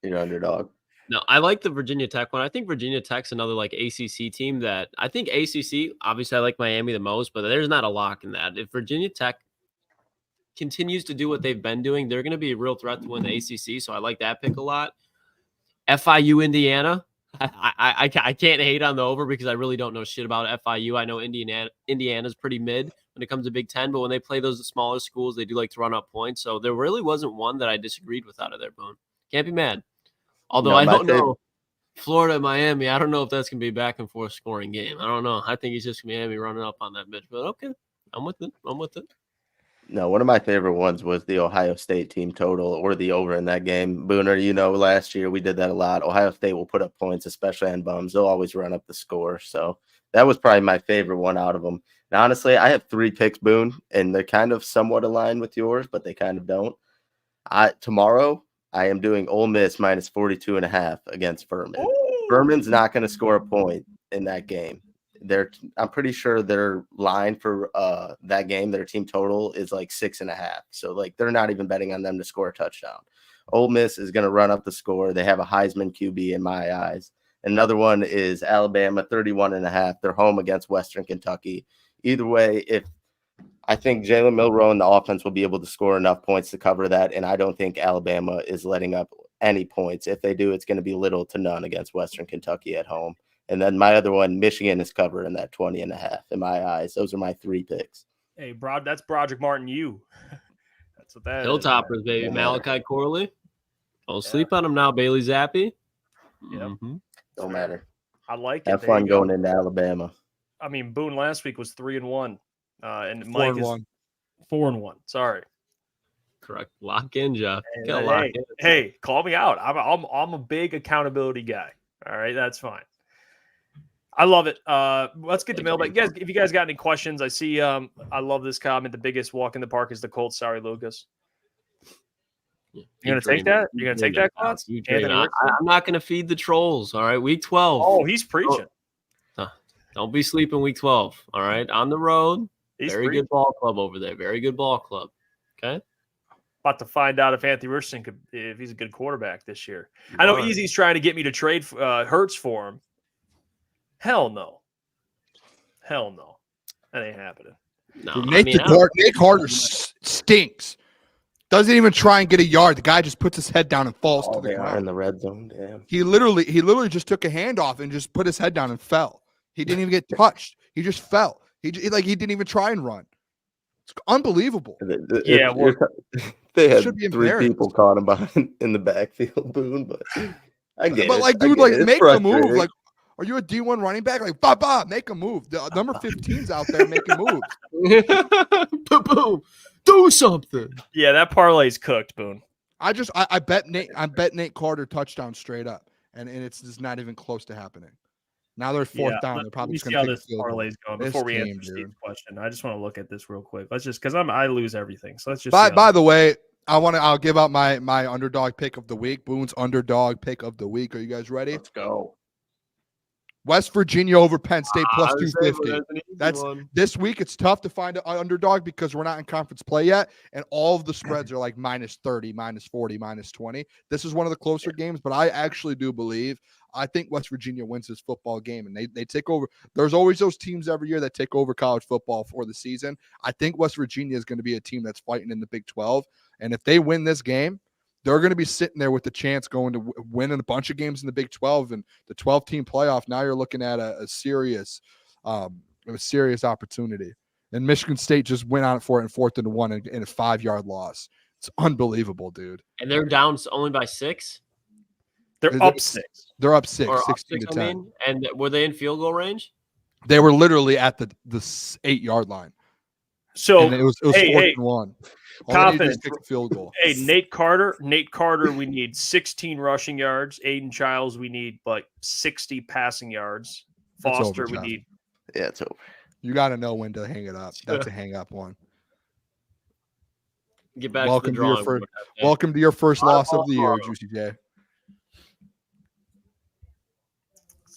Your underdog. No, I like the Virginia Tech one. I think Virginia Tech's another like ACC team that I think ACC. Obviously, I like Miami the most, but there's not a lock in that. If Virginia Tech continues to do what they've been doing, they're going to be a real threat to win the ACC. So I like that pick a lot. FIU Indiana. I can't hate on the over because I really don't know shit about FIU. I know Indiana's pretty mid when it comes to Big Ten, but when they play those smaller schools, they do like to run up points. So there really wasn't one that I disagreed with out of there, Boone. Can't be mad. Although I don't know. Florida, Miami, I don't know if that's going to be a back and forth scoring game. I don't know. I think it's just Miami running up on that bitch. But okay, I'm with it. No, one of my favorite ones was the Ohio State team total or the over in that game. Booner, last year we did that a lot. Ohio State will put up points, especially on bums. They'll always run up the score. So that was probably my favorite one out of them. Now, honestly, I have 3 picks, Boone, and they're kind of somewhat aligned with yours, but they kind of don't. Tomorrow, I am doing Ole Miss minus 42.5 against Furman. Ooh. Furman's not going to score a point in that game. I'm pretty sure their line for that game, their team total is like 6.5. So like they're not even betting on them to score a touchdown. Ole Miss is going to run up the score. They have a Heisman QB in my eyes. Another one is Alabama 31.5. They're home against Western Kentucky. Either way, I think Jalen Milroe and the offense will be able to score enough points to cover that, and I don't think Alabama is letting up any points. If they do, it's going to be little to none against Western Kentucky at home. And then my other one, Michigan is covering that 20.5 in my eyes. Those are my 3 picks. Hey, that's Broderick Martin. That's what that Hilltoppers, is. baby. Malachi Corley. Don't sleep on him now, Bailey Zappi. Yep. Mm-hmm. Don't matter. I like it. Have fun going into Alabama. I mean, Boone last week was 3-1. And 4 Mike and is 1. 4-1. Sorry. Correct. Lock in, Jeff. Hey, call me out. I'm a big accountability guy. All right, that's fine. I love it. Let's get to mailbag. If you guys got any questions, I see. I love this comment. The biggest walk in the park is the Colts. Sorry, Lucas. Yeah, You're gonna take that? You're gonna take that, Klotz? I'm not gonna feed the trolls. All right, week 12. Oh, he's preaching. Don't be sleeping week 12. All right, on the road. He's Very good ball club over there. Very good ball club. Okay. About to find out if Anthony Richardson if he's a good quarterback this year. I know Easy's trying to get me to trade Hurts for him. Hell no. That ain't happening. No, Dude, Nate Carter stinks. Doesn't even try and get a yard. The guy just puts his head down and falls to the ground. In the red zone, damn. He literally just took a handoff and just put his head down and fell. He didn't even get touched. He just fell. He didn't even try and run. It's unbelievable. Yeah, they had 3 people caught him behind in the backfield, Boone. But I get it. But like, dude, like make a move. Like, are you a D1 running back? Like, make a move. The number 15's out there making moves. Boom. Do something. Yeah, that parlay's cooked, Boone. I bet Nate Carter touchdown straight up, and it's just not even close to happening. Now they're 4th down. They're probably just going to take a field goal. Parlay's going before we answer Steve's question. I just want to look at this real quick. Let's just because I lose everything. So let's just. By the way, I'll give out my underdog pick of the week. Boone's underdog pick of the week. Are you guys ready? Let's go. West Virginia over Penn State plus 250. This week. It's tough to find an underdog because we're not in conference play yet, and all of the spreads are like minus 30, minus 40, minus 20. This is one of the closer games, but I actually do believe. I think West Virginia wins this football game, and they take over. There's always those teams every year that take over college football for the season. I think West Virginia is going to be a team that's fighting in the Big 12, and if they win this game, they're going to be sitting there with the chance going to win a bunch of games in the Big 12 and the 12-team playoff. Now you're looking at a serious opportunity. And Michigan State just went on for it in 4th and 1 in a 5-yard loss. It's unbelievable, dude. And they're down only by 6? They're up 6. They're up 6, Or 16 up 6, to 10. I mean? And were they in field goal range? They were literally at the 8-yard line. So and it was 4th and 1. Confidence. Kick a field goal. Hey, Nate Carter, we need 16 rushing yards. Aiden Childs, we need like 60 passing yards. Foster, we need. Yeah, it's over. You got to know when to hang it up. That's a hang up one. Get back welcome to the drawing board. Welcome to your first loss of the year, Juicy J.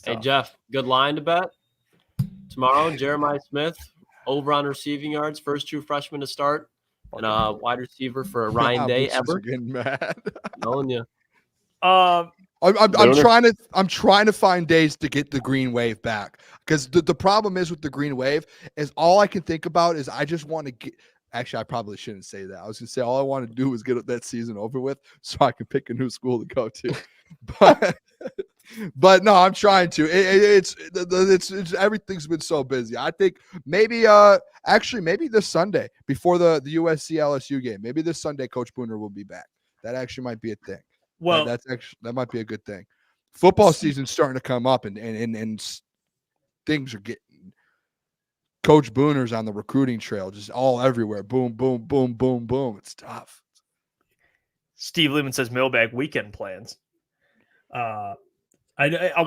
Hey, Jeff, good line to bet tomorrow. Jeremiah Smith over on receiving yards, first true freshman to start, and a wide receiver for Ryan Day ever. Getting mad. Telling you. I'm trying to find days to get the green wave back, because the problem is with the green wave is all I can think about is I just want to get. Actually, I probably shouldn't say that. I was gonna say all I want to do is get that season over with so I can pick a new school to go to. But no, I'm trying to. It's everything's been so busy. I think maybe this Sunday before the USC LSU game, maybe this Sunday Coach Booner will be back. That actually might be a thing. Well, that might be a good thing. Football season's starting to come up, and things are getting. Coach Booner's on the recruiting trail, just all everywhere. Boom, boom, boom, boom, boom. It's tough. Steve Lehman says mailbag weekend plans. I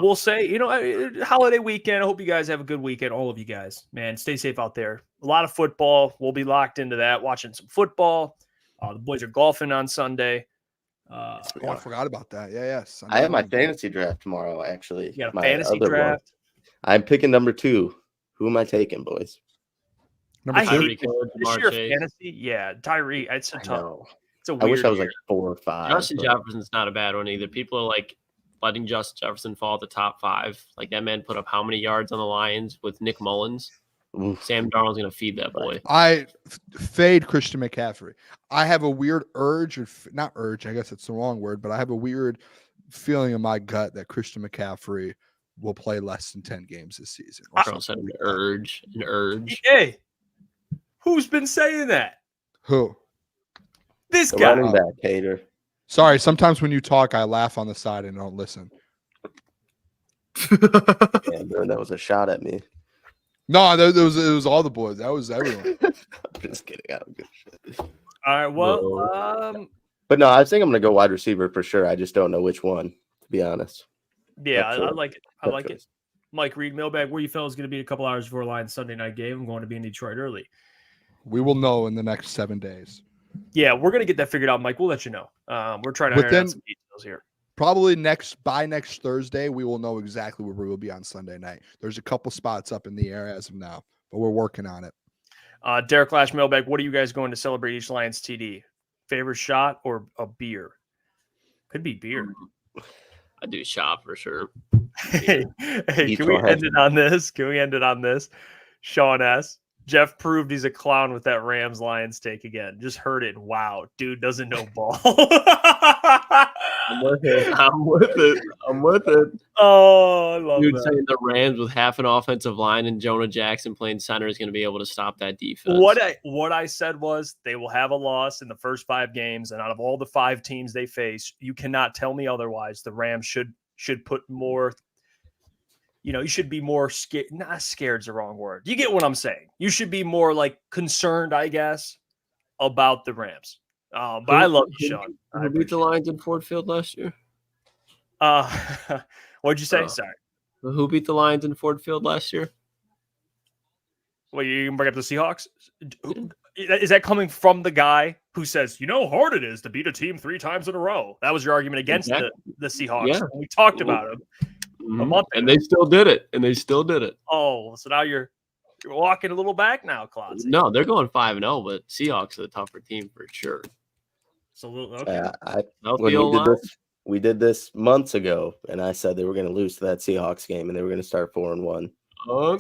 will say, holiday weekend. I hope you guys have a good weekend. All of you guys, man, stay safe out there. A lot of football. We'll be locked into that, watching some football. The boys are golfing on Sunday. I forgot about that. Yeah. I have my fantasy draft tomorrow, actually. You got a fantasy draft? I'm picking number 2. Who am I taking, boys? Number 2. This year fantasy. Yeah, Tyree. It's a tough. It's a weird. I wish I was year. like 4 or 5. Justin Jefferson's not a bad one either. People are like letting Justin Jefferson fall at the top 5. Like, that man put up how many yards on the Lions with Nick Mullins? Oof. Sam Darnold's going to feed that boy. I fade Christian McCaffrey. I have a weird urge, not urge, I guess it's the wrong word, but I have a weird feeling in my gut that Christian McCaffrey will play less than 10 games this season. An urge. Hey, who's been saying that? Who? This The guy. running back hater. Sorry, sometimes when you talk, I laugh on the side and don't listen. Yeah, that was a shot at me. No, it was all the boys. That was everyone. I'm just kidding. I don't give a shit. All right. Well, But no, I think I'm going to go wide receiver for sure. I just don't know which one, to be honest. yeah, I That's like it. I like it. Mike Reed, mailbag. Where you fellas going to be a couple hours before Lions Sunday night game? I'm going to be in Detroit early. We will know in the next 7 days. Yeah, we're going to get that figured out, Mike. We'll let you know. We're trying to iron out some details here. Probably by next Thursday, we will know exactly where we will be on Sunday night. There's a couple spots up in the air as of now, but we're working on it. Derek Lash, mailbag. What are you guys going to celebrate each Lions TD? Favorite shot or a beer? Could be beer. I do shop for sure. Hey, can we end it on this? Sean S. Jeff proved he's a clown with that Rams Lions take again. Just heard it. Wow, dude doesn't know ball. I'm with it. Oh, I love Dude that. saying the Rams with half an offensive line and Jonah Jackson playing center is going to be able to stop that defense. What I said was they will have a loss in the first 5 games, and out of all the 5 teams they face, you cannot tell me otherwise. The Rams should put more. You should be more scared. Not scared is the wrong word. You get what I'm saying. You should be more like concerned, I guess, about the Rams. But I love you, Sean. Who beat the Lions in Ford Field last year? What'd you say? Sorry. Who beat the Lions in Ford Field last year? Well, you can bring up the Seahawks. Is that coming from the guy who says, how hard it is to beat a team 3 times in a row? That was your argument against the Seahawks. Yeah. We talked about him. And they still did it. Oh, so now you're walking a little back now, Klotz. No, they're going 5-0, but Seahawks are the tougher team for sure. Absolutely. Okay. We did this months ago, and I said they were going to lose to that Seahawks game, and they were going to start 4-1.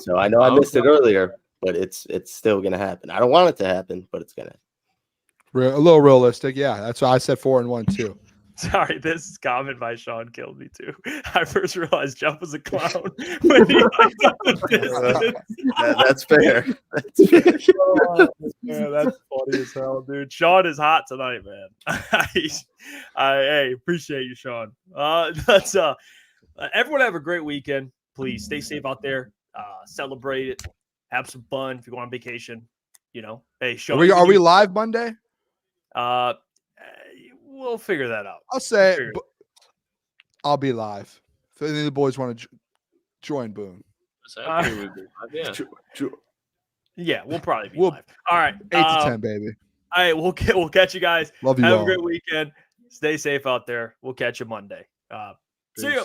So I know I missed it earlier, but it's still going to happen. I don't want it to happen, but it's going to. A little realistic, yeah. That's why I said 4-1 too. Sorry, this comment by Sean killed me too. I first realized Jeff was a clown when he hiked up the Pistons. That's fair. That's fair. Oh, man, that's funny as hell, dude. Sean is hot tonight, man. Hey, appreciate you, Sean. Let's everyone have a great weekend. Please stay safe out there. Celebrate it. Have some fun if you go on vacation. You know, hey, Sean. Are we live Monday? We'll figure that out. I'll say I'll be live. If any of the boys want to join Boone. Yeah, we'll probably be live. All right. 8 to 10, baby. All right, we'll catch you guys. Love you Have all. a great weekend. Stay safe out there. We'll catch you Monday. See you.